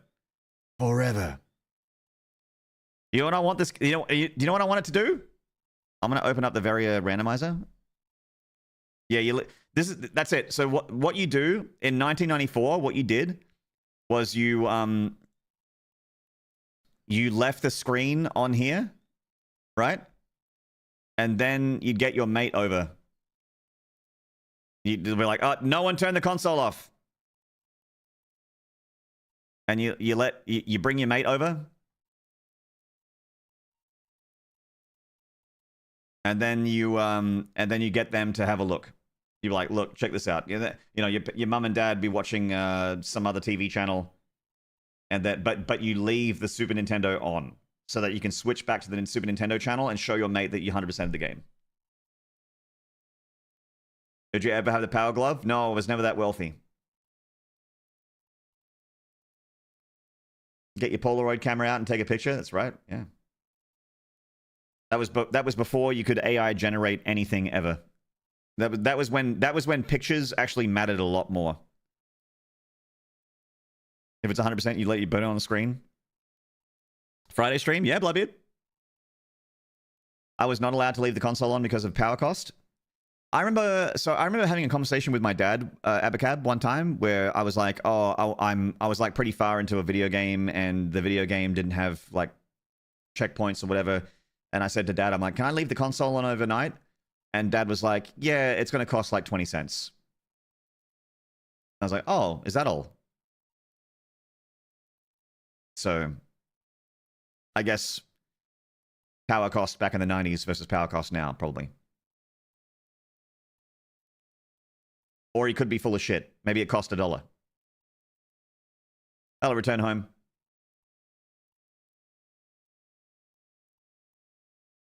forever. You know what I want this? You know what I want it to do? I'm gonna open up the Varia Randomizer. Yeah, that's it. So what you do in 1994? What you did was you left the screen on here, right? And then you'd get your mate over. You'd be like, oh, no one turn the console off. And you bring your mate over. And then you get them to have a look. You're like, look, check this out. You know, your mum and dad be watching some other TV channel, and but you leave the Super Nintendo on, so that you can switch back to the Super Nintendo channel and show your mate that you 100%ed the game. Did you ever have the Power Glove? No, I was never that wealthy. Get your Polaroid camera out and take a picture. That's right. Yeah. That was before you could AI generate anything ever. That was when pictures actually mattered a lot more. If it's 100%, you let you put it on the screen. Friday stream? Yeah, Bloodbeard. I was not allowed to leave the console on because of power cost. I remember having a conversation with my dad, Abacab, one time where I was like, oh, I was like pretty far into a video game and the video game didn't have like checkpoints or whatever. And I said to Dad, I'm like, can I leave the console on overnight? And Dad was like, yeah, it's going to cost like 20 cents. I was like, oh, is that all? So I guess power cost back in the 90s versus power cost now, probably. Or he could be full of shit. Maybe it cost $1. I'll return home.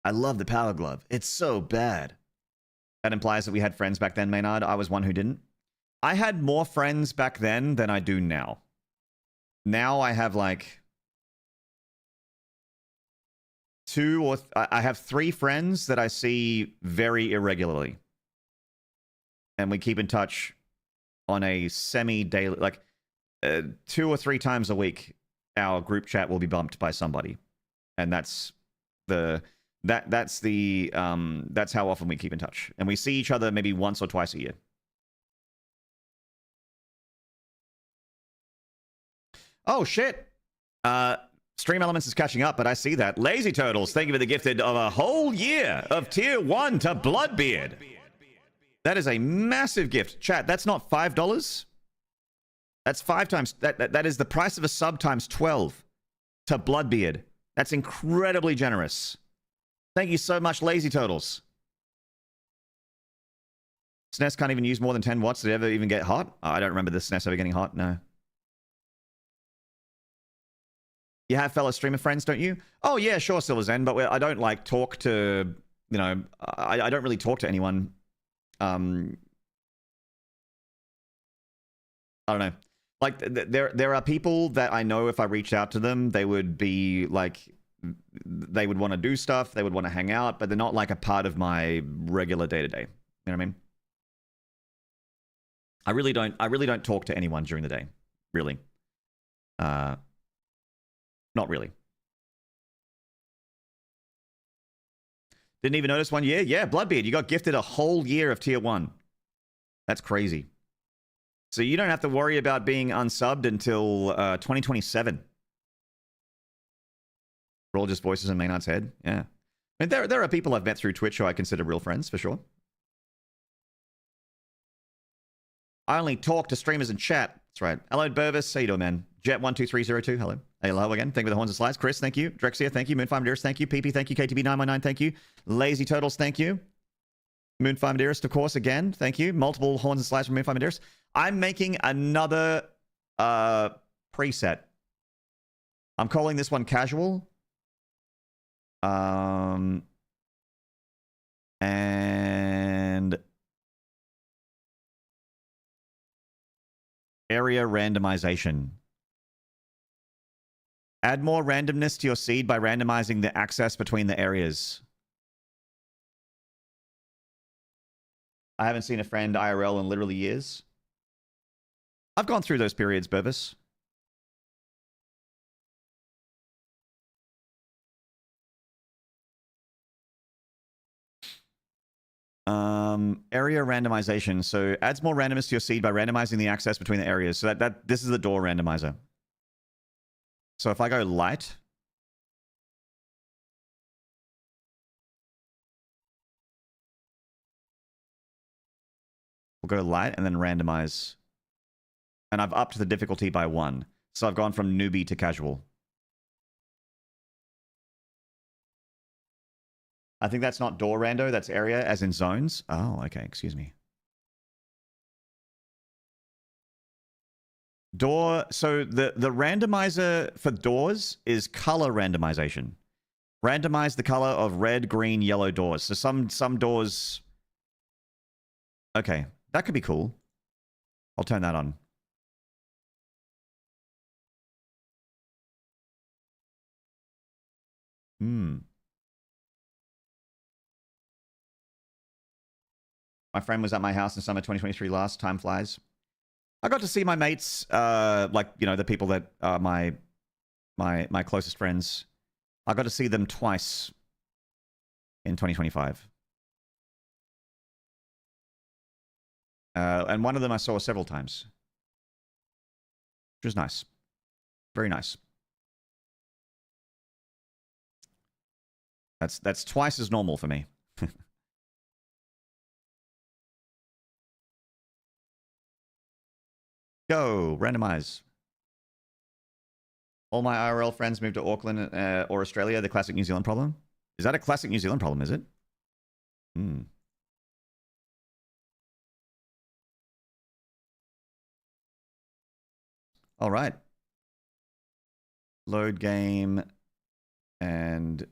I love the Power Glove. It's so bad. That implies that we had friends back then, Maynard. I was one who didn't. I had more friends back then than I do now. Now I have like I have 3 friends that I see very irregularly. And we keep in touch on a semi-daily, like 2 or 3 times a week, our group chat will be bumped by somebody. And that's that's how often we keep in touch. And we see each other maybe once or twice a year. Oh, shit. Stream Elements is catching up, but I see that. Lazy Turtles, thank you for the gifted of a whole year of Tier 1 to Bloodbeard. That is a massive gift. Chat, that's not $5. That's 5 times. That is the price of a sub times 12 to Bloodbeard. That's incredibly generous. Thank you so much, Lazy Turtles. SNES can't even use more than 10 watts. Did it ever even get hot? Oh, I don't remember the SNES ever getting hot. No. You have fellow streamer friends, don't you? Oh, yeah, sure, Silver Zen, but I don't, like, talk to, you know, I don't really talk to anyone. I don't know. Like, there are people that I know if I reached out to them, they would be, like, they would want to do stuff, they would want to hang out, but they're not, like, a part of my regular day-to-day. You know what I mean? I really don't talk to anyone during the day. Really. Not really. Didn't even notice 1 year? Yeah, Bloodbeard, you got gifted a whole year of Tier 1. That's crazy. So you don't have to worry about being unsubbed until 2027. We're all just voices in Maynard's head. Yeah. I mean, there are people I've met through Twitch who I consider real friends, for sure. I only talk to streamers in chat. That's right. Hello, Burvis. How you doing, man? Jet12302, hello. Hello again. Thank you for the horns and slides. Chris, thank you. Drexia, thank you. Moonfire Dearest, thank you. PP, thank you. KTB919, thank you. Lazy Turtles, thank you. Moonfire Dearest, of course, again. Thank you. Multiple horns and slides from Moonfire Dearest. I'm making another preset. I'm calling this one Casual. And Area Randomization. Add more randomness to your seed by randomizing the access between the areas. I haven't seen a friend IRL in literally years. I've gone through those periods, Burvis. Area randomization. So adds more randomness to your seed by randomizing the access between the areas. So this is the door randomizer. So if I go light, we'll go light and then randomize. And I've upped the difficulty by 1. So I've gone from newbie to casual. I think that's not door rando, that's area as in zones. Oh, okay, excuse me. Door, so the randomizer for doors is color randomization. Randomize the color of red, green, yellow doors. So some doors... Okay, that could be cool. I'll turn that on. My friend was at my house in summer 2023 last. Time flies. I got to see my mates, like, you know, the people that are my closest friends. I got to see them twice in 2025. And one of them I saw several times. Which was nice. Very nice. That's twice as normal for me. Go, randomize. All my IRL friends moved to Auckland or Australia, the classic New Zealand problem. Is that a classic New Zealand problem, is it? Hmm. All right. Load game and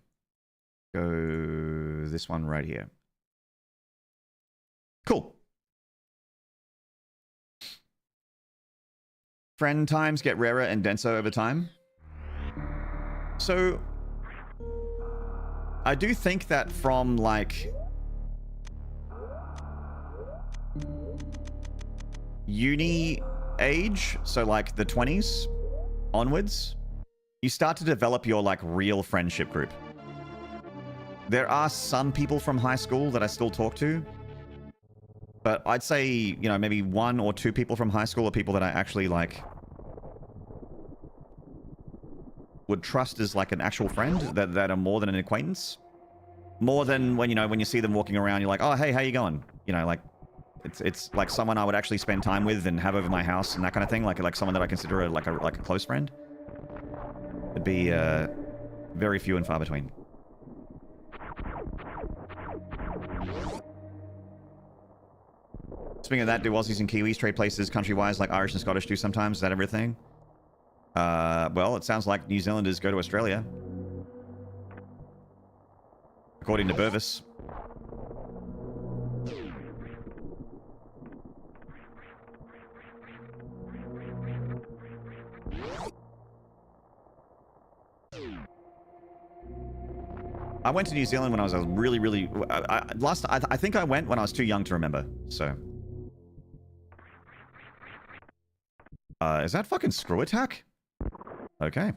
go this one right here. Cool. Friend times get rarer and denser over time. So I do think that from like uni age, so like the 20s onwards, you start to develop your like real friendship group. There are some people from high school that I still talk to, but I'd say, you know, maybe 1 or 2 people from high school are people that I actually like would trust as like an actual friend, that are more than an acquaintance. More than when, you know, when you see them walking around, you're like, oh, hey, how you going? You know, like, it's like someone I would actually spend time with and have over my house and that kind of thing. Like someone that I consider like a close friend. It'd be very few and far between. Speaking of that, do Aussies and Kiwis trade places country-wise like Irish and Scottish do sometimes? Is that everything? Well, it sounds like New Zealanders go to Australia. According to Burvis. I went to New Zealand when I was really... I think I went when I was too young to remember, so... is that fucking screw attack? Okay.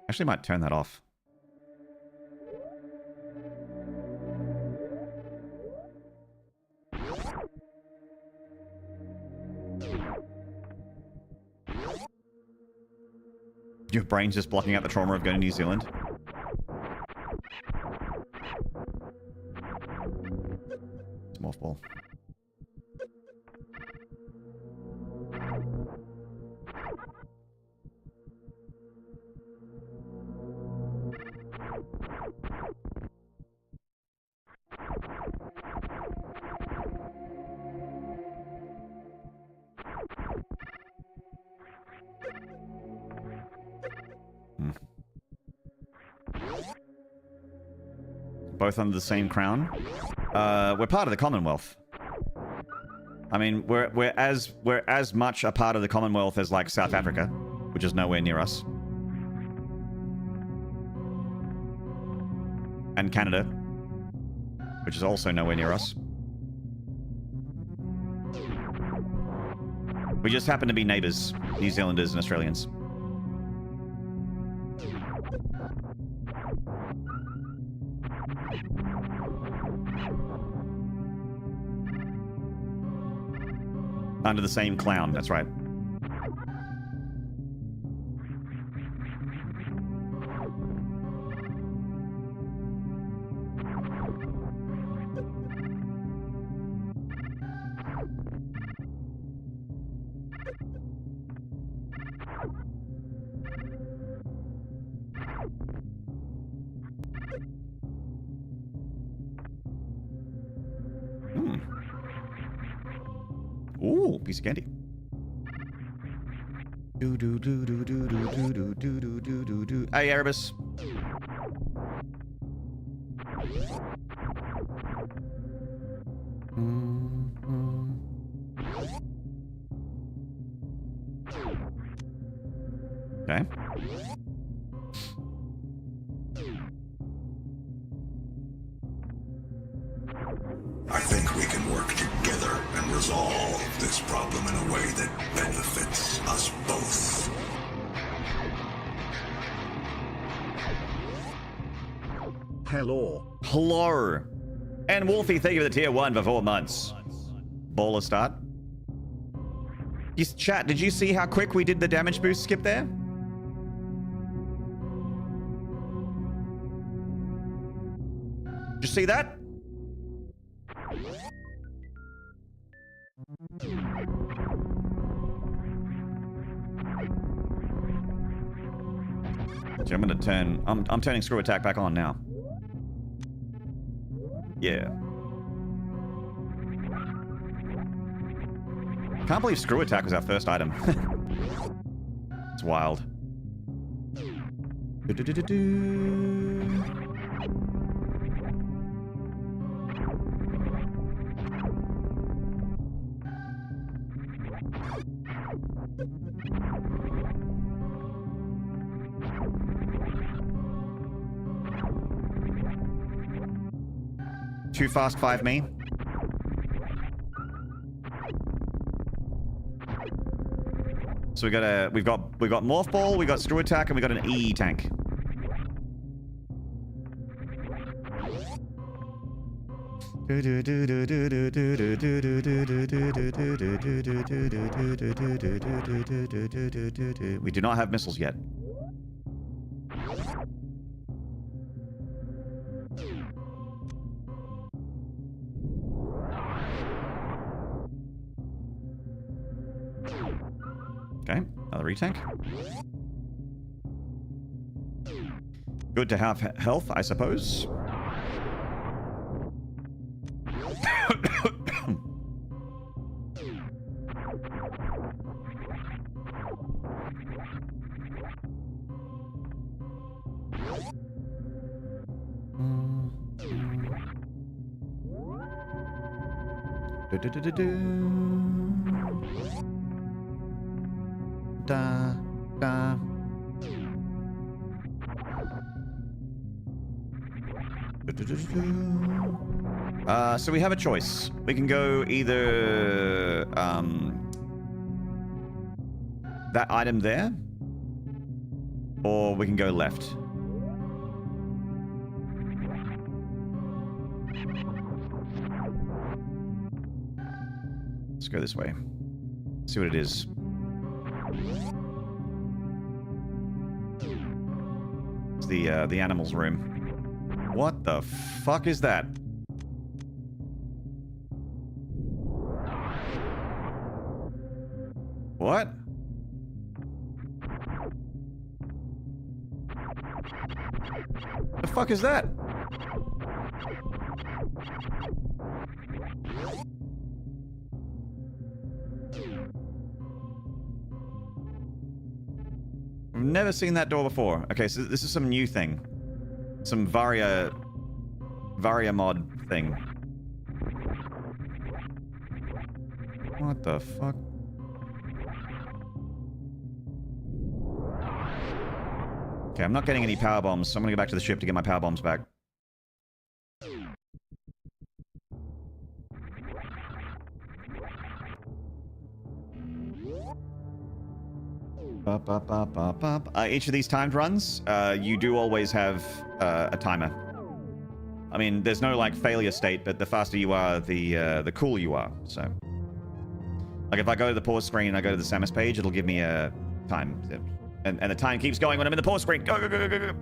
Actually might turn that off. Your brain's just blocking out the trauma of going to New Zealand. It's a mothball. Both under the same crown. We're part of the Commonwealth. I mean, we're as much a part of the Commonwealth as like South Africa, which is nowhere near us, and Canada, which is also nowhere near us. We just happen to be neighbors, New Zealanders and Australians. Under the same clown, that's right. Ooh, piece of candy. Do do do do do do do do do do do do do. Hey, Erebus. Okay. I think we can work together and resolve this problem in a way that benefits us both. Hello. Hello. And Wolfie, thank you for the tier 1 for 4 months. Baller start. Chat, did you see how quick we did the damage boost skip there? Did you see that? So I'm gonna turn... I'm turning screw attack back on now. Yeah. Can't believe screw attack was our first item. It's wild. Too fast 5 me. So we've got morph ball, we got screw attack, and we got an E tank. We do not have missiles yet. Okay, another retank. Good to have health, I suppose. Da, da. So we have a choice. We can go either that item there, or we can go left. Let's go this way. See what it is. It's the animals room. What the fuck is that? What? The fuck is that? I've never seen that door before. Okay, so this is some new thing. Some VARIA mod thing. What the fuck? Okay, I'm not getting any power bombs, so I'm gonna go back to the ship to get my power bombs back. Each of these timed runs, you do always have a timer. I mean, there's no like failure state, but the faster you are, the cooler you are. So, like if I go to the pause screen and I go to the Samus page, it'll give me a time, and the time keeps going when I'm in the pause screen. Go go go go go go.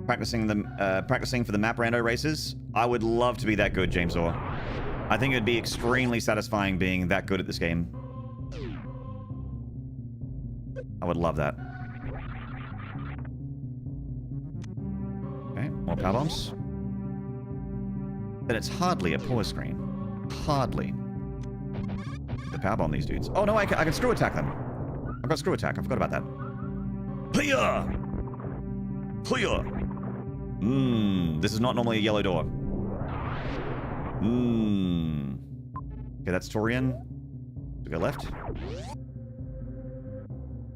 Practicing for the map rando races. I would love to be that good, James Orr. I think it'd be extremely satisfying being that good at this game. I would love that. Okay, more power bombs. But it's hardly a pause screen. Hardly. The power bomb these dudes. Oh no, I can screw attack them. I've got screw attack. I forgot about that. Hiya! Hiya! This is not normally a yellow door. Okay, that's Torian. We go left.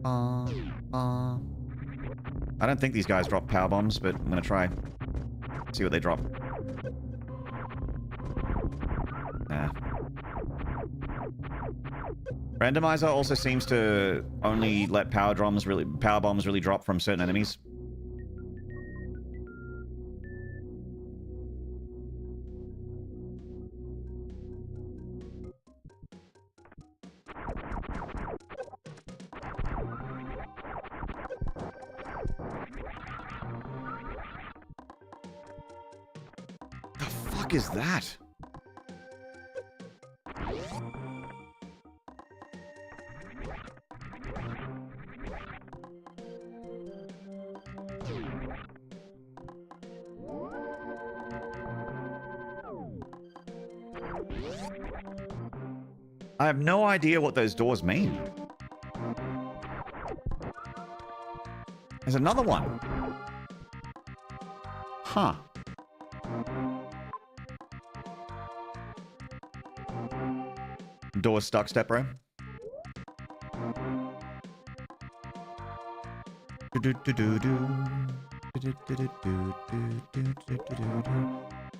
I don't think these guys drop power bombs, but I'm gonna try. See what they drop. Nah. Randomizer also seems to only let power bombs really drop from certain enemies. The fuck is that? I have no idea what those doors mean. There's another one. Huh. Door stuck, step bro.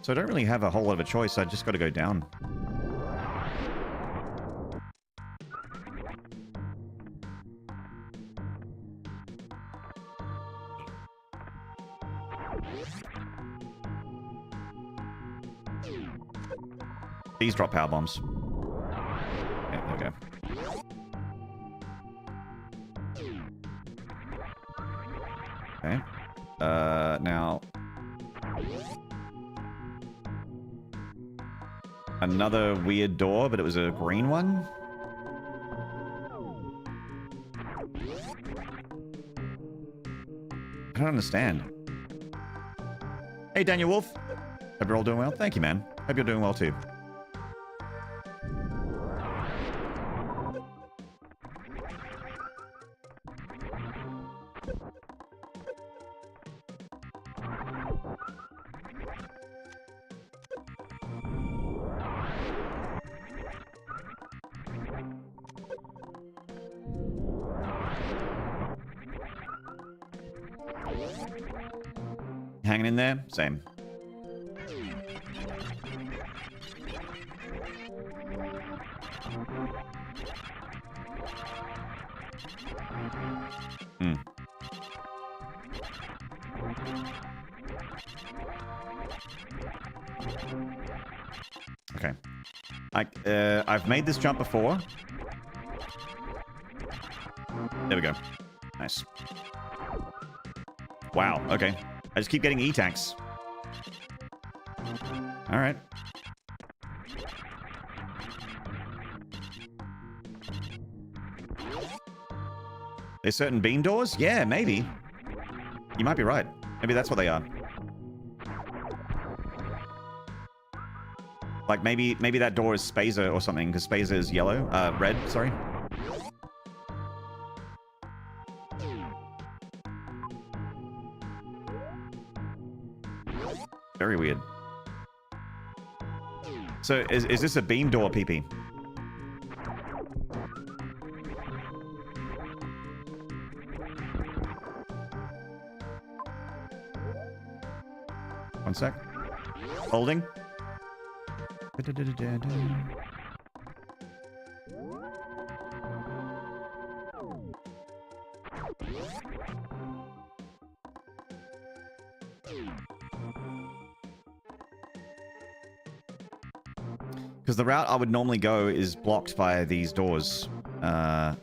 So I don't really have a whole lot of a choice. I just got to go down. These drop power bombs. Okay, there we go. Okay. Now... Another weird door, but it was a green one? I don't understand. Hey, Daniel Wolf. Hope you're all doing well. Thank you, man. Hope you're doing well, too. Hanging in there? Same. Okay. I've made this jump before. There we go. Nice. Wow, okay. I just keep getting E-tanks. Alright. There's certain beam doors? Yeah, maybe. You might be right. Maybe that's what they are. Like, maybe that door is Spazer or something, because Spazer is yellow. Red, sorry. Very weird. So, is this a beam door, PP? One sec. Holding. Because the route I would normally go is blocked by these doors. That's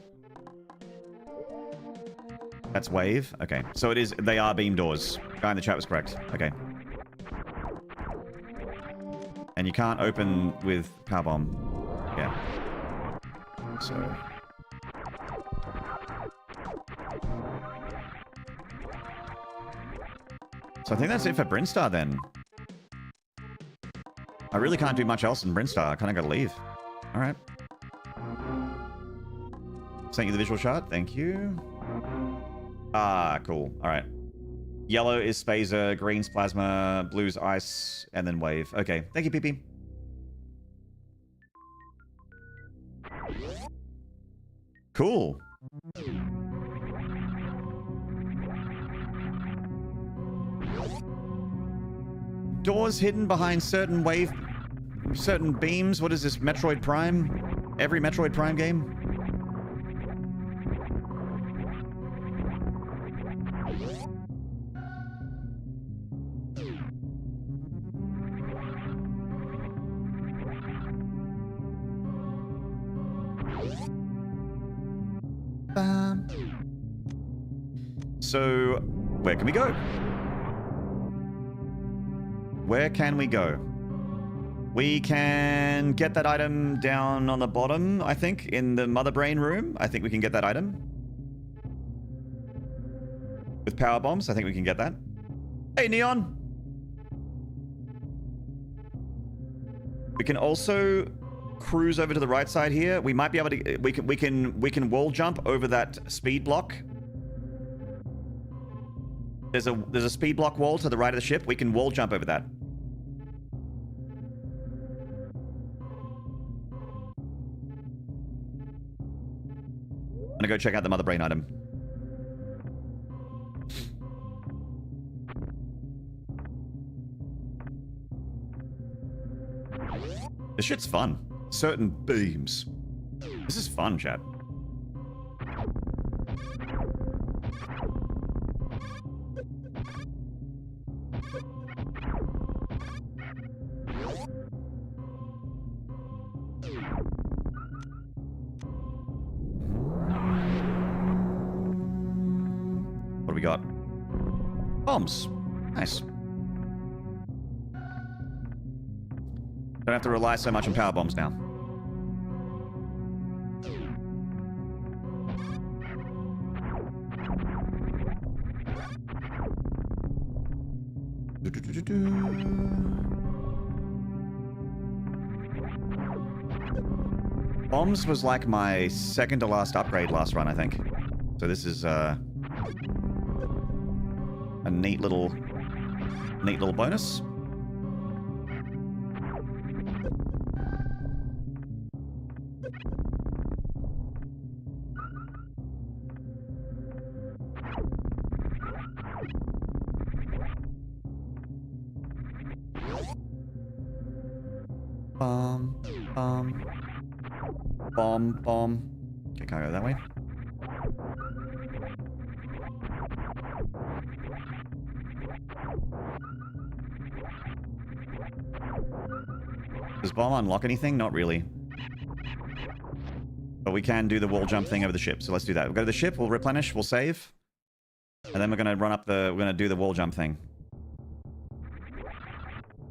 wave? Okay. So it is, they are beam doors. Guy in the chat was correct. Okay. And you can't open with power bomb. Yeah. So... So I think that's it for Brinstar then. I really can't do much else in Brinstar. I kind of gotta leave. Alright. Sent you the visual chart. Thank you. Ah, cool. Alright. Yellow is Spazer, green's Plasma, blue's Ice, and then Wave. Okay. Thank you, PP. Cool. Doors hidden behind certain beams. What is this, Metroid Prime? Every Metroid Prime game? So, where can we go? Where can we go? We can get that item down on the bottom, I think, in the Mother Brain room. I think we can get that item. With power bombs, I think we can get that. Hey, Neon! We can also cruise over to the right side here. We might be able to... We can wall jump over that speed block. There's a speed block wall to the right of the ship. We can wall jump over that. I'm gonna go check out the Mother Brain item. This shit's fun. Certain beams. This is fun, chat. What do we got? Bombs. Nice. Don't have to rely so much on power bombs now. Bombs was like my second to last upgrade last run, I think. So this is a neat little bonus. Bomb. Okay, can't go that way. Does bomb unlock anything? Not really. But we can do the wall jump thing over the ship, so let's do that. We'll go to the ship, we'll replenish, we'll save. And then we're gonna run up we're gonna do the wall jump thing.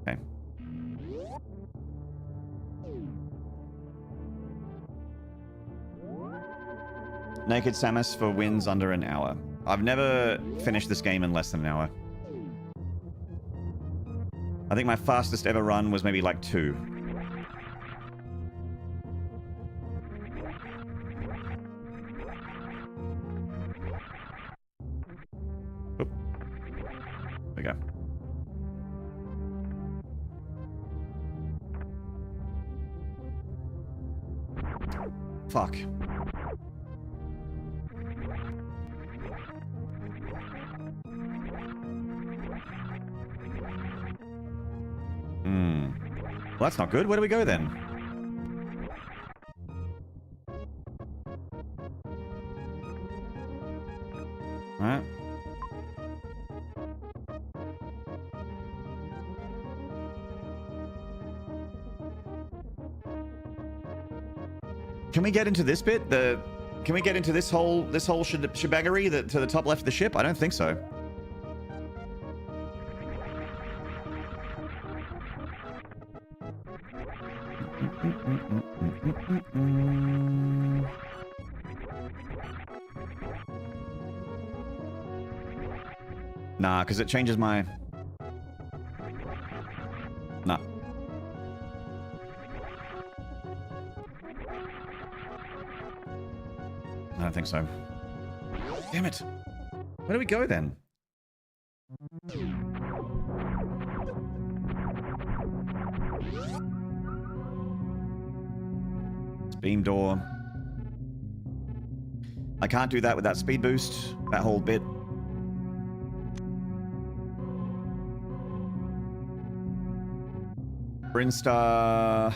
Okay. Naked Samus for wins under an hour. I've never finished this game in less than an hour. I think my fastest ever run was maybe like 2. Oop. There we go. Fuck. Well, that's not good. Where do we go then? Alright. Can we get into this bit? Can we get into this whole shebangery to the top left of the ship? I don't think so. Nah, because it changes my... Nah. I don't think so. Damn it. Where do we go then? Beam door. I can't do that with that speed boost. That whole bit. Brinstar.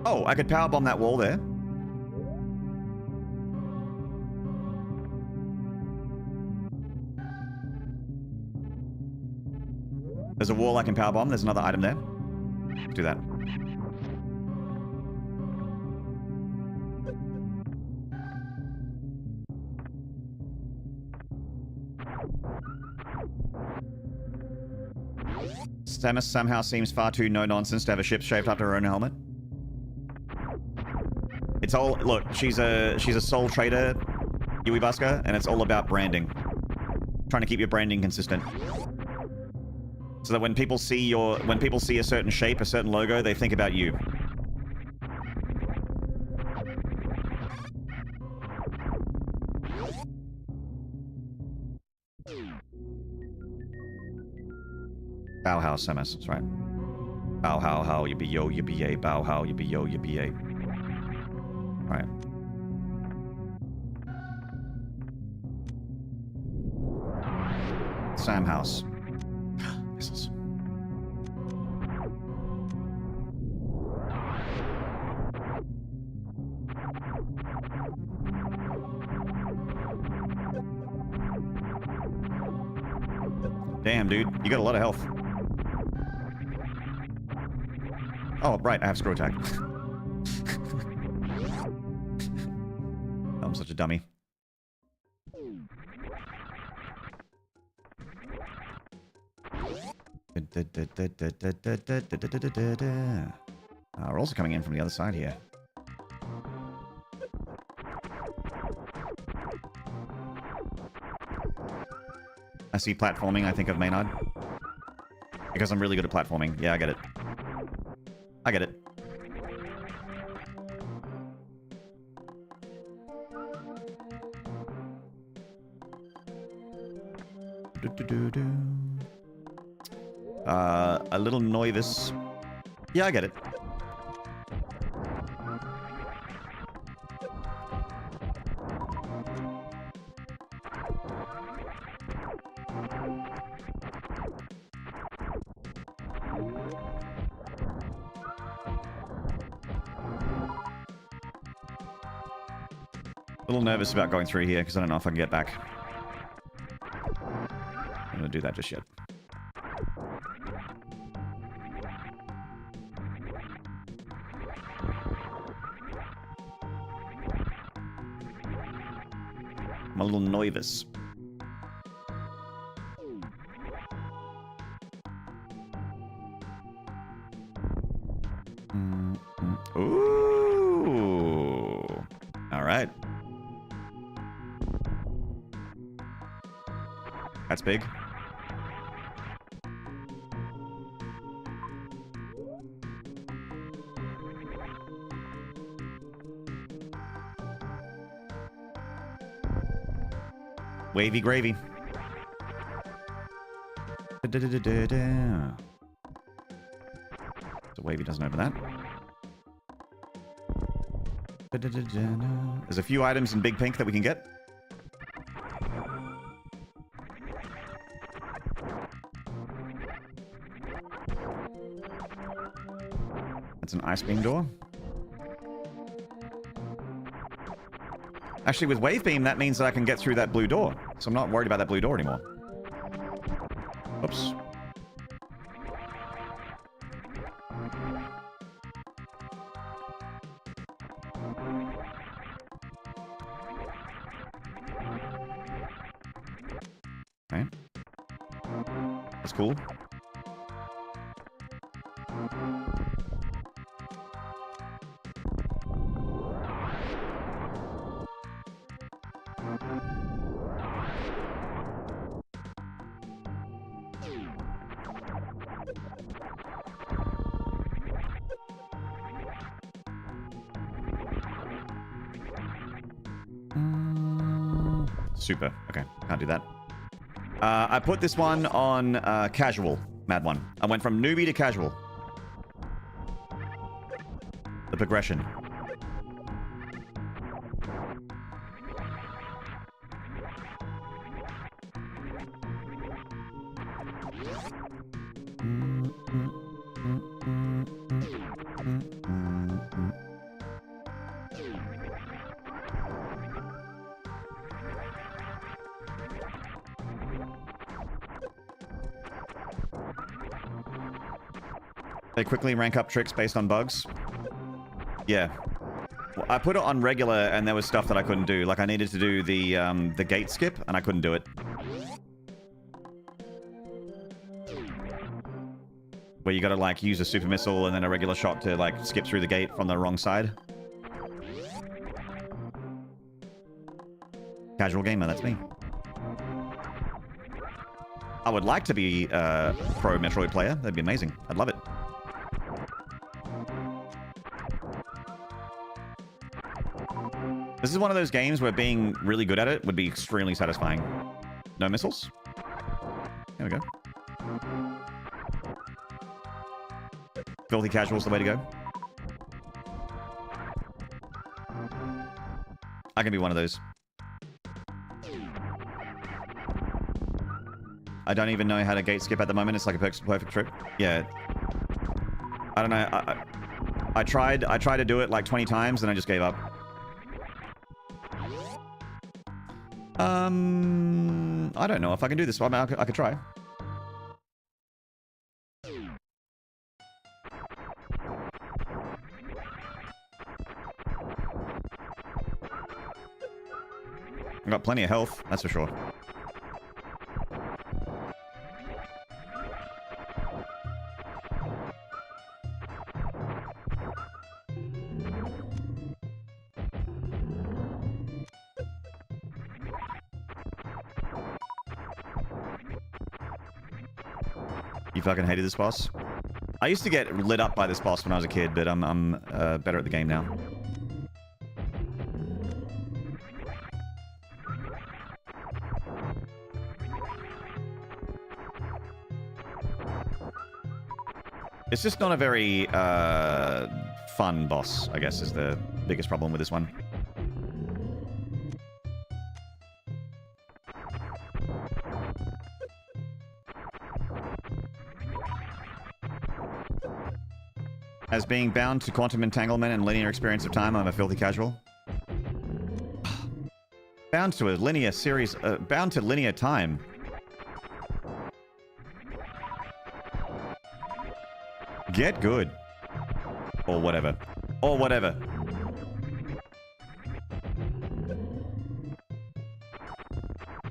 Oh, I could power bomb that wall there. There's a wall I can power bomb. There's another item there. Let's do that. Samus somehow seems far too no-nonsense to have a ship shaped after her own helmet. It's all... Look, she's a sole trader, Yui Busker, and it's all about branding. Trying to keep your branding consistent. So that when people see a certain shape, a certain logo, they think about you. Bow how, Samus, that's right. Bow how, yippee yo, yippee yay, bow how, yippee yo, yippee yay. Alright. Sam House. Missiles. Damn, dude. You got a lot of health. Oh, right. I have screw attack. I'm such a dummy. We're also coming in from the other side here. I see platforming, I think of Maynard. Because I'm really good at platforming. Yeah, I get it. I get it. A little nervous. Yeah, I get it. A little nervous about going through here because I don't know if I can get back. I'm gonna do that just yet. I'm a little nervous. Ooh. All right. That's big. Wavy gravy. So wavy doesn't open that. There's a few items in Big Pink that we can get. That's an ice beam door. Actually, with Wave Beam, that means that I can get through that blue door. So I'm not worried about that blue door anymore. Oops. Okay. That's cool. Super. Okay, can't do that. I put this one on casual, Mad One. I went from newbie to casual. The progression. They quickly rank up tricks based on bugs. Yeah. Well, I put it on regular and there was stuff that I couldn't do. Like I needed to do the gate skip and I couldn't do it. where you gotta like use a super missile and then a regular shot to like skip through the gate from the wrong side. Casual gamer, that's me. I would like to be a pro Metroid player. That'd be amazing. I'd love it. This is one of those games where being really good at it would be extremely satisfying. No missiles? There we go. Filthy casual's the way to go. I can be one of those. I don't even know how to gate skip at the moment. It's like a perfect trip. Yeah. I don't know. I tried to do it like 20 times and I just gave up. I don't know if I can do this. I mean, I could try. I've got plenty of health, that's for sure. You fucking hated this boss? I used to get lit up by this boss when I was a kid, but I'm better at the game now. It's just not a very fun boss, I guess, is the biggest problem with this one. As being bound to quantum entanglement and linear experience of time, I'm a filthy casual. Bound to a linear series, bound to linear time. Get good. Or whatever. Or whatever.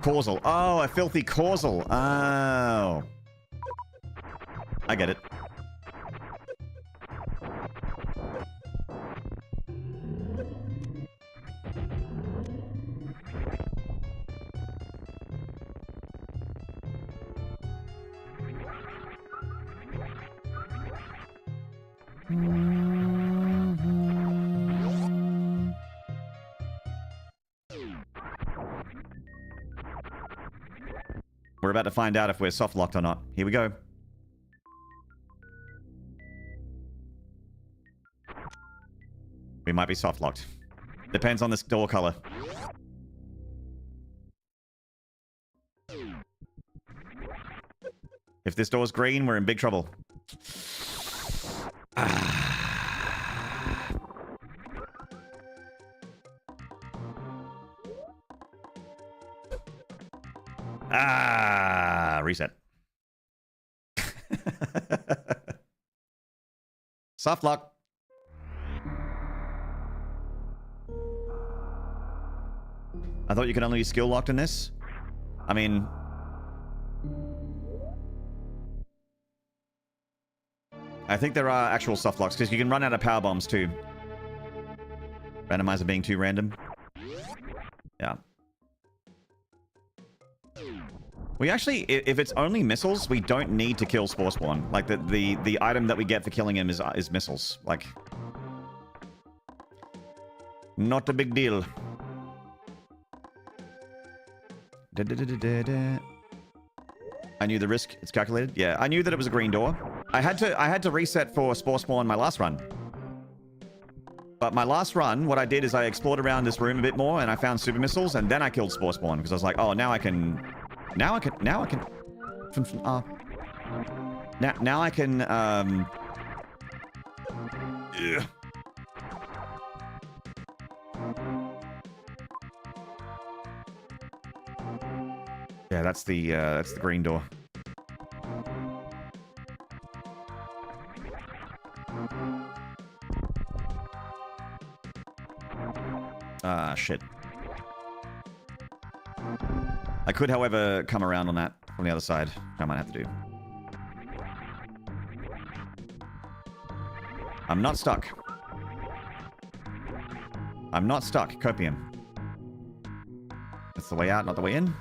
Causal. Oh, a filthy causal. Oh. I get it. We're about to find out if we're soft locked or not. Here we go. We might be soft locked. Depends on this door color. If this door's green, we're in big trouble. Reset. Soft lock. I thought you could only be skill locked in this. I mean... I think there are actual soft locks, because you can run out of power bombs too. Randomizer being too random. Yeah. We actually, if it's only missiles, we don't need to kill Spore Spawn. Like, the item that we get for killing him is missiles. Like... Not a big deal. I knew the risk. It's calculated. Yeah, I knew that it was a green door. I had to reset for Spore Spawn my last run. But my last run, what I did is I explored around this room a bit more and I found super missiles and then I killed Spore Spawn because I was like, oh, now I can yeah. Yeah, that's the green door. Ah, shit. I could, however, come around on that from the other side, which I might have to do. I'm not stuck. I'm not stuck. Copium. That's the way out, not the way in.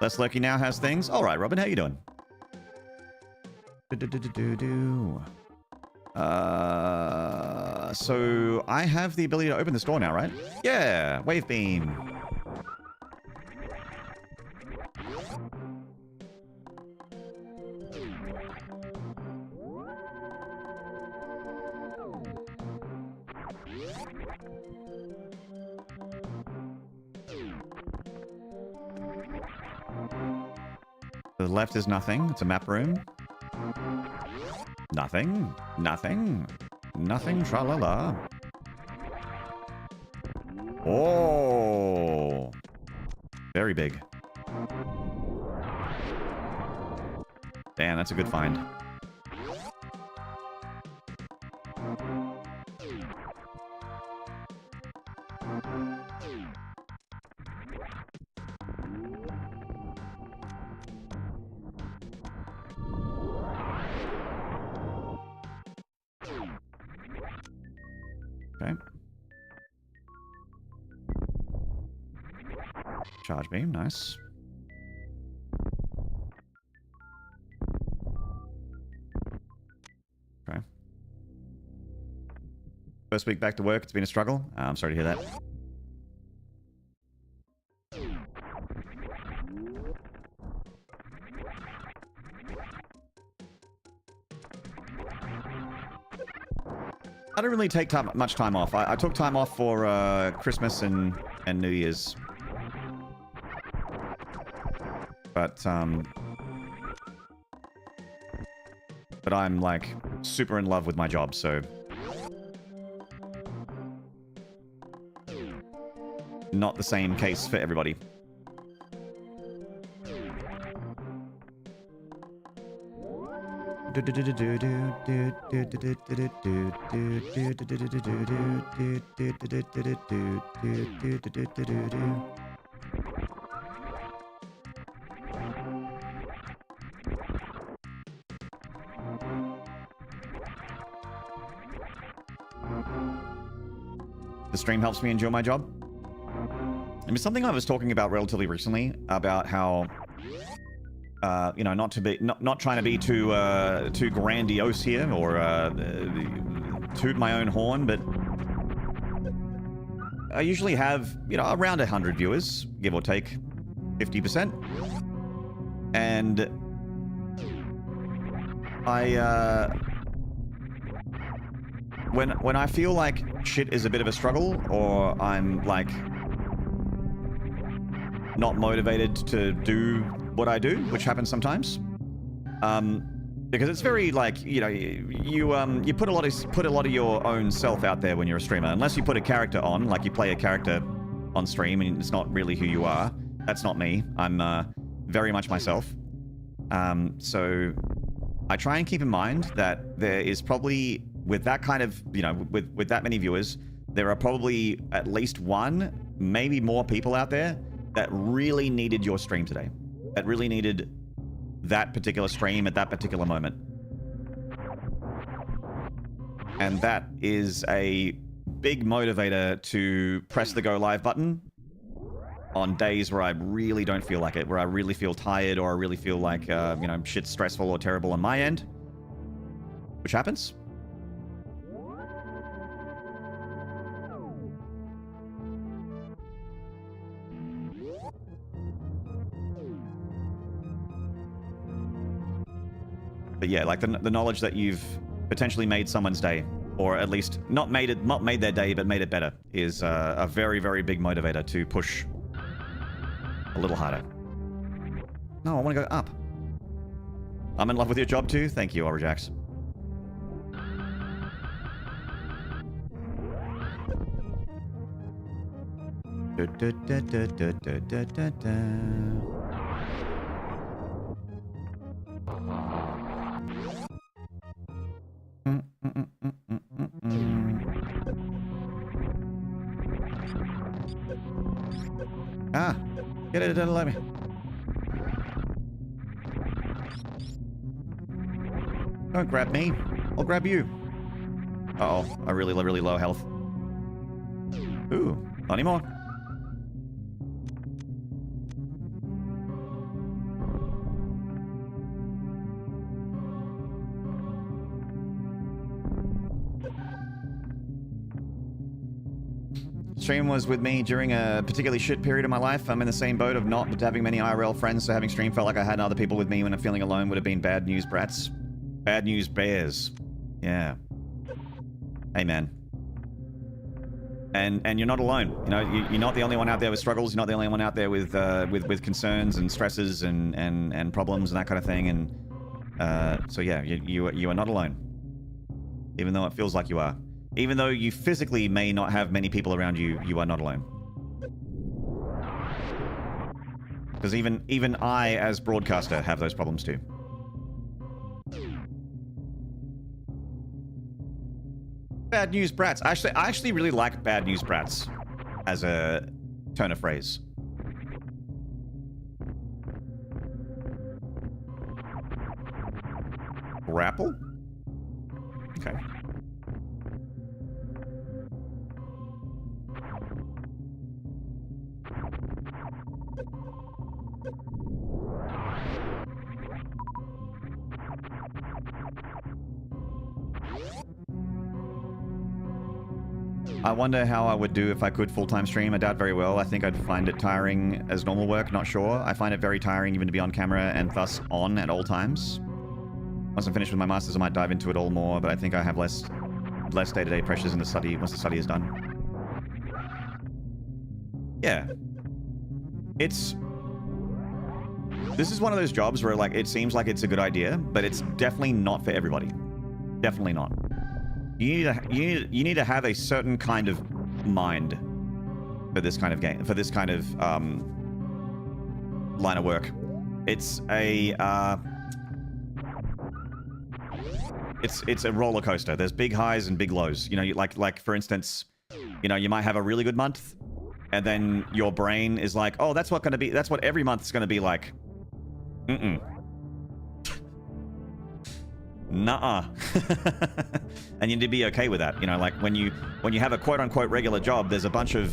Less Lucky now has things. All right, Robin, how you doing? So I have the ability to open this door now, right? Yeah, wave beam. To the left is nothing. It's a map room. Nothing. Nothing. Nothing. Tra-la-la. Oh. Very big. Damn, that's a good find. Okay. Charge beam, nice. Okay. First week back to work, it's been a struggle. I'm sorry to hear that. I don't really take much time off. I took time off for Christmas and New Year's. But I'm like super in love with my job, so not the same case for everybody. The stream helps me enjoy my job. I mean, something I was talking about relatively recently about how, you know, not trying to be too grandiose here or toot my own horn, but I usually have, you know, around 100 viewers, give or take 50%, and when I feel like shit is a bit of a struggle, or I'm like not motivated to do what I do, which happens sometimes, because it's very like, you know, you put a lot of your own self out there when you're a streamer, unless you put a character on, like you play a character on stream and it's not really who you are. That's not me. I'm very much myself. So I try and keep in mind that there is probably, with that kind of, you know, with that many viewers, there are probably at least one, maybe more people out there that really needed your stream today. That really needed that particular stream at that particular moment. And that is a big motivator to press the go live button on days where I really don't feel like it, where I really feel tired, or I really feel like, you know, shit's stressful or terrible on my end, which happens. But yeah, like the knowledge that you've potentially made someone's day, or at least not made their day, but made it better, is a very, very big motivator to push a little harder. No, I want to go up. I'm in love with your job too. Thank you, Aurajax. Da, da, da, da, da, da, da, da, da. Ah, get it, don't let me. Don't grab me. I'll grab you. Uh-oh, I'm really low health. Ooh, not anymore. Stream was with me during a particularly shit period of my life. I'm in the same boat of not having many IRL friends, so having stream felt like I had other people with me when I'm feeling alone would have been bad news brats. Bad news bears. Yeah. Hey, man. And you're not alone. You know, you're not the only one out there with struggles. You're not the only one out there with concerns and stresses and problems and that kind of thing. And so yeah, you are not alone. Even though it feels like you are. Even though you physically may not have many people around you, you are not alone. Because even I, as broadcaster, have those problems too. Bad news brats. I actually really like bad news brats as a turn of phrase. Grapple? Okay. I wonder how I would do if I could full-time stream. I doubt very well. I think I'd find it tiring as normal work, not sure. I find it very tiring even to be on camera and thus on at all times. Once I'm finished with my masters, I might dive into it all more, but I think I have less day-to-day pressures in the study once the study is done. Yeah. This is one of those jobs where like it seems like it's a good idea, but it's definitely not for everybody. Definitely not. You need to have a certain kind of mind for this kind of game, for this kind of line of work. It's a it's a roller coaster. There's big highs and big lows. You know, like for instance, you know, you might have a really good month, and then your brain is like, oh, that's what every month's gonna be like. Nuh-uh. And you need to be okay with that. You know, like when you have a quote-unquote regular job, there's a bunch of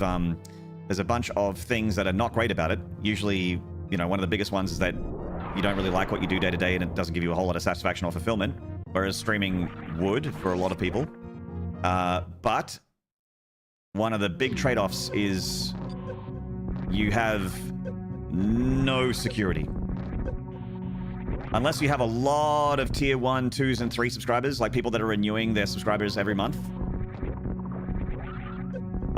things that are not great about it. Usually, you know, one of the biggest ones is that you don't really like what you do day to day, and it doesn't give you a whole lot of satisfaction or fulfillment, whereas streaming would for a lot of people. But one of the big trade-offs is you have no security. Unless you have a lot of tier 1, 2s, and 3 subscribers, like people that are renewing their subscribers every month.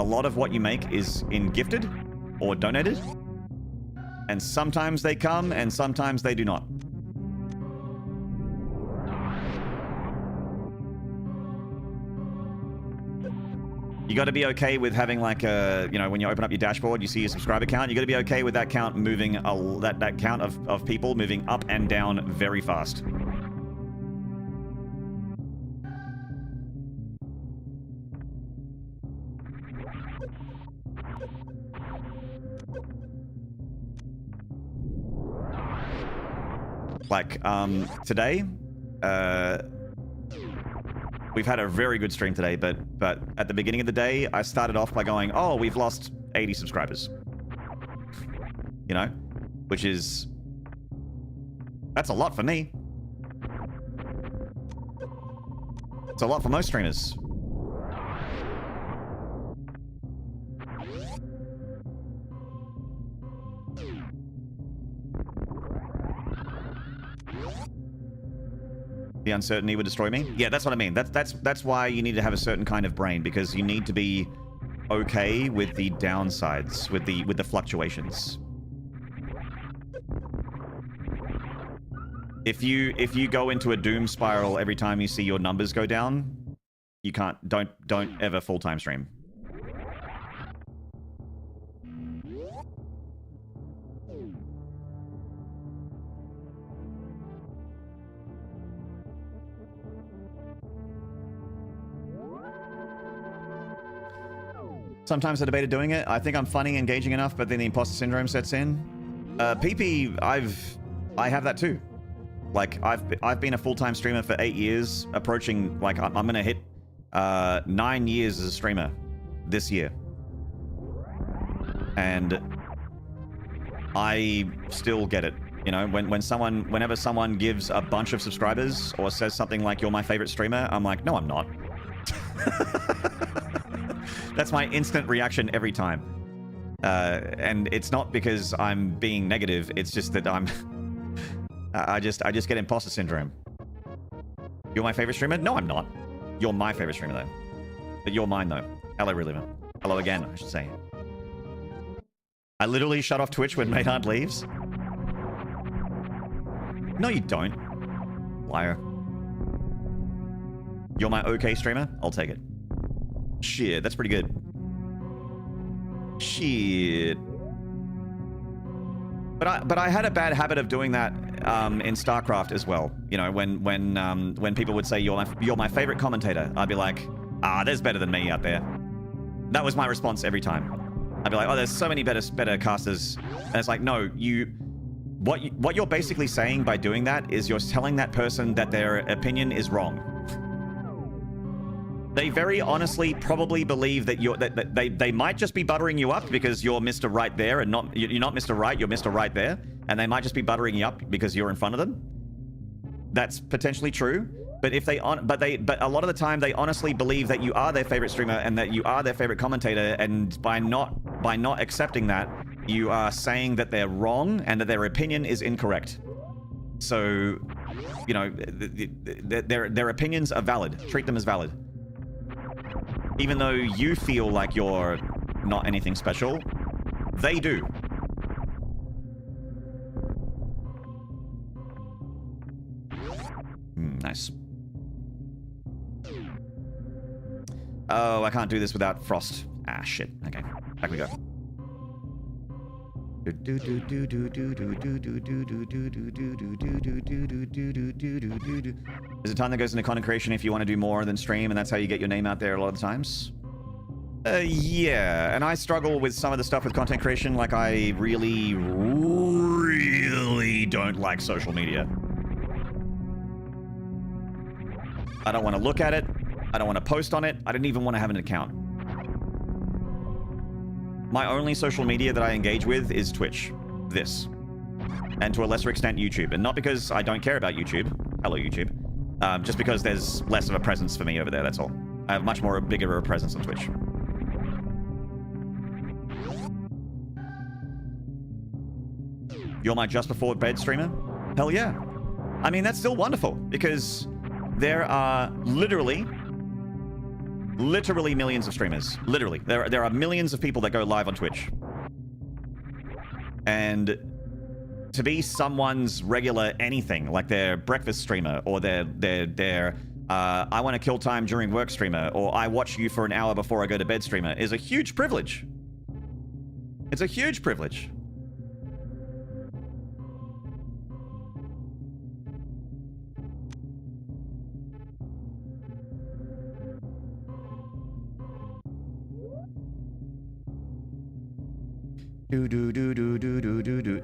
A lot of what you make is in gifted or donated. And sometimes they come and sometimes they do not. You got to be okay with having like a, you know, when you open up your dashboard, you see your subscriber count. You got to be okay with that count moving, that count of people moving up and down very fast. Like, today, we've had a very good stream today, but at the beginning of the day, I started off by going, oh, we've lost 80 subscribers. You know? Which is... that's a lot for me. It's a lot for most streamers. The uncertainty would destroy me? Yeah, that's what I mean. That's why you need to have a certain kind of brain, because you need to be okay with the downsides, with the fluctuations. If you go into a doom spiral every time you see your numbers go down, you can't, don't ever full-time stream. Sometimes I debated doing it. I think I'm funny, engaging enough, but then the imposter syndrome sets in. PP, I have that too. Like, I've been a full-time streamer for 8 years, approaching, like, I'm gonna hit 9 years as a streamer this year. And I still get it. You know, whenever someone gives a bunch of subscribers or says something like, "You're my favorite streamer," I'm like, no, I'm not. That's my instant reaction every time. And it's not because I'm being negative. It's just that I just get imposter syndrome. You're my favorite streamer? No, I'm not. You're my favorite streamer, though. But you're mine, though. Hello, Reliever. Hello again, I should say. I literally shut off Twitch when Maynard leaves. No, you don't. Liar. You're my okay streamer? I'll take it. Shit, that's pretty good. Shit. But I had a bad habit of doing that in StarCraft as well. You know, when people would say you're my favorite commentator, I'd be like, there's better than me out there. That was my response every time. I'd be like, oh, there's so many better casters. And it's like, no, what you're basically saying by doing that is you're telling that person that their opinion is wrong. They very honestly probably believe that they might just be buttering you up because you're Mr. Right there and you're not Mr. Right, you're Mr. Right there, and they might just be buttering you up because you're in front of them. That's potentially true, but a lot of the time they honestly believe that you are their favorite streamer and that you are their favorite commentator, and by not accepting that, you are saying that they're wrong and that their opinion is incorrect. So, you know, their opinions are valid. Treat them as valid. Even though you feel like you're not anything special, they do. Nice. Oh, I can't do this without Frost. Ah, shit. Okay, back we go. There's a ton that goes into content creation if you want to do more than stream, and that's how you get your name out there a lot of the times. Yeah, and I struggle with some of the stuff with content creation. Like, I really don't like social media. I don't want to look at it. I don't want to post on it. I didn't even want to have an account. My only social media that I engage with is Twitch. This. And to a lesser extent, YouTube. And not because I don't care about YouTube. Hello, YouTube. Just because there's less of a presence for me over there, that's all. I have much more bigger of a presence on Twitch. You're my just before bed streamer? Hell yeah. I mean, that's still wonderful, because there are literally millions of streamers. Literally. There are millions of people that go live on Twitch. And to be someone's regular anything, like their breakfast streamer, or their I want to kill time during work streamer, or I watch you for an hour before I go to bed streamer, is a huge privilege. It's a huge privilege.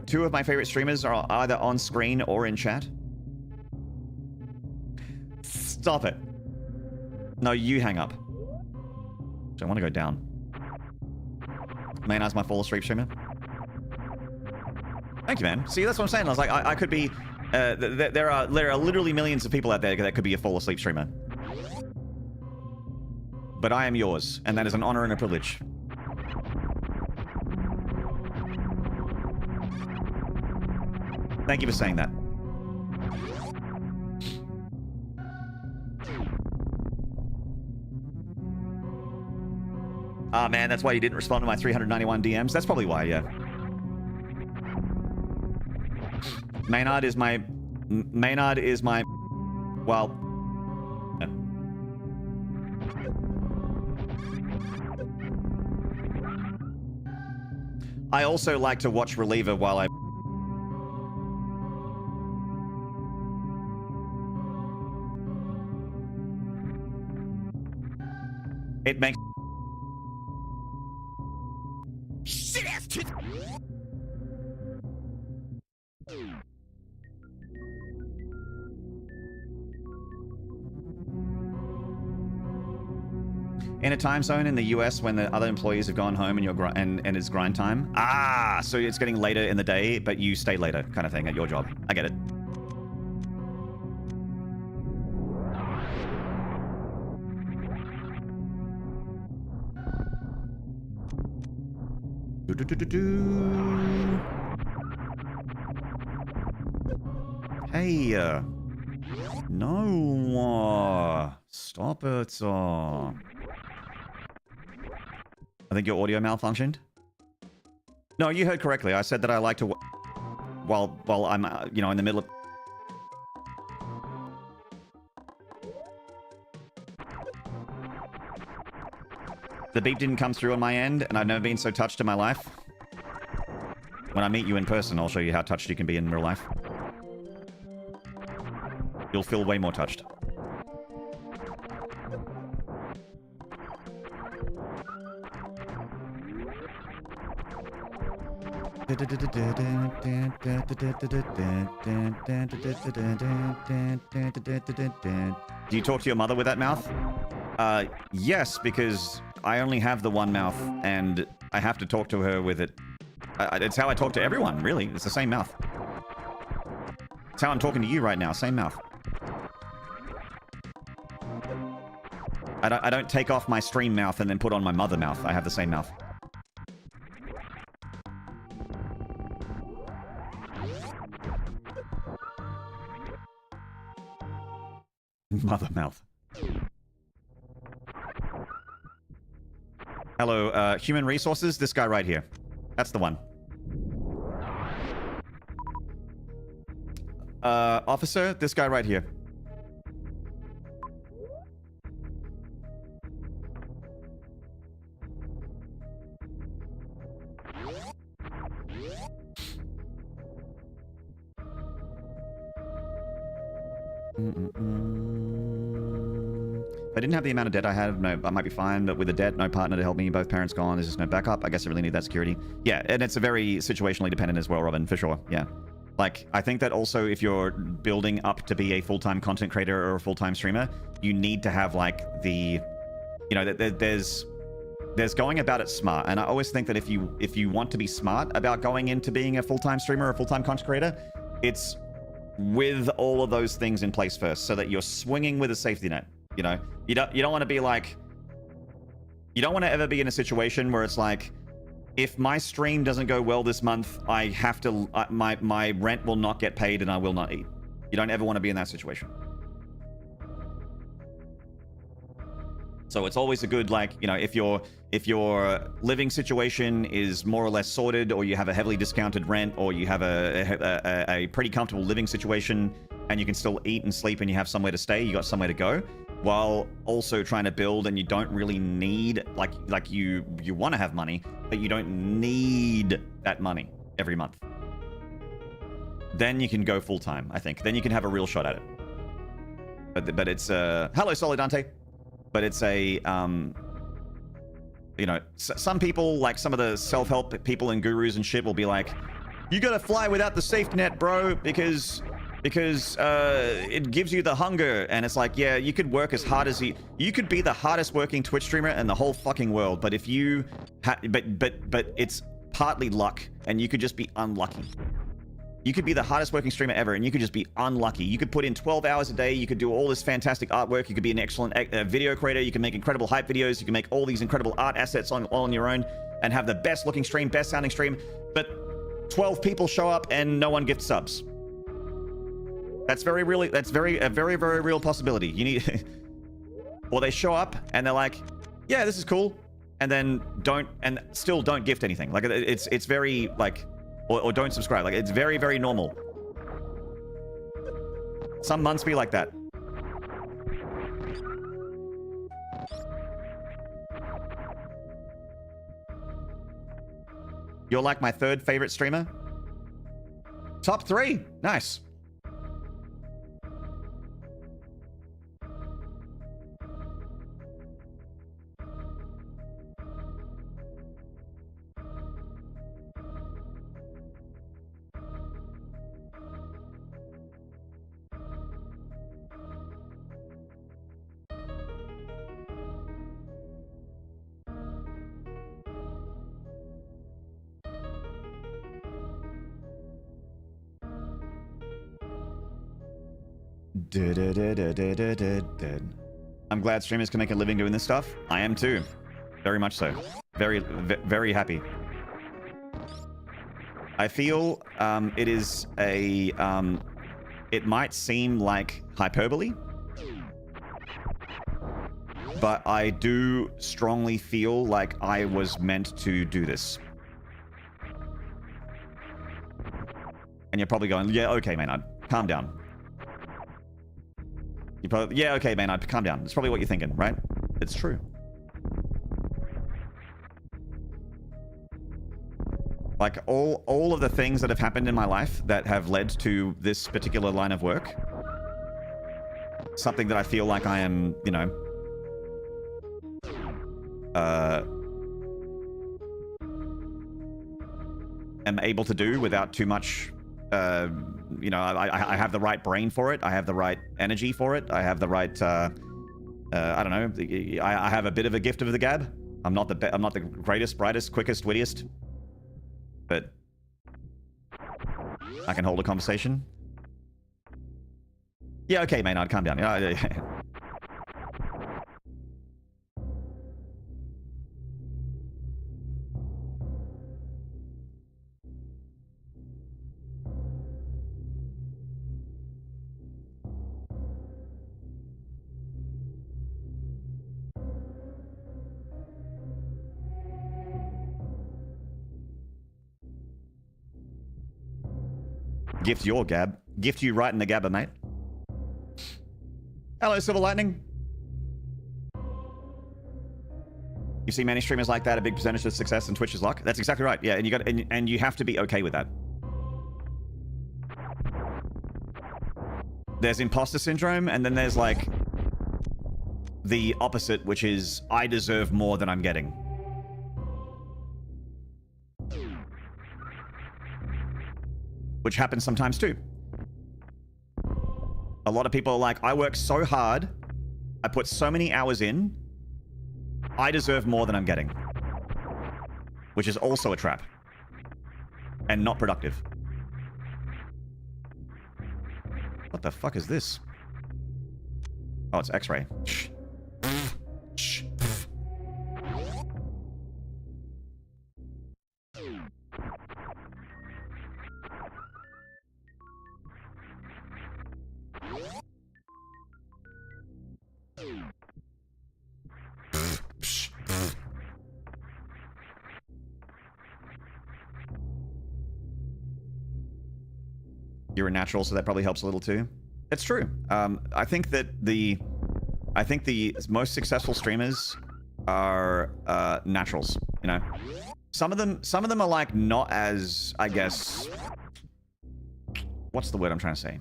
Two of my favorite streamers are either on screen or in chat. Stop it. No, you hang up. So I want to go down. Maynard's my fall asleep streamer. Thank you, man. See, that's what I'm saying. I was like, I could be... there are literally millions of people out there that could be a fall asleep streamer. But I am yours, and that is an honor and a privilege. Thank you for saying that. Ah, man, that's why you didn't respond to my 391 DMs. That's probably why, yeah. Maynard is my... Well... Yeah. I also like to watch Reliever while I... It makes... in a time zone in the US when the other employees have gone home and and it's grind time. Ah, so it's getting later in the day, but you stay later kind of thing at your job. I get it. Hey, no, stop it. I think your audio malfunctioned. No, you heard correctly. I said that I like to while I'm, you know, in the middle of. The beep didn't come through on my end, and I've never been so touched in my life. When I meet you in person, I'll show you how touched you can be in real life. You'll feel way more touched. Do you talk to your mother with that mouth? Yes, because I only have the one mouth, and I have to talk to her with it. It's how I talk to everyone, really. It's the same mouth. It's how I'm talking to you right now, same mouth. I don't take off my stream mouth and then put on my mother mouth. I have the same mouth. Mother mouth. Hello, human resources. This guy right here. That's the one. Officer, this guy right here. If I didn't have the amount of debt I have, no, I might be fine, but with the debt, no partner to help me, both parents gone, there's just no backup. I guess I really need that security. Yeah, and it's a very situationally dependent as well, Robin, for sure. Yeah. Like, I think that also if you're building up to be a full-time content creator or a full-time streamer, you need to have, like, the... You know, there's going about it smart. And I always think that if you want to be smart about going into being a full-time streamer or a full-time content creator, it's with all of those things in place first, so that you're swinging with a safety net. You know, you don't want to be like, you don't want to ever be in a situation where it's like, if my stream doesn't go well this month, I have to, my rent will not get paid and I will not eat. You don't ever want to be in that situation. So it's always a good, like, you know, if your living situation is more or less sorted, or you have a heavily discounted rent, or you have a pretty comfortable living situation, and you can still eat and sleep and you have somewhere to stay, you got somewhere to go, while also trying to build, and you don't really need, like you want to have money, but you don't need that money every month. Then you can go full time, I think. Then you can have a real shot at it. But it's hello Solidante. But it's a you know, some people, like some of the self-help people and gurus and shit, will be like, you gotta fly without the safety net, bro, because it gives you the hunger. And it's like, yeah, you could work as hard as you could be the hardest working Twitch streamer in the whole fucking world, but if you but it's partly luck, and you could just be unlucky. You could be the hardest working streamer ever, and you could just be unlucky. You could put in 12 hours a day. You could do all this fantastic artwork. You could be an excellent video creator. You can make incredible hype videos. You can make all these incredible art assets all on your own, and have the best looking stream, best sounding stream. But 12 people show up and no one gifts subs. That's a very real possibility. You need, or they show up and they're like, yeah, this is cool, and then still don't gift anything. Like it's very like. Or don't subscribe. Like, it's very, very normal. Some months be like that. You're like my third favorite streamer? Top 3. Nice. I'm glad streamers can make a living doing this stuff. I am too. Very much so. Very happy. I feel it is a... it might seem like hyperbole, but I do strongly feel like I was meant to do this. And you're probably going, yeah, okay, Maynard, calm down. You probably, yeah, okay, Maynard, calm down. That's probably what you're thinking, right? It's true. Like, all of the things that have happened in my life that have led to this particular line of work, something that I feel like I am, you know, am able to do without too much, you know, I have the right brain for it. I have the right energy for it. I have the right, I don't know. I have a bit of a gift of the gab. I'm not the greatest, brightest, quickest, wittiest, but I can hold a conversation. Yeah, okay, Maynard, calm down. Yeah. Gift your gab. Gift you right in the gabba, mate. Hello, Silver Lightning. You see many streamers like that, a big percentage of success and Twitch is luck. That's exactly right. Yeah, and you got and you have to be okay with that. There's imposter syndrome, and then there's like the opposite, which is I deserve more than I'm getting. Which happens sometimes too. A lot of people are like, I work so hard, I put so many hours in, I deserve more than I'm getting. Which is also a trap. And not productive. What the fuck is this? Oh, it's X-ray. You're a natural, so that probably helps a little too. It's true. I think that the most successful streamers are naturals. You know, some of them are like not as, I guess, what's the word I'm trying to say?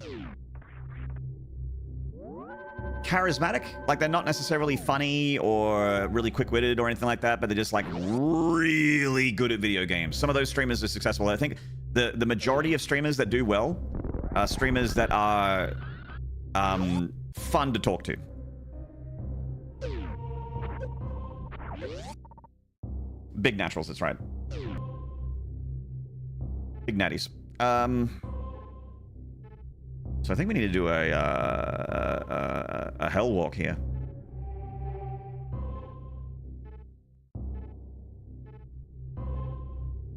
Charismatic. Like they're not necessarily funny or really quick-witted or anything like that, but they're just like really good at video games. Some of those streamers are successful. I think the majority of streamers that do well are streamers that are fun to talk to. Big naturals, that's right. Big natties. So I think we need to do a hell walk here.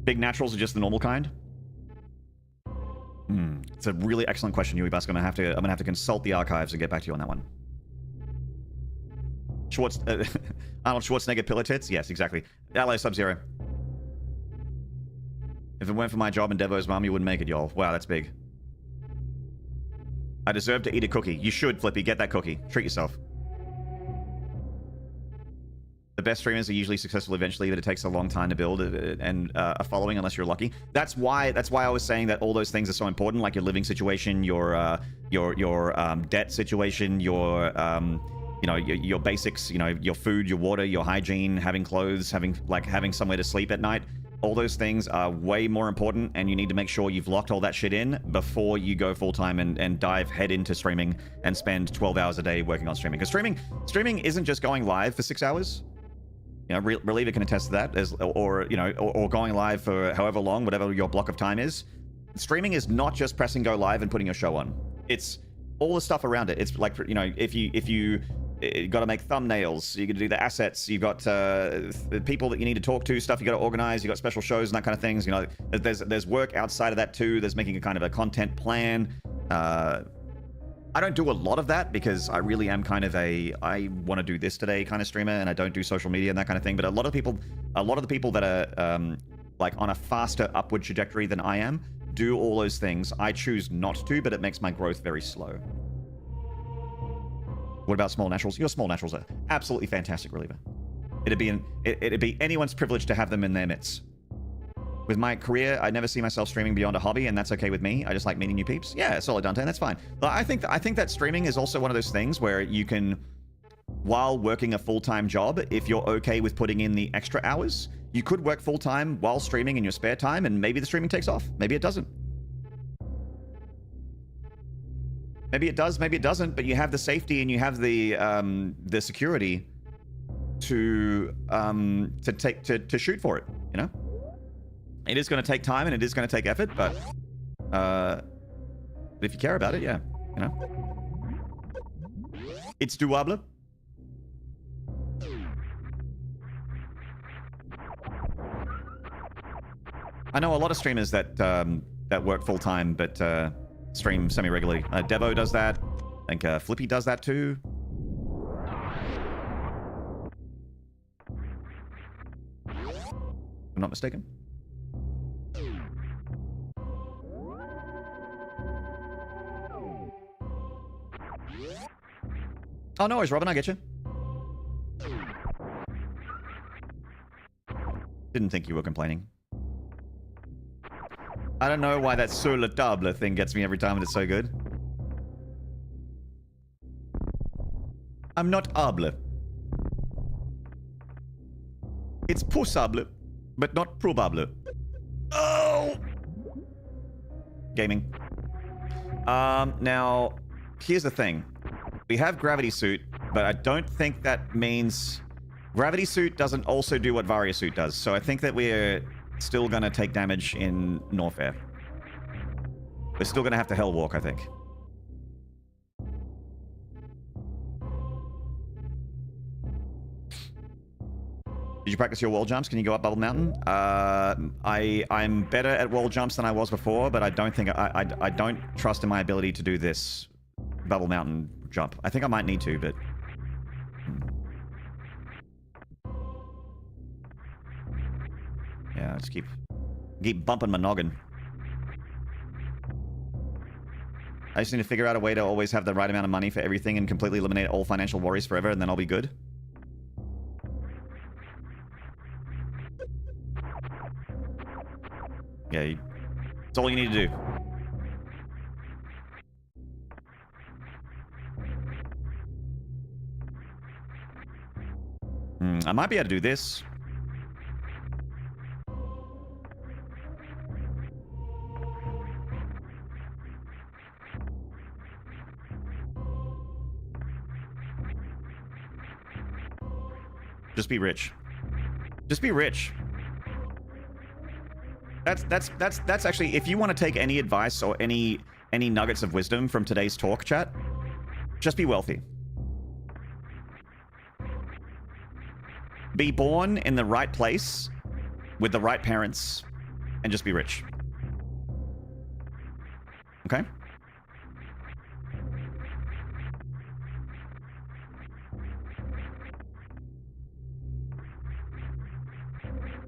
Big naturals are just the normal kind. It's a really excellent question, Uibas. I'm gonna have to consult the archives and get back to you on that one. Arnold Schwarzenegger pillar tits? Yes, exactly. Ally Sub-Zero. If it weren't for my job and Devo's mom, you wouldn't make it, y'all. Wow, that's big. I deserve to eat a cookie. You should, Flippy. Get that cookie. Treat yourself. The best streamers are usually successful eventually, but it takes a long time to build a following unless you're lucky. That's why I was saying that all those things are so important, like your living situation, your debt situation, your your basics, your food, your water, your hygiene, having clothes, having somewhere to sleep at night. All those things are way more important, and you need to make sure you've locked all that shit in before you go full-time and dive head into streaming and spend 12 hours a day working on streaming. Because streaming isn't just going live for 6 hours. Reliever can attest to that, or going live for however long, whatever your block of time is. Streaming is not just pressing go live and putting your show on. It's all the stuff around it. It's like, you know, if you got to make thumbnails, you got to do the assets, you got the people that you need to talk to, stuff you got to organize, you got special shows and that kind of things. You know, there's work outside of that too. There's making a kind of a content plan. I don't do a lot of that because I really am kind of I want to do this today kind of streamer, and I don't do social media and that kind of thing. But a lot of the people that are like on a faster upward trajectory than I am do all those things. I choose not to, but it makes my growth very slow. What about small naturals? Your small naturals are absolutely fantastic, Reliever. It'd be anyone's privilege to have them in their midst. With my career, I never see myself streaming beyond a hobby, and that's okay with me. I just like meeting new peeps. Yeah, solid, Dante, and that's fine. But I think that streaming is also one of those things where you can, while working a full-time job, if you're okay with putting in the extra hours, you could work full-time while streaming in your spare time, and maybe the streaming takes off. Maybe it doesn't. Maybe it does, maybe it doesn't, but you have the safety and you have the security to shoot for it, you know? It is going to take time and it is going to take effort, but if you care about it, yeah, you know? It's doable. I know a lot of streamers that work full-time, but stream semi-regularly. Devo does that. I think Flippy does that too. I'm not mistaken. Oh, no worries, Robin. I get you. Didn't think you were complaining. I don't know why that sur la table thing gets me every time, and it's so good. I'm not able. It's possible, but not probable. Oh! Gaming. Now, here's the thing. We have Gravity Suit, but I don't think that means... Gravity Suit doesn't also do what Varia Suit does, so I think that we're still gonna take damage in Norfair. We're still gonna have to Hell Walk, I think. Did you practice your wall jumps? Can you go up Bubble Mountain? I'm better at wall jumps than I was before, but I don't think I don't trust in my ability to do this Bubble Mountain jump. I think I might need to, but yeah, just keep bumping my noggin. I just need to figure out a way to always have the right amount of money for everything and completely eliminate all financial worries forever, and then I'll be good. Yeah, it's all you need to do. I might be able to do this. Just be rich. Just be rich. That's actually, if you want to take any advice or any nuggets of wisdom from today's talk, chat, just be wealthy. Be born in the right place with the right parents and just be rich. Okay?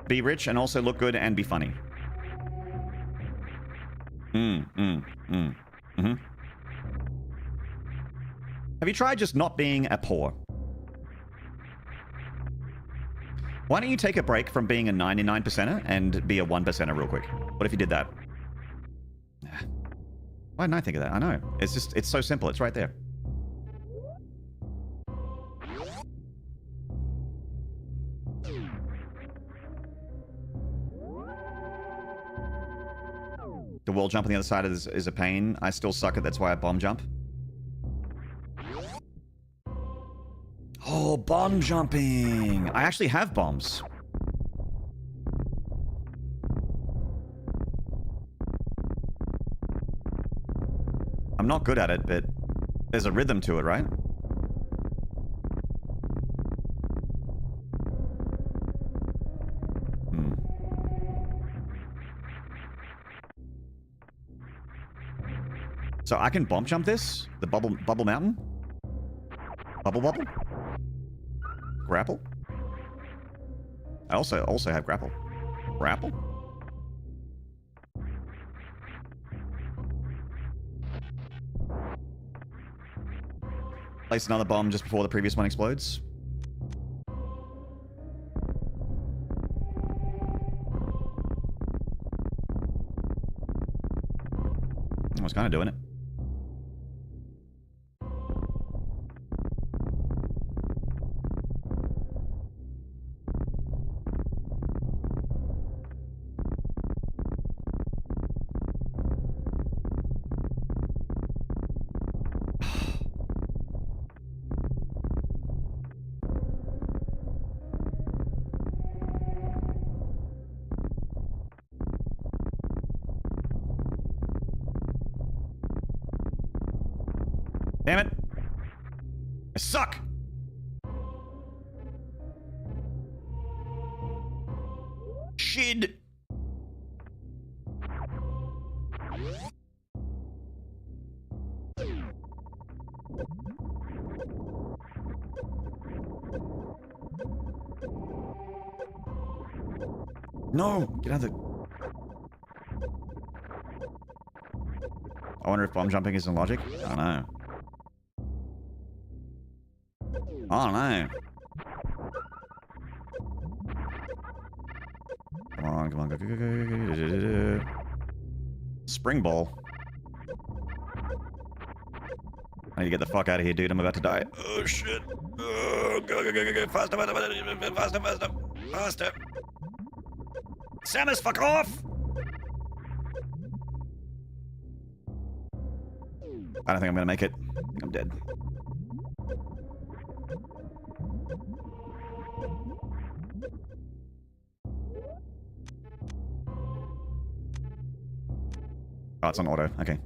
Be rich and also look good and be funny. Have you tried just not being a poor? Why don't you take a break from being a 99%er and be a 1%er real quick? What if you did that? Why didn't I think of that? I know. It's just, it's so simple. It's right there. The wall jump on the other side is a pain. I still suck at that's why I bomb jump. Oh, bomb jumping! I actually have bombs. I'm not good at it, but There's a rhythm to it, right? So I can bomb jump this? The bubble mountain? Bubble? Grapple? I also have grapple. Grapple? Place another bomb just before the previous one explodes. I was kind of doing it. Damn it. I suck. Shit. No, get out of the... I wonder if bomb jumping is in logic. I don't know. I don't know. Come on, go. Spring ball. I need to get the fuck out of here, dude. I'm about to die. Oh, shit. Oh, go. Faster. Samus, fuck off! I don't think I'm gonna make it. I think I'm dead. Oh, it's on auto. Okay.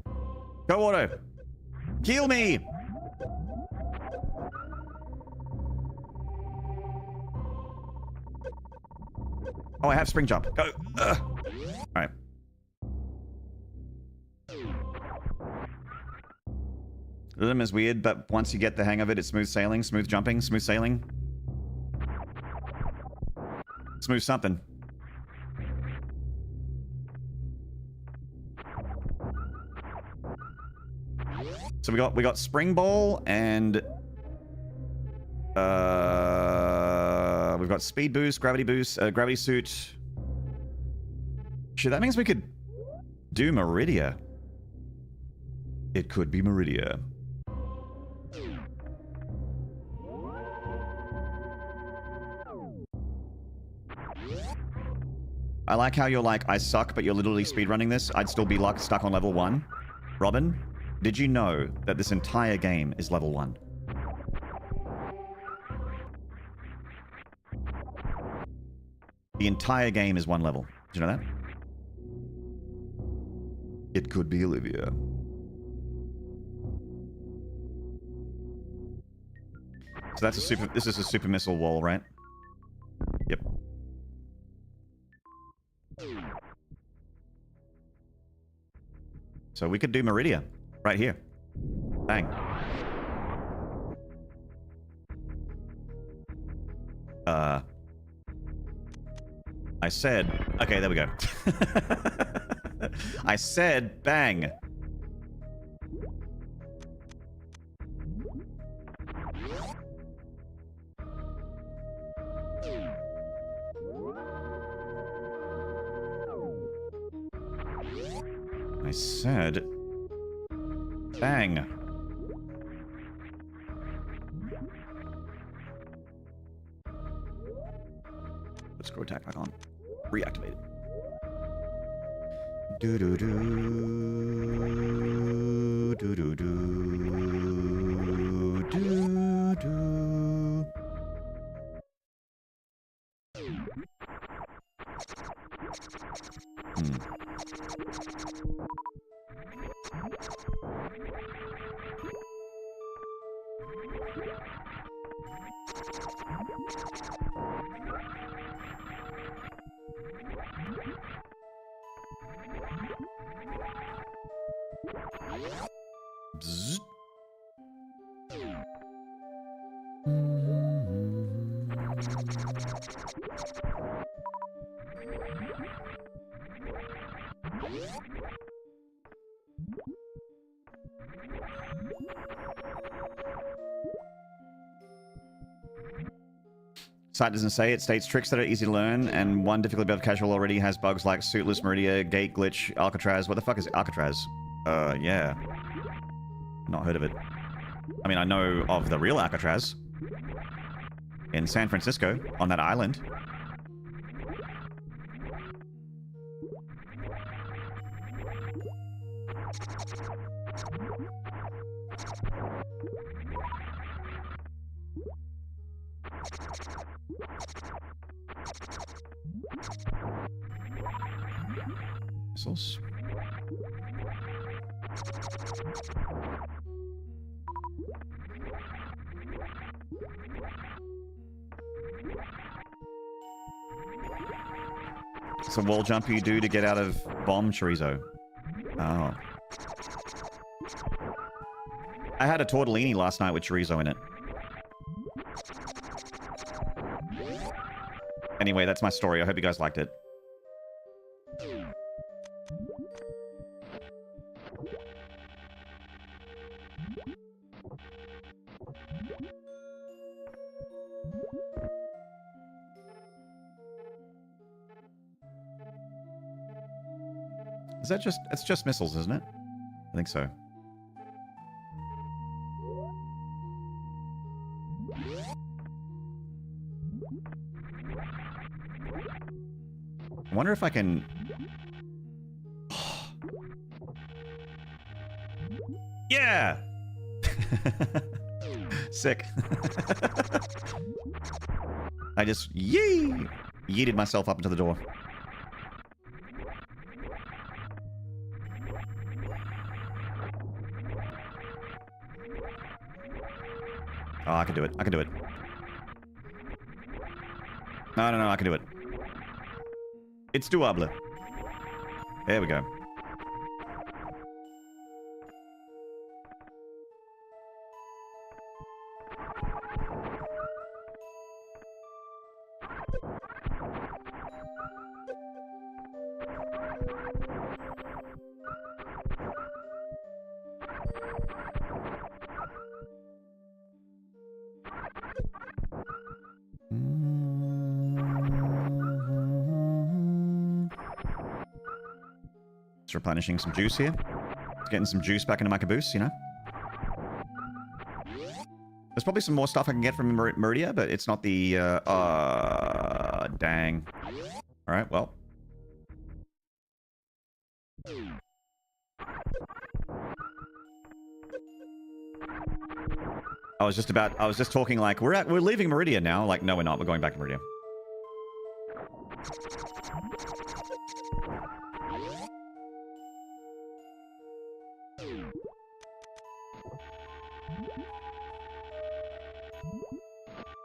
Go auto! Kill me! Oh, I have spring jump. Go! Alright. Rhythm is weird, but once you get the hang of it, it's smooth sailing, smooth jumping, smooth sailing. Smooth something. So we got spring ball and we've got speed boost, gravity suit. Shit, that means we could do Meridia. It could be Meridia. I like how you're like, I suck, but you're literally speedrunning this. I'd still be like stuck on level 1. Robin, did you know that this entire game is level 1? The entire game is 1 level. Did you know that? It could be Olivia. So that's a super... This is a super missile wall, right? Yep. So we could do Meridia. Right here. Bang. I said... Okay, there we go. I said bang. I said bang. Let's go attack back on. Reactivate it. Do do do do do do do do. Bzzzt. Site doesn't say. It states tricks that are easy to learn, and one difficulty above casual already has bugs like suitless Meridia, gate glitch, Alcatraz. What the fuck is Alcatraz? Yeah. Not heard of it. I mean, I know of the real Alcatraz in San Francisco on that island. Missiles. It's a wall jump you do to get out of bomb chorizo. Oh. I had a tortellini last night with chorizo in it. Anyway, that's my story. I hope you guys liked it. Is that just... It's just missiles, isn't it? I think so. I wonder if I can... Yeah! Sick. I just yeeted myself up into the door. Oh, I can do it. I can do it. No, no, no, I can do it. It's doable. There we go. Just replenishing some juice here. Getting some juice back into my caboose, you know? There's probably some more stuff I can get from Meridia, but it's not the, dang. Alright, well. I was just talking like, we're leaving Meridia now. Like, no, we're not. We're going back to Meridia.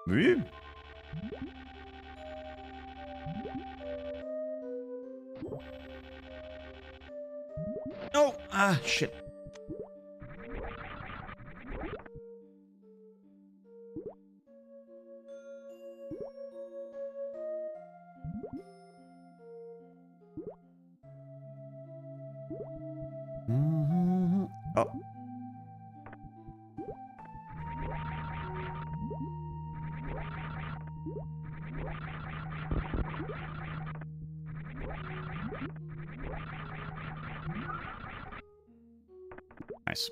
Woo. Oh, shit. Oh. Nice.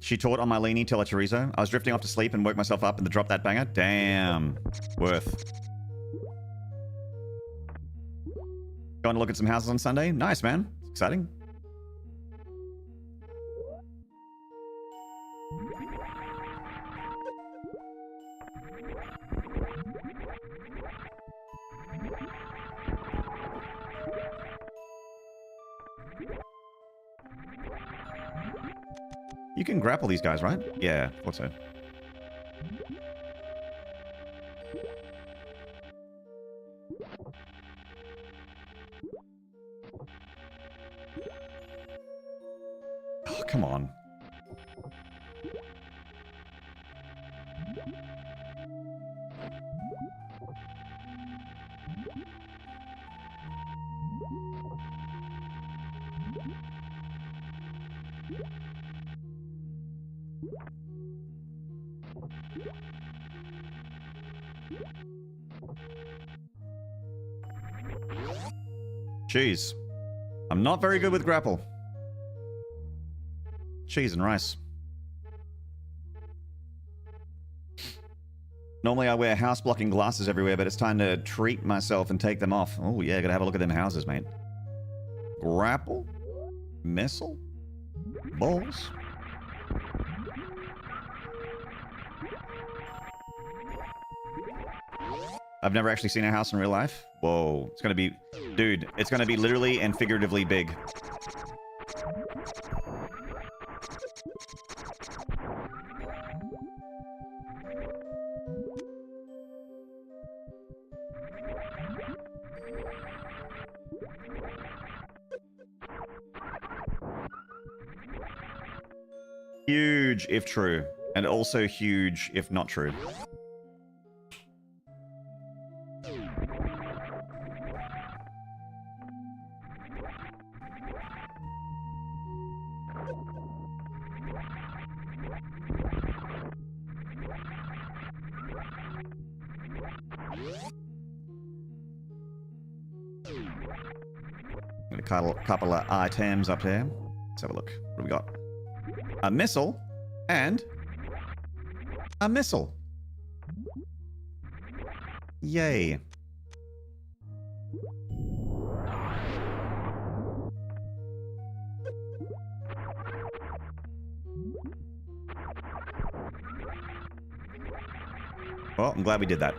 She taught on my leaning till a chorizo. I was drifting off to sleep and woke myself up and to drop that banger. Damn. Worth. Going to look at some houses on Sunday? Nice, man. It's exciting. You can grapple these guys, right? Yeah, thought so. Oh, come on. Cheese. I'm not very good with grapple. Cheese and rice. Normally I wear house blocking glasses everywhere, but it's time to treat myself and take them off. Oh yeah, gotta have a look at them houses, mate. Grapple? Missile? Balls? I've never actually seen a house in real life. Whoa. It's gonna be... Dude, it's gonna be literally and figuratively big. Huge if true, and also huge if not true. Got a couple of items up there. Let's have a look. What do we got? A missile and a missile. Yay. Well, I'm glad we did that.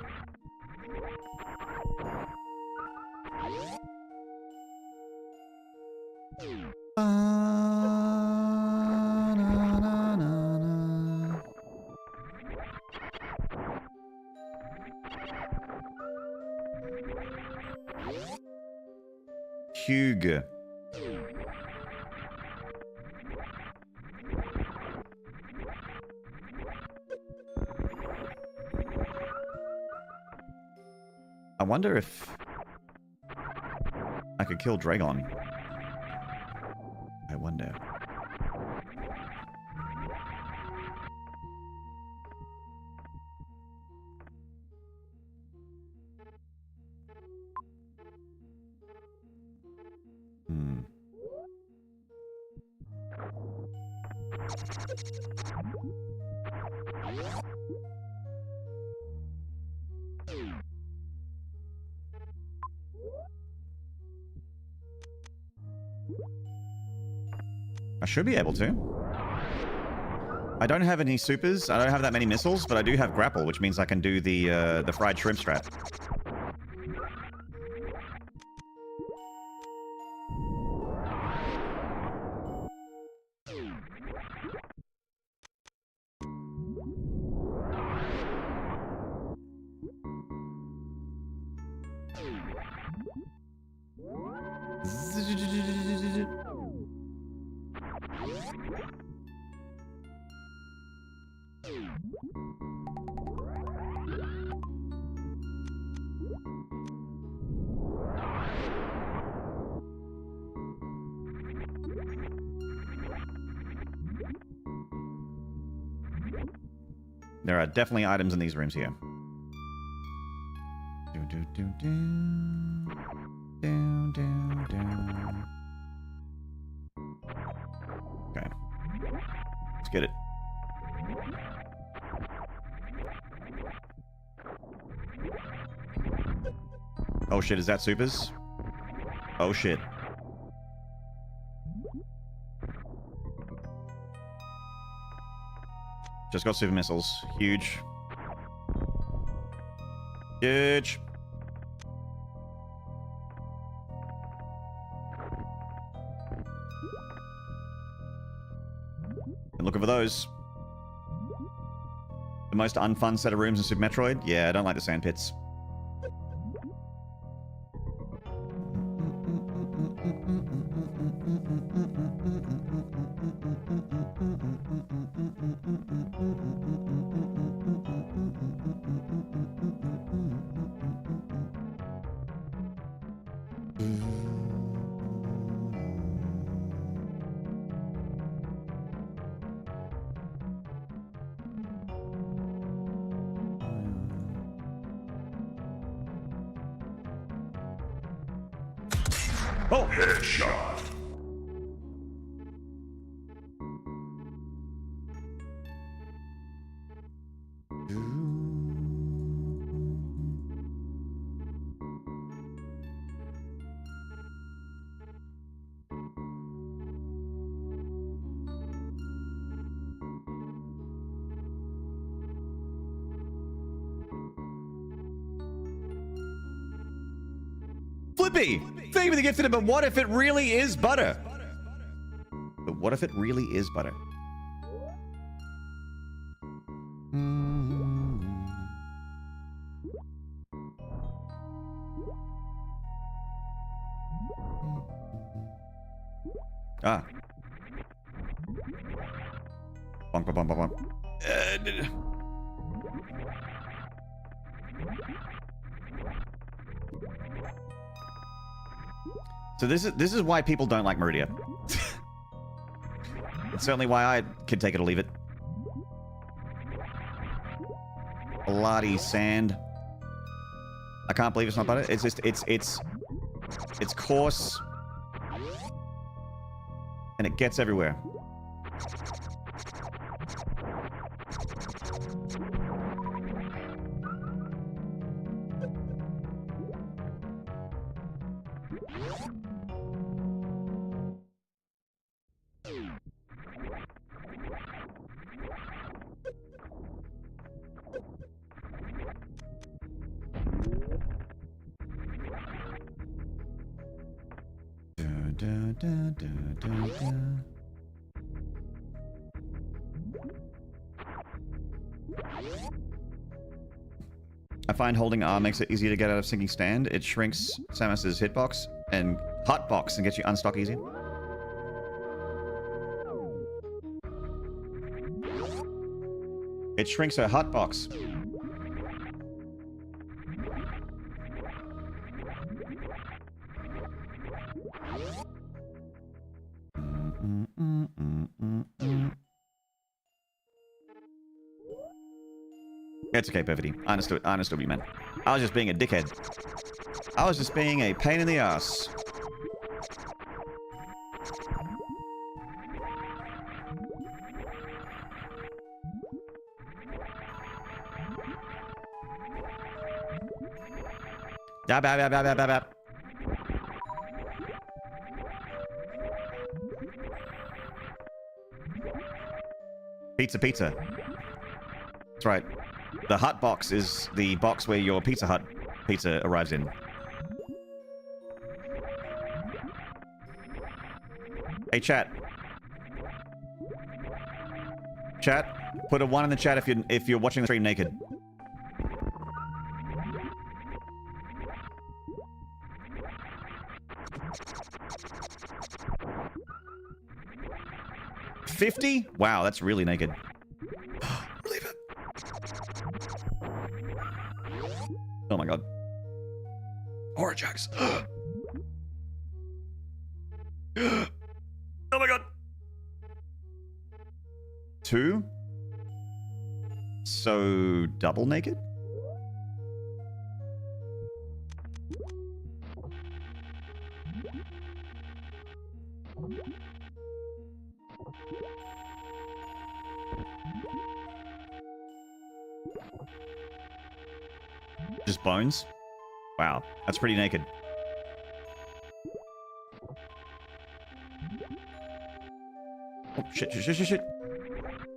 Huge. I wonder if I could kill Dragon. I wonder. I should be able to. I don't have any supers. I don't have that many missiles, but I do have grapple, which means I can do the fried shrimp strat. There are definitely items in these rooms here. Okay. Let's get it. Oh shit, is that supers? Oh shit. Just got super missiles. Huge. Huge. Been looking for those. The most unfun set of rooms in Super Metroid? Yeah, I don't like the sand pits. Oh! Headshot. Flippy! Thank you for the gifted, but what if it really is butter? But what if it really is butter? Ah. Bonk, bonk, bonk, bonk, bonk. So this is why people don't like Meridia. It's certainly why I could take it or leave it. Bloody sand. I can't believe it's not butter. It's just it's coarse. And it gets everywhere. I find holding R makes it easier to get out of sinking stand. It shrinks Samus's hitbox and hotbox and gets you unstuck easier. It shrinks her hotbox. It's okay, Perfidy. I understood what you meant. I was just being a dickhead. I was just being a pain in the ass. Dab, dab, dab, dab, dab, dab. Pizza, pizza. That's right. The hut box is the box where your Pizza Hut pizza arrives in. Hey, chat. Chat, put a 1 in the chat if you're watching the stream naked. $50? Wow, that's really naked. Believe it. Oh my god. Orajax. Oh my god. 2? So double naked? Just bones? Wow, that's pretty naked. Oh, shit, shit, shit, shit, shit.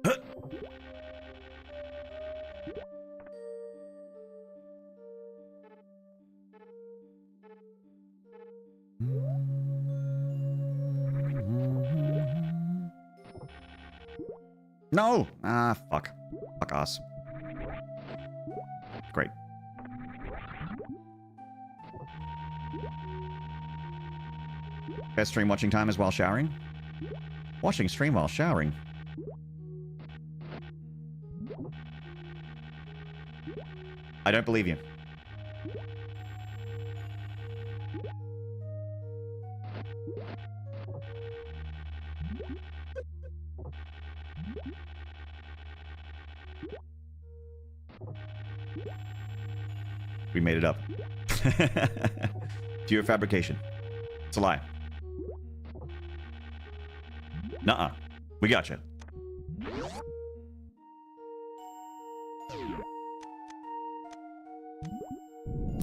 Huh. No! Ah, fuck. Fuck us. Great. Best stream watching time is while showering? Watching stream while showering? I don't believe you. We made it up. Pure fabrication. It's a lie. Nuh-uh. We got you.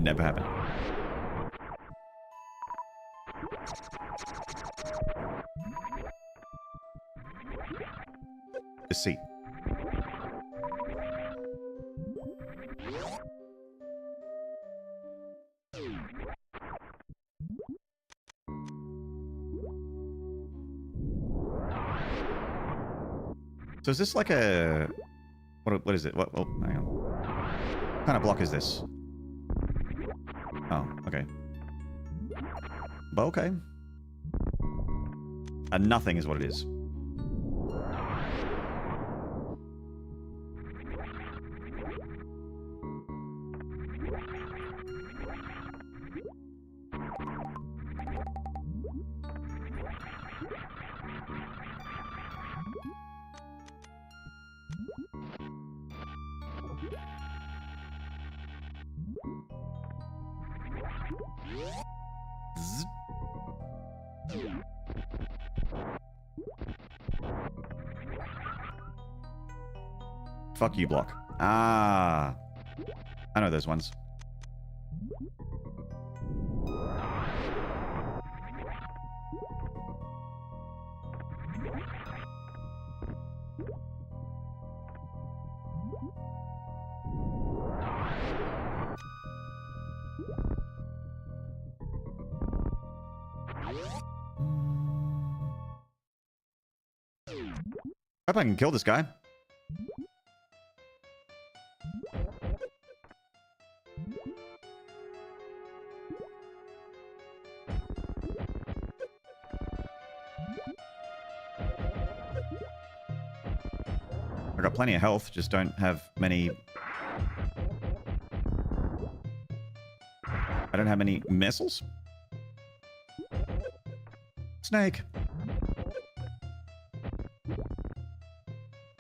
Never happened. Deceit. So is this like a... What is it? What? Oh, hang on. What kind of block is this? Oh, okay. But okay. And nothing is what it is. Fuck you, block. Ah. I know those ones. Hope I can kill this guy. I got plenty of health, just don't have many... I don't have any missiles? Snake!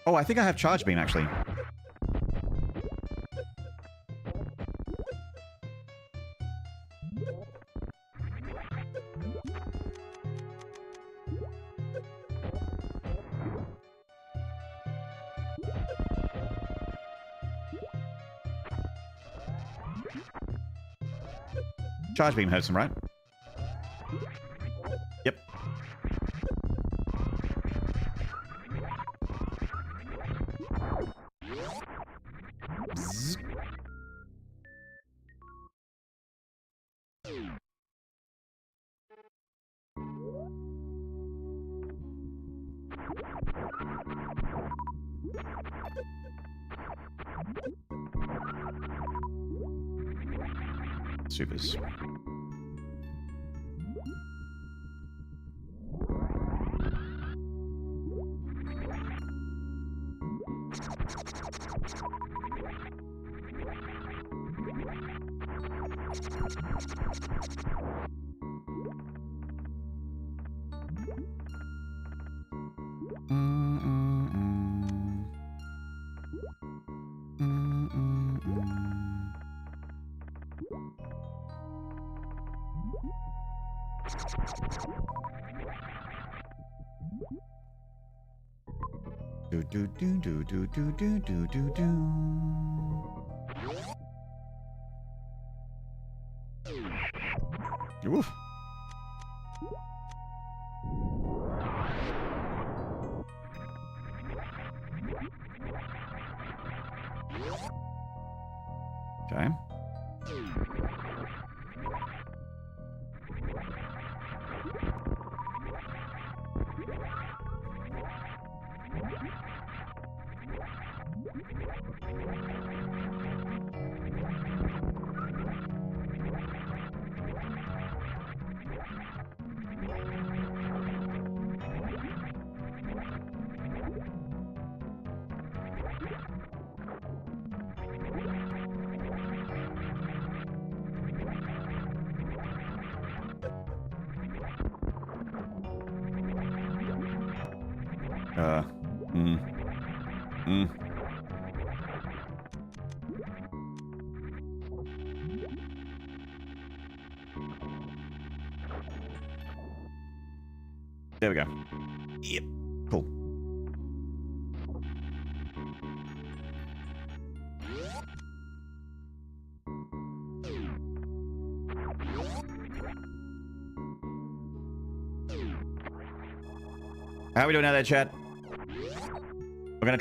Oh, I think I have charge beam, actually. Charge beam hurts him, right? Yep. Zzz. Supers. Do do do do do do do do do do. Oof. Okay. There we go. Yep. Cool. How are we doing out there, chat? We're gonna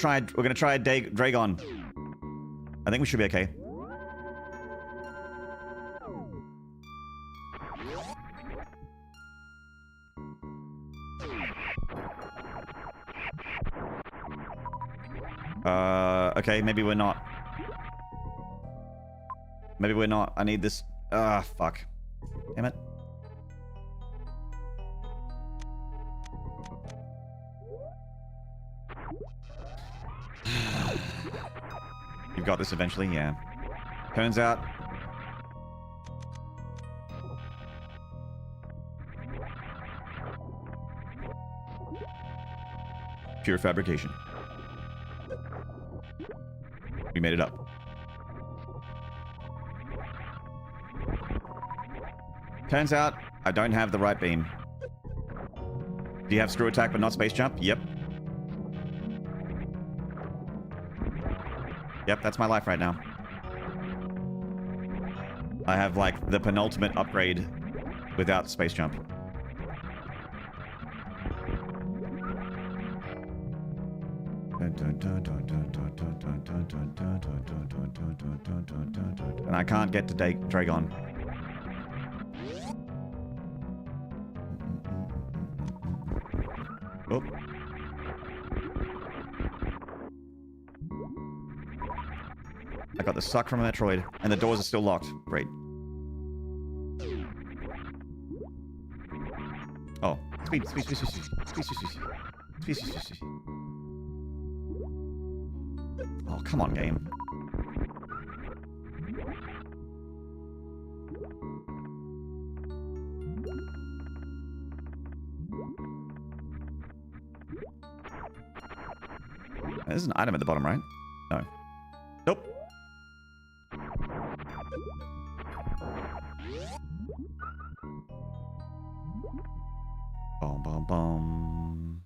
try Dragon. I think we should be okay. Okay, maybe we're not. Maybe we're not. I need this. Ah, fuck. Damn it. You've got this eventually, yeah. Turns out... pure fabrication. We made it up. Turns out, I don't have the right beam. Do you have screw attack but not space jump? Yep. Yep, that's my life right now. I have, like, the penultimate upgrade without space jump. And I can't get to Dragon. Oh. I got the suck from a Metroid, and the doors are still locked. Great. Oh. Speed. Oh, come on, game. There's an item at the bottom, right? No. Nope. Boom, boom, boom.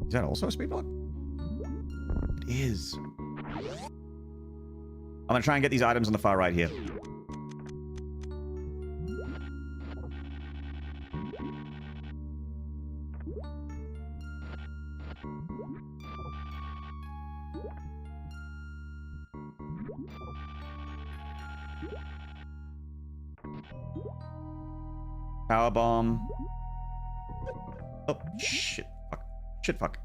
Is that also a speed block? It is. I'm gonna try and get these items on the far right here. Power bomb. Oh, shit. Fuck. Shit, fuck.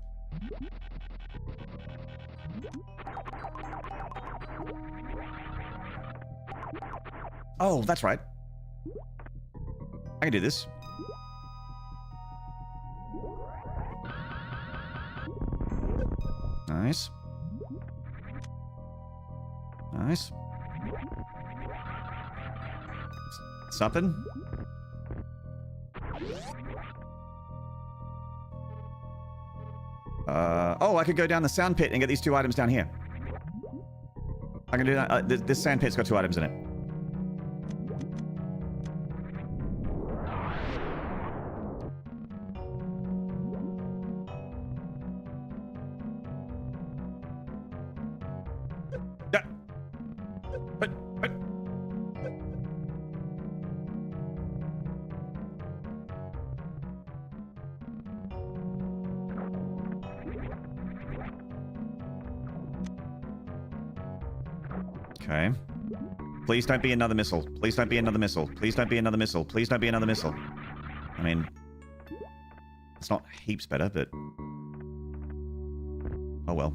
Oh, that's right. I can do this. Nice. Nice. Something. Oh, I could go down the sand pit and get these two items down here. I can do that. This sand pit's got two items in it. Okay. Please don't be another missile. Please don't be another missile. Please don't be another missile. Please don't be another missile. I mean, it's not heaps better, but... oh well.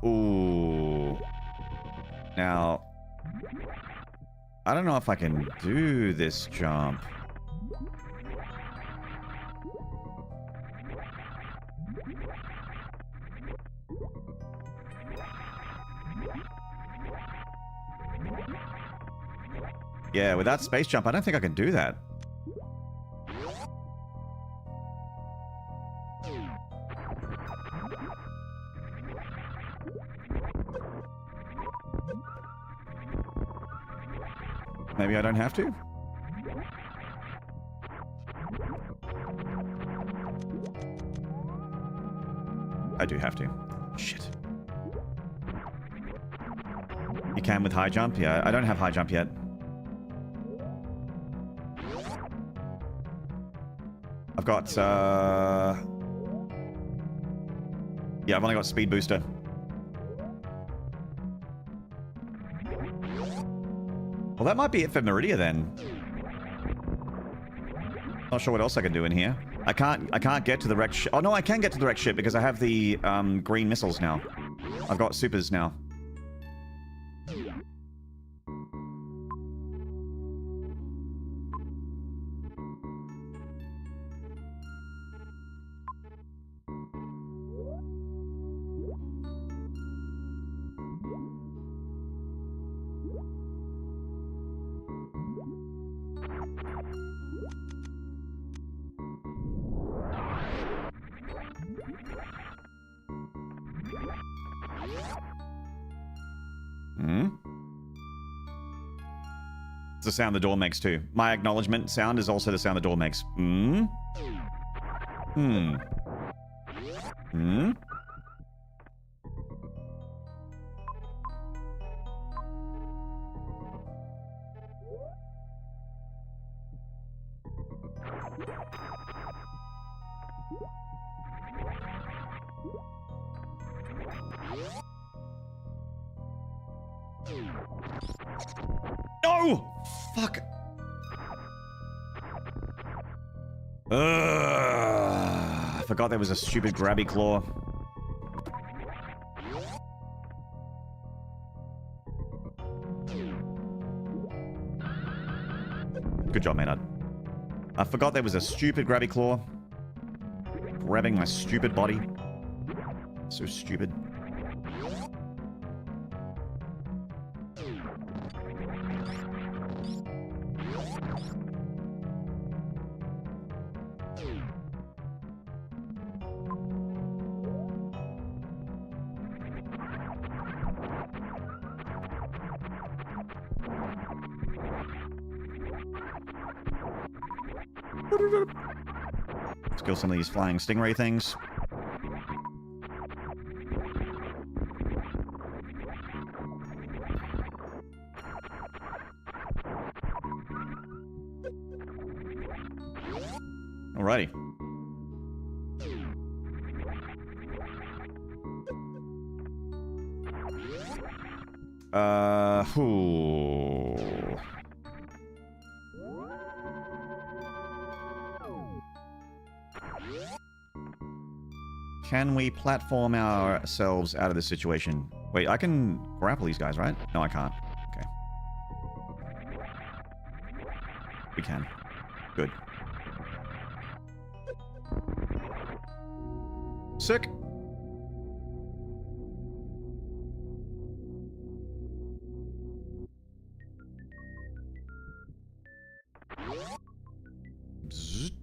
Ooh. Now, I don't know if I can do this jump. Yeah, with that space jump, I don't think I can do that. Maybe I don't have to? I do have to. Shit. You can with high jump? Yeah, I don't have high jump yet. I've got, yeah, I've only got speed booster. Well, that might be it for Meridia then. Not sure what else I can do in here. I can't get to the wrecked ship. Oh no, I can get to the wrecked ship because I have the green missiles now. I've got supers now. It's the sound the door makes too. My acknowledgement sound is also the sound the door makes. No! Fuck. I forgot there was a stupid grabby claw. Good job, Maynard. I forgot there was a stupid grabby claw. Grabbing my stupid body. So stupid. Let's kill some of these flying stingray things. Alrighty. Whew. Can we platform ourselves out of this situation? Wait, I can grapple these guys, right? No, I can't. Okay. We can. Good. Sick. Bzzzt.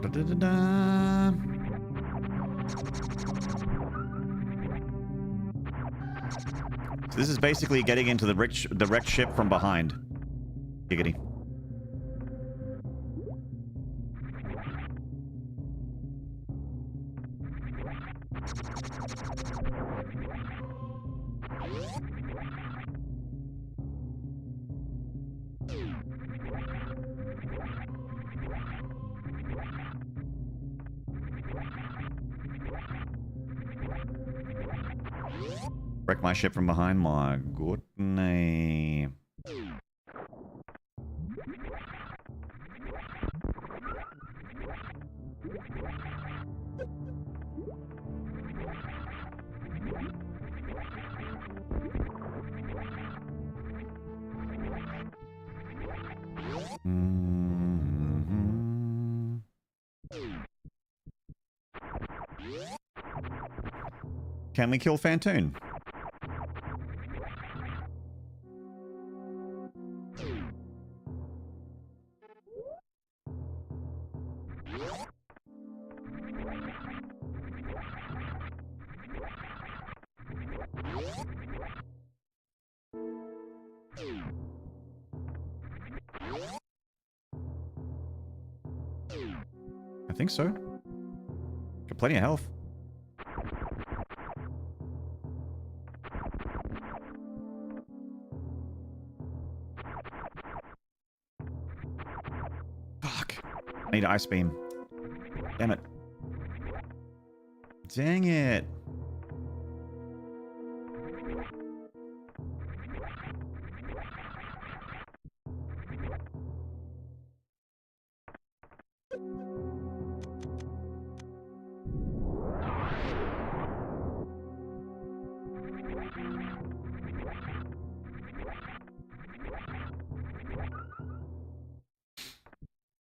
Da-da-da-da. So this is basically getting into the wrecked ship from behind. Giggity. Wreck my ship from behind. My goodness. Can we kill Fantoon? I think so. Got plenty of health. Fuck. I need Ice Beam. Damn it. Dang it.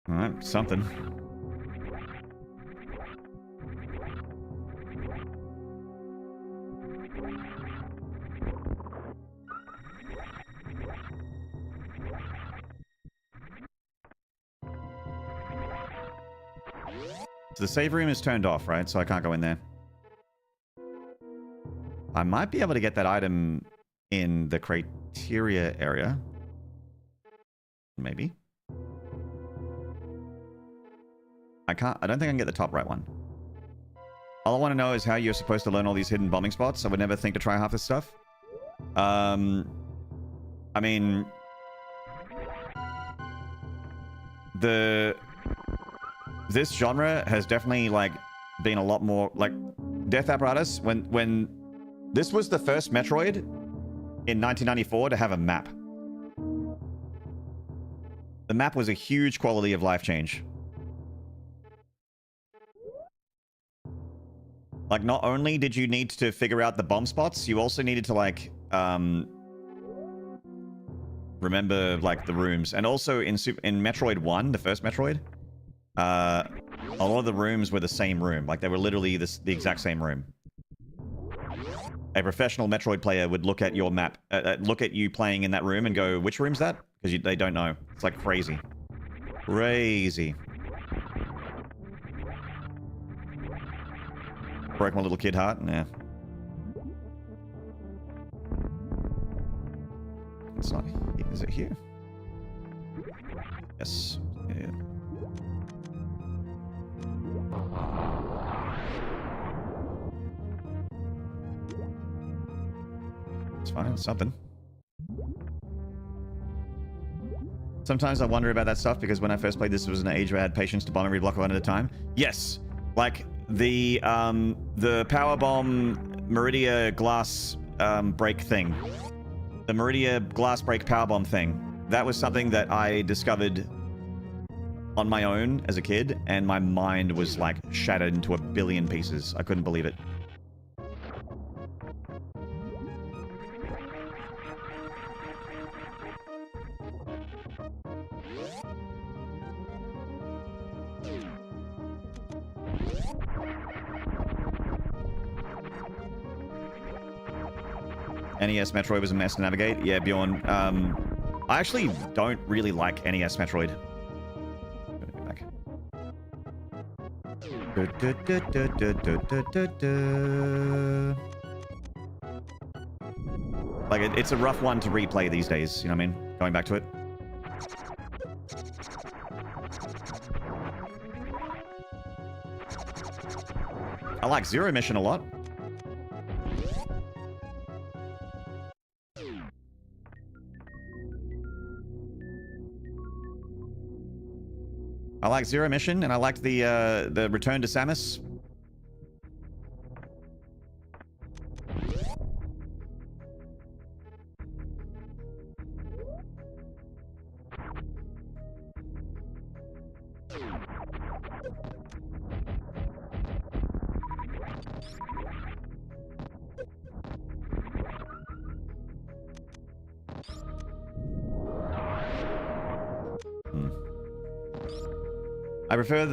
Alright, something. So the save room is turned off, right? So I can't go in there. I might be able to get that item in the criteria area. Maybe. I don't think I can get the top right one. All I want to know is how you're supposed to learn all these hidden bombing spots. I would never think to try half this stuff. I mean... This genre has definitely, like, been a lot more... Like, Death Apparatus, when... This was the first Metroid in 1994 to have a map. The map was a huge quality of life change. Like, not only did you need to figure out the bomb spots, you also needed to, like, remember, like, the rooms. And also, in Metroid 1, the first Metroid, a lot of the rooms were the same room. Like, they were literally the exact same room. A professional Metroid player would look at your map, look at you playing in that room and go, which room's that? Because they don't know. It's, like, crazy. Crazy. Broke my little kid heart? Yeah. It's not... Is it here? Yes. Yeah. It's fine. It's something. Sometimes I wonder about that stuff because when I first played this, it was an age where I had patience to bomb every block one at a time. Yes. Like... The power bomb Meridia glass break thing. The Meridia glass break power bomb thing. That was something that I discovered on my own as a kid, and my mind was like shattered into a billion pieces. I couldn't believe it. NES Metroid was a mess to navigate. Yeah, Bjorn. I actually don't really like NES Metroid. Back. Like, it's a rough one to replay these days, you know what I mean? Going back to it. I like Zero Mission a lot. I like Zero Mission, and I liked the Return to Samus. I prefer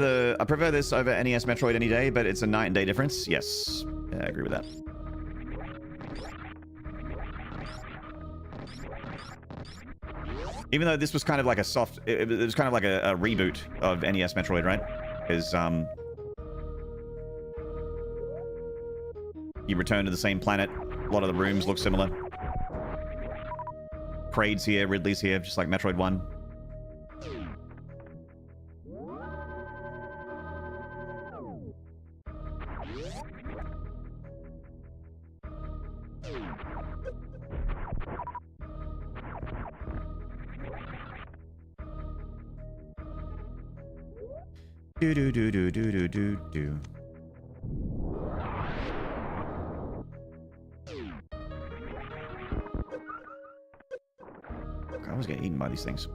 this over NES Metroid any day, but it's a night and day difference. Yes, yeah, I agree with that. Even though this was kind of like a soft, it was kind of like a reboot of NES Metroid, right? Because you return to the same planet. A lot of the rooms look similar. Kraid's here, Ridley's here, just like Metroid 1. Do do do do do do do do. I was getting eaten by these things.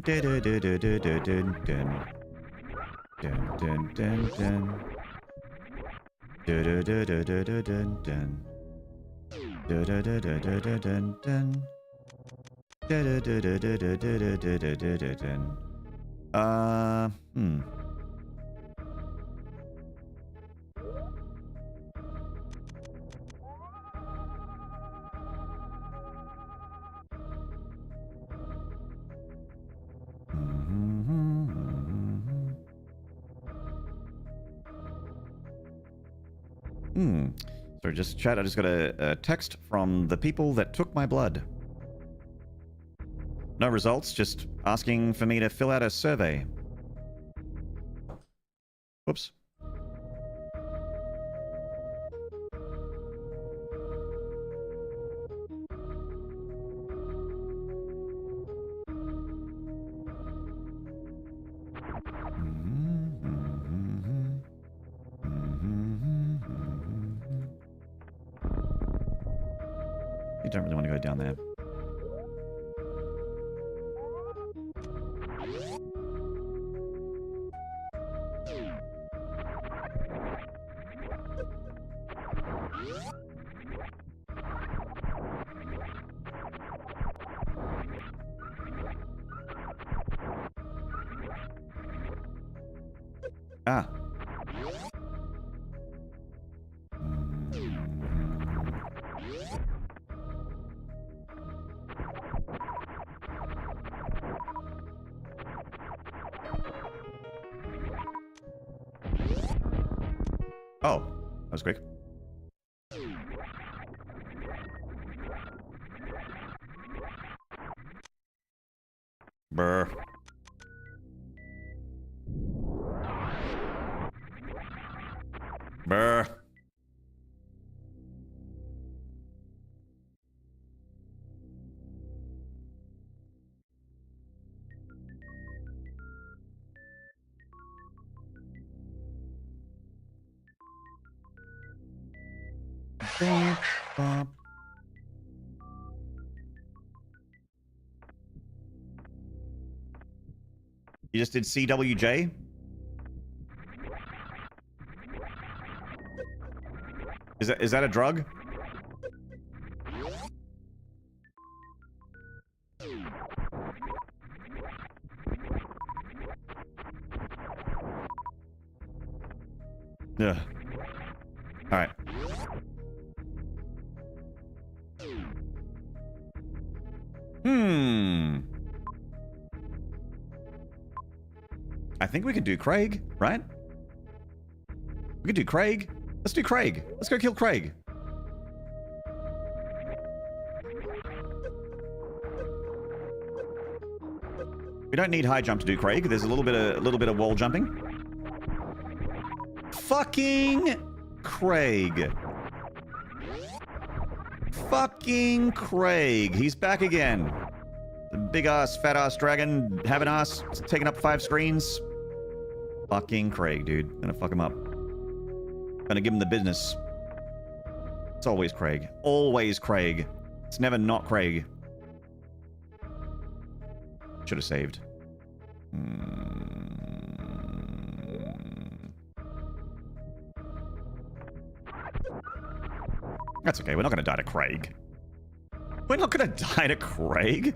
Dun dun dun dun dun dun dun dun dun dun dun. Dun dun dun dun dun dun dun. Dun dun dun dun dun dun dun dun. Dun dun dun dun dun dun dun dun dun dun dun. So just chat, I just got a text from the people that took my blood. No results, just asking for me to fill out a survey. Whoops. You don't really want to go down there. Ah. Oh, that was quick. Brr. Brr. Bop, bop. You just did CWJ? Is that a drug? Ugh. All right. I think we can do Craig, right? We can do Craig. Let's do Craig. Let's go kill Craig. We don't need high jump to do Craig. There's a little bit of wall jumping. Fucking Craig. Fucking Craig. He's back again. The big ass, fat ass dragon, having ass, taking up 5 screens. Fucking Craig, dude. Gonna fuck him up. Gonna give him the business. It's always Craig. Always Craig. It's never not Craig. Should have saved. That's okay. We're not gonna die to Craig. We're not gonna die to Craig.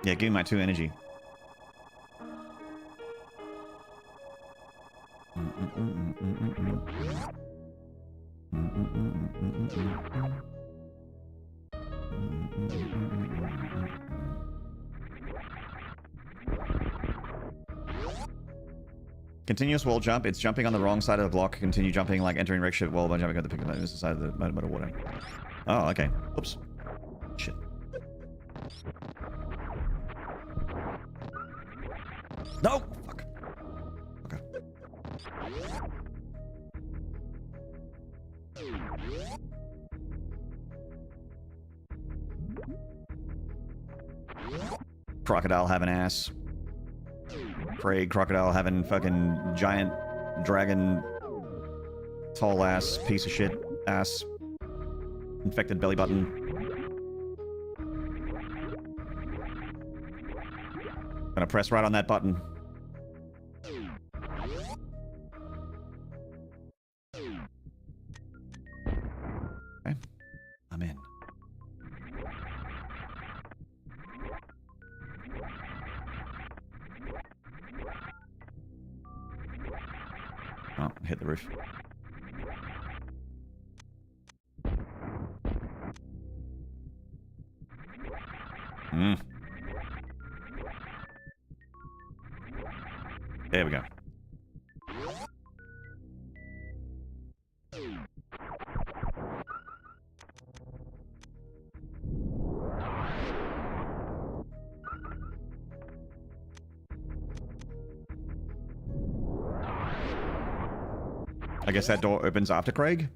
Yeah, give me my 2 energy. Continuous wall jump. It's jumping on the wrong side of the block. Continue jumping like entering wreck ship wall by jumping at the pick of the side of the motor water. Oh, okay. Oops. Shit. No! Fuck. Okay. Crocodile have an ass. Craig, crocodile having fucking giant dragon tall ass piece of shit ass infected belly button. Gonna press right on that button. Okay, I'm in. Oh, hit the roof. There we go. I guess that door opens after Craig.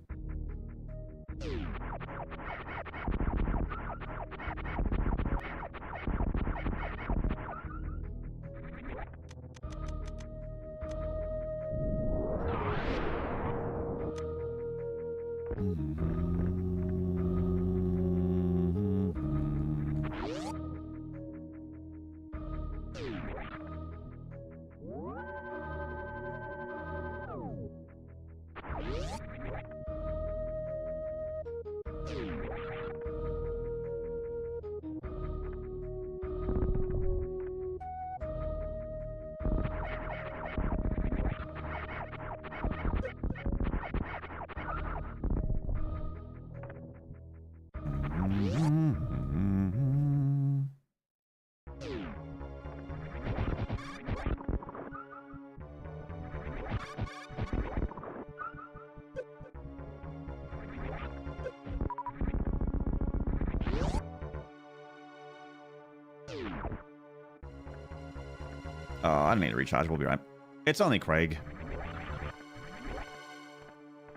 Oh, I don't need to recharge. We'll be right. It's only Craig.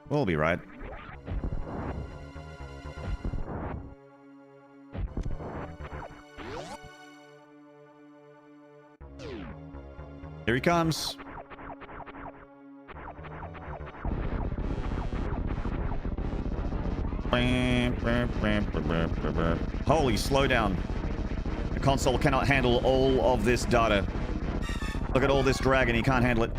We'll be right. Here he comes. Holy slowdown. The console cannot handle all of this data. Look at all this drag and he can't handle it.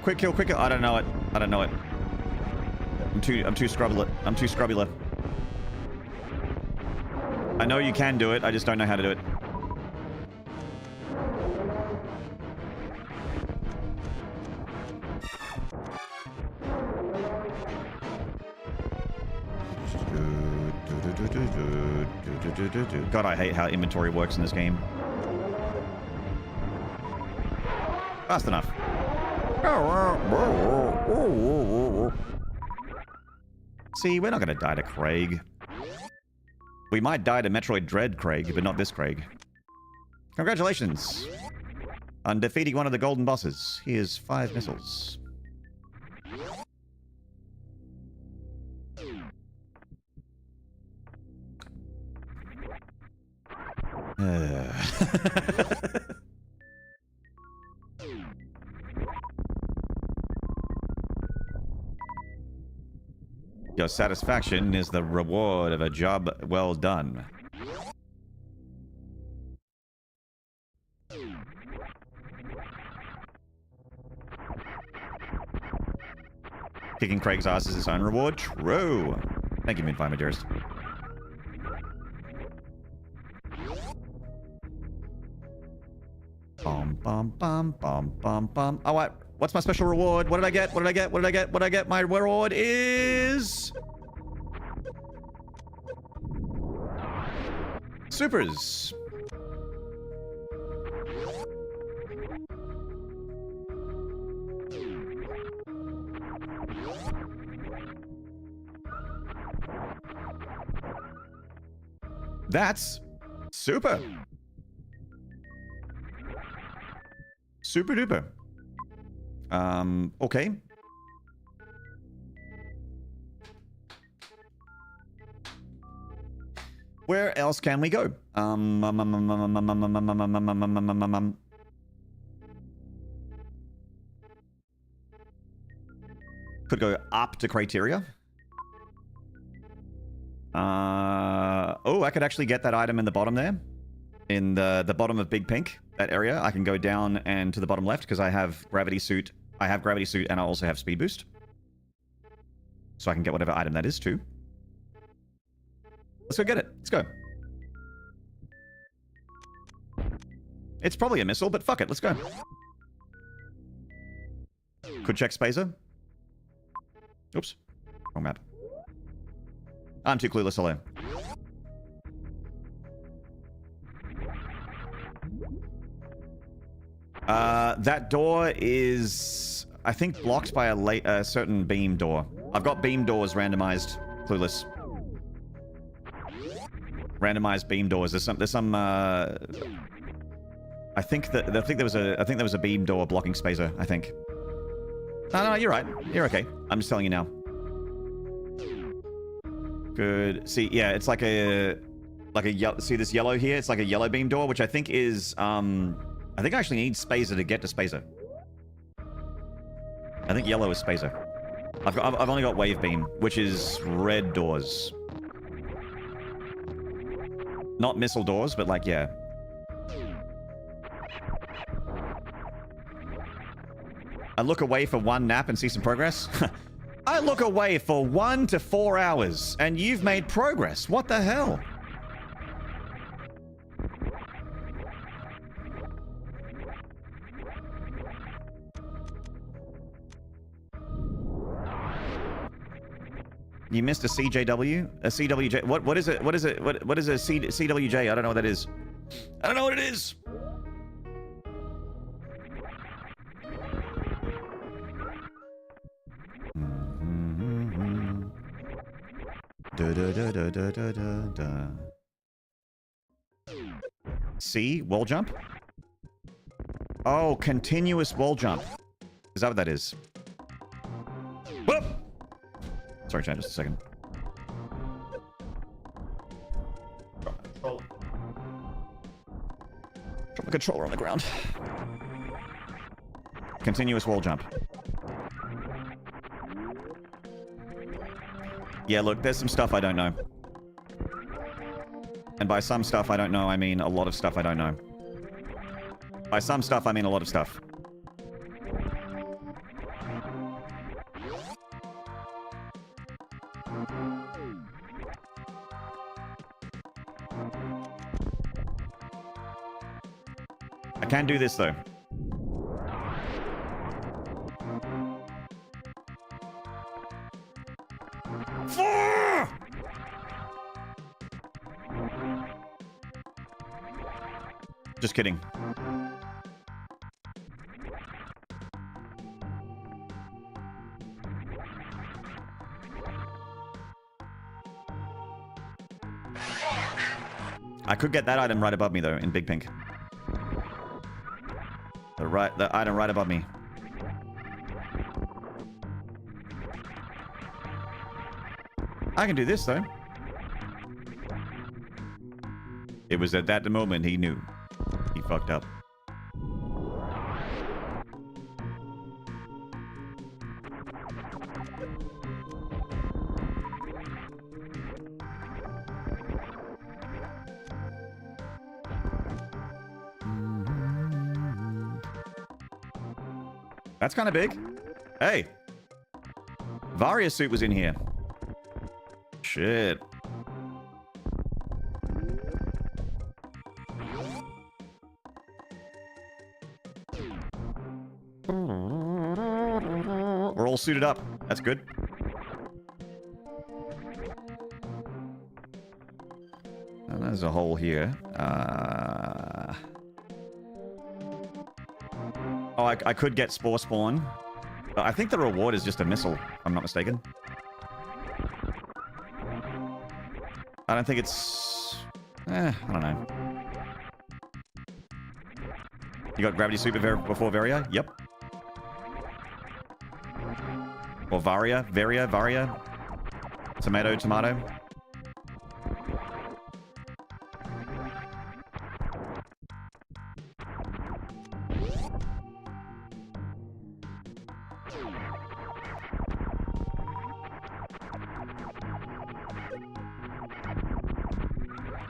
Quick kill, quick kill. I don't know it. I don't know it. I'm too scrubbular. I'm too scrubbular. I know you can do it. I just don't know how to do it. God, I hate how inventory works in this game. Fast enough. See, we're not going to die to Craig. We might die to Metroid Dread Craig, but not this Craig. Congratulations on defeating one of the golden bosses. Here's 5 missiles. Your satisfaction is the reward of a job well done. Kicking Craig's ass is its own reward? True. Thank you, Moonfire, my dearest. Bum, bum, bum, bum, bum, bum. Oh, what? What's my special reward? What did I get? What did I get? What did I get? What did I get? My reward is... Supers. That's super. Super duper. Okay. Where else can we go? Could go up to criteria. Oh, I could actually get that item in the bottom there. In the bottom of Big Pink, that area. I can go down and to the bottom left because I have gravity suit. I have gravity suit and I also have speed boost. So I can get whatever item that is too. Let's go get it. Let's go. It's probably a missile, but fuck it. Let's go. Could check Spazer. Oops. Wrong map. I'm too clueless. Hello. That door is, I think, blocked by a certain beam door. I've got beam doors randomized. Clueless. Randomized beam doors. There's some. I think there was a beam door blocking Spazer. I think. No, you're right. You're okay. I'm just telling you now. Good. See, yeah, it's like a see this yellow here? It's like a yellow beam door, which I think is I think I actually need Spazer to get to Spazer. I think yellow is Spazer. I've only got wave beam, which is red doors. Not missile doors, but like, yeah. I look away for one nap and see some progress. I look away for 1 to 4 hours, and you've made progress. What the hell? You missed a CJW? A CWJ? What is it? What is it? What is a CWJ? I don't know what that is. I don't know what it is. C? Wall jump? Oh, continuous wall jump. Is that what that is? Whoop! Sorry, chat, just a second. Drop my controller on the ground. Continuous wall jump. Yeah, look, there's some stuff I don't know. And by some stuff I don't know, I mean a lot of stuff I don't know. By some stuff, I mean a lot of stuff. I can do this, though. Just kidding. I could get that item right above me, though, in Big Pink. The item right above me. I can do this, though. It was at that moment he knew. He fucked up. That's kind of big. Hey. Varia suit was in here. Shit. We're all suited up. That's good. And there's a hole here. Oh, I could get Spore Spawn. But I think the reward is just a missile, if I'm not mistaken. I don't think it's... I don't know. You got Gravity Super before Varia? Yep. Or Varia? Varia? Tomato, tomato.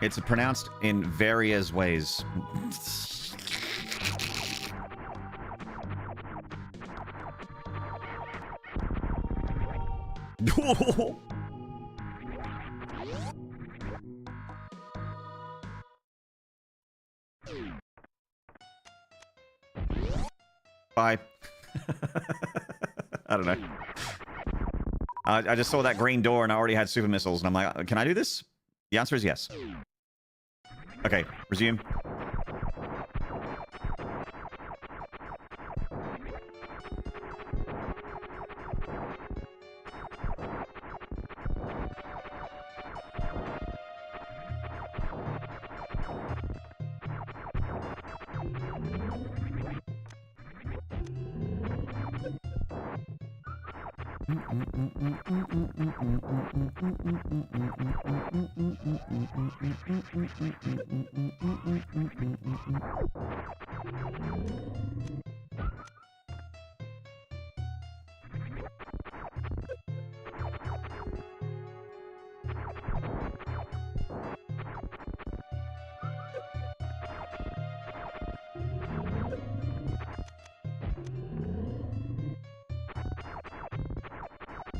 It's pronounced in various ways. Bye. I don't know. I just saw that green door and I already had super missiles and I'm like, can I do this? The answer is yes. Okay, resume.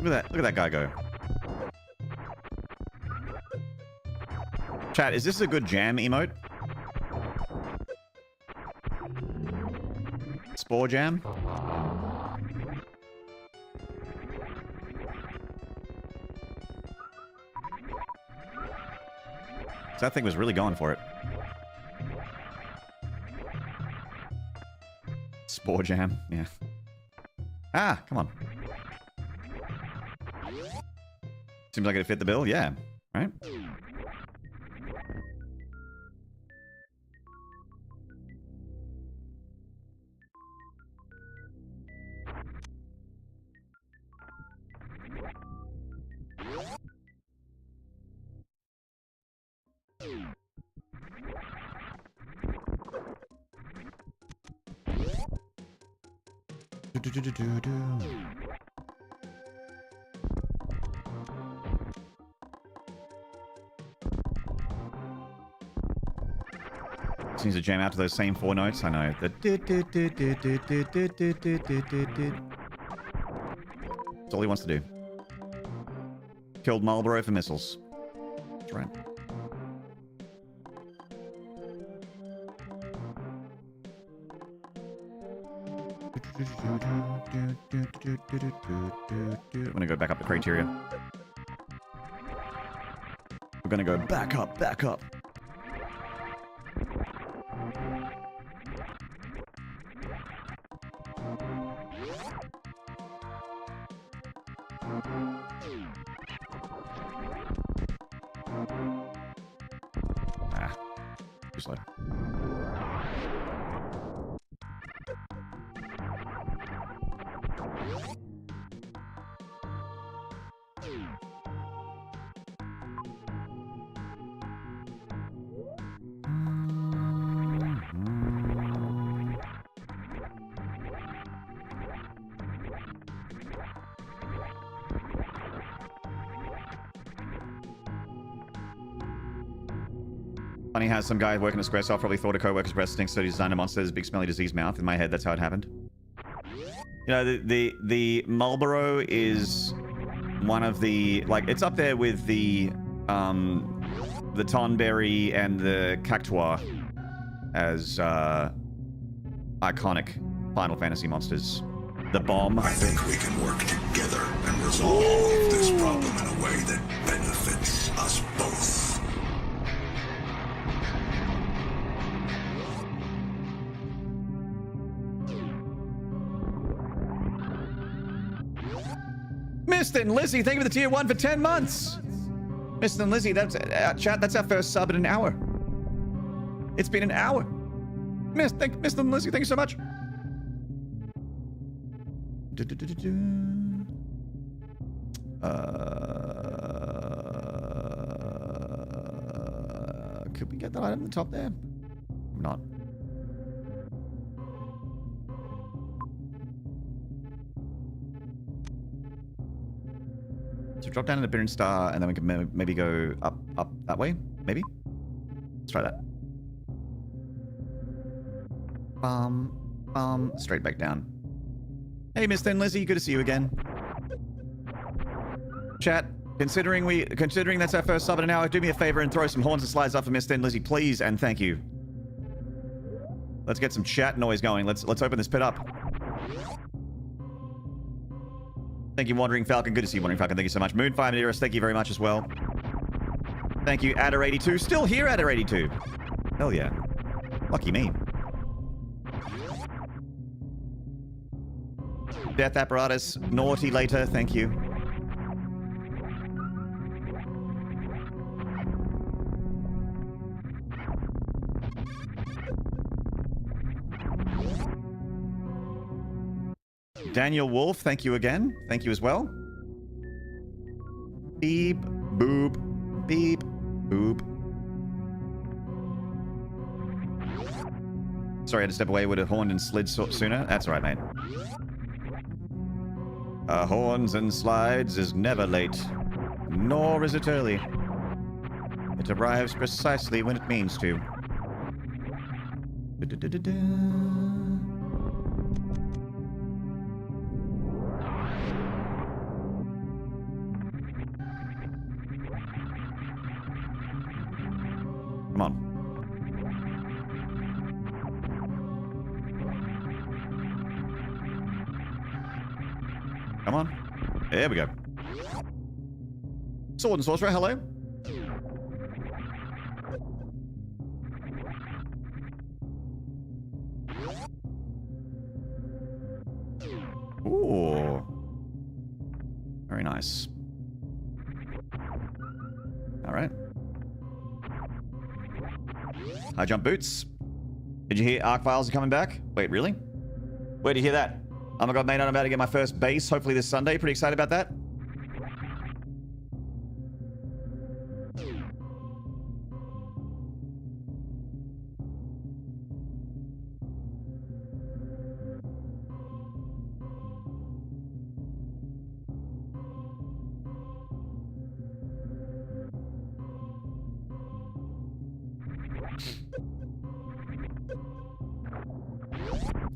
Look at that guy go. Chat, is this a good jam emote? Spore jam? That thing was really going for it. Spore jam, yeah. Ah, come on. Seems like it fit the bill, yeah. Right? Seems to jam out to those same 4 notes. I know. That's all he wants to do. Killed Marlboro for missiles. That's right. I'm gonna go back up to criteria. We're gonna go back up, back up. Ah, too slow. Funny how some guy working at Squaresoft probably thought a co-worker's breast stinks, so he designed a monster with his big smelly diseased mouth. In my head, that's how it happened. You know, the Marlboro is one of the, like, it's up there with the Tonberry and the Cactua as iconic Final Fantasy monsters. The bomb. I think we can work together and resolve this problem in a way that benefits us both. Mr. and Lizzie, thank you for the tier 1 for 10 months. Mr. and Lizzie, that's chat. That's our first sub in an hour. It's been an hour. Mr. and Lizzie, thank you so much. Could we get that item at the top there? Not. So drop down in the Bittern Star, and then we can maybe go up that way. Maybe. Let's try that. Straight back down. Hey, Mr. and Lizzie, good to see you again. Chat, considering that's our first sub in an hour, do me a favor and throw some horns and slides up for Mr. and Lizzie, please, and thank you. Let's get some chat noise going. Let's open this pit up. Thank you, Wandering Falcon. Good to see you, Wandering Falcon. Thank you so much. Moonfire Maderas, thank you very much as well. Thank you, Adder82. Still here, Adder82. Hell yeah. Lucky me. Death Apparatus, Naughty later, thank you. Daniel Wolf, thank you again. Thank you as well. Beep, boop, beep, boop. Sorry, I had to step away. Would have horned and slid sooner. That's all right, mate. Horns and slides is never late, nor is it early. It arrives precisely when it means to. Come on. Come on. There we go. Sword and Sorcerer, hello. Ooh. Very nice. All right. High jump boots. Did you hear Arc Files are coming back? Wait, really? Where'd you hear that? Oh my god, mate, I'm about to get my first base, hopefully this Sunday. Pretty excited about that.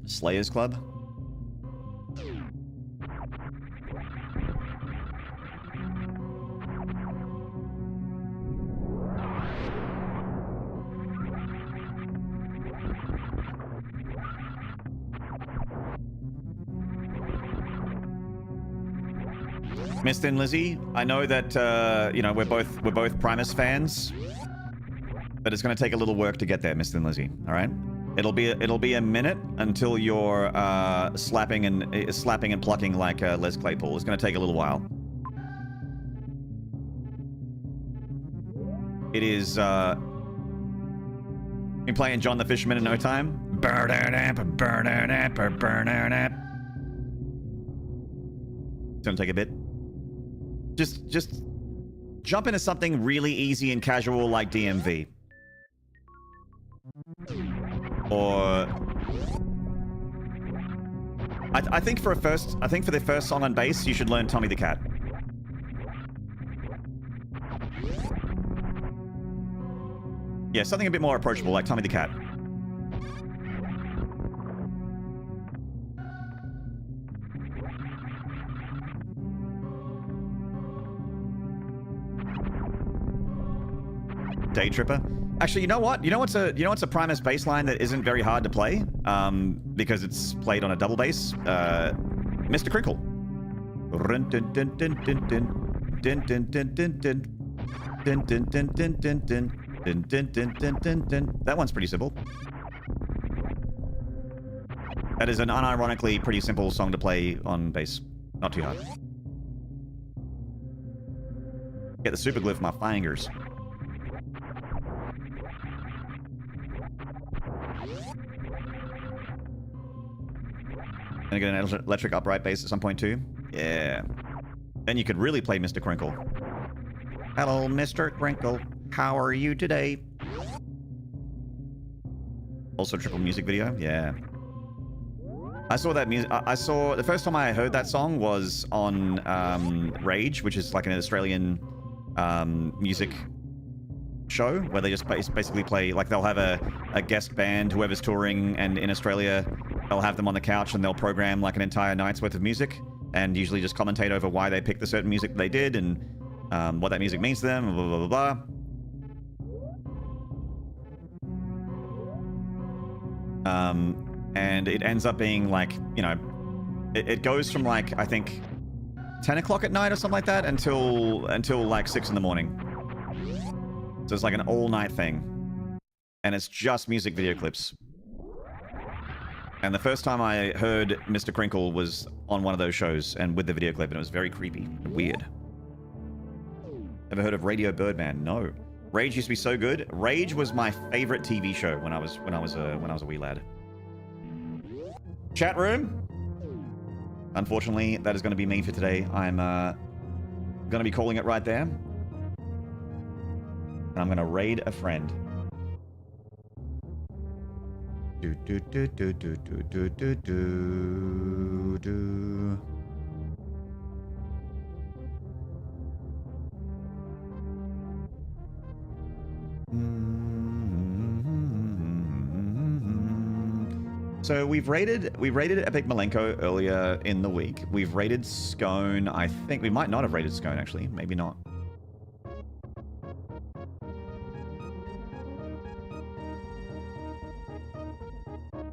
Slayers Club. Mr. and Lizzie, I know that you know we're both Primus fans, but it's going to take a little work to get there, Mr. and Lizzie. All right, it'll be a minute until you're slapping and plucking like Les Claypool. It's going to take a little while. It is been playing John the Fisherman in no time. It's going to take a bit. Just jump into something really easy and casual like DMV. Or I think for the first song on bass, you should learn Tommy the Cat. Yeah, something a bit more approachable like Tommy the Cat. Day Tripper. Actually, you know what? You know what's a Primus bass line that isn't very hard to play? Because it's played on a double bass. Mr. Crinkle. That one's pretty simple. That is an unironically pretty simple song to play on bass. Not too hard. Get the super glue for my fingers. Gonna get an electric upright bass at some point too. Yeah. Then you could really play Mr. Crinkle. Hello, Mr. Crinkle. How are you today? Also triple music video. Yeah. I saw that music. I saw the first time I heard that song was on Rage, which is like an Australian music show where they just basically play, like they'll have a guest band, whoever's touring, and in Australia they'll have them on the couch and they'll program like an entire night's worth of music and usually just commentate over why they picked the certain music they did and what that music means to them, blah, blah, blah, blah. And it ends up being like, you know, it goes from like, I think 10 o'clock at night or something like that until like 6 in the morning. So it's like an all-night thing. And it's just music video clips. And the first time I heard Mr. Crinkle was on one of those shows and with the video clip, and it was very creepy and weird. Ever heard of Radio Birdman? No. Rage used to be so good. Rage was my favorite TV show when I was a wee lad. Chat room. Unfortunately, that is going to be me for today. I'm going to be calling it right there. And I'm going to raid a friend. Do do do do do do do do do do. So we've raided Epic Malenko earlier in the week. We've raided Scone. I think we might not have raided Scone actually. Maybe not.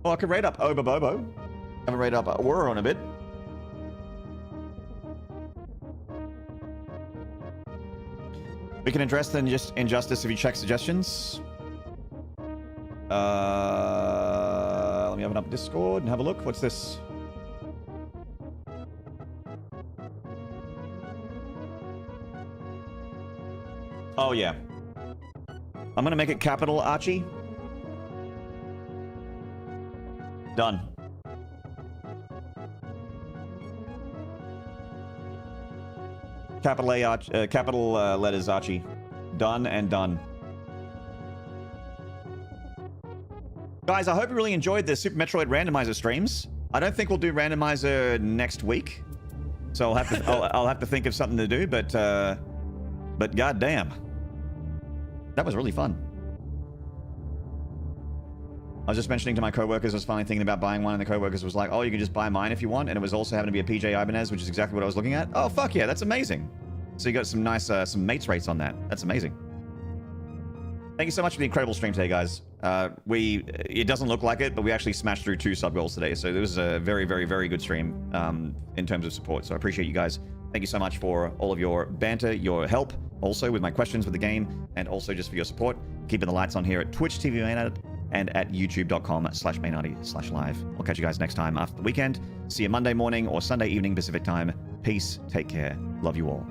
Oh, I could raid up Obobobo. Haven't raided up Aurora on a bit. We can address the injustice if you check suggestions. Let me open up Discord and have a look. What's this? Oh, yeah. I'm gonna make it capital Archie. Done. Capital A, capital letters Archie. Done and done. Guys, I hope you really enjoyed the Super Metroid Randomizer streams. I don't think we'll do Randomizer next week, so I'll have to think of something to do. But goddamn, that was really fun. I was just mentioning to my coworkers, I was finally thinking about buying one, and the coworkers was like, "Oh, you can just buy mine if you want," and it was also happened to be a PJ Ibanez, which is exactly what I was looking at. Oh fuck yeah, that's amazing. So you got some nice some mates rates on that. That's amazing. Thank you so much for the incredible stream today, guys. It doesn't look like it, but we actually smashed through 2 sub goals today. So this was a very, very, very good stream in terms of support. So I appreciate you guys. Thank you so much for all of your banter, your help, also with my questions with the game, and also just for your support. Keeping the lights on here at Twitch TV Maynard and at youtube.com/Maynardy/live. I'll catch you guys next time after the weekend. See you Monday morning or Sunday evening Pacific time. Peace. Take care. Love you all.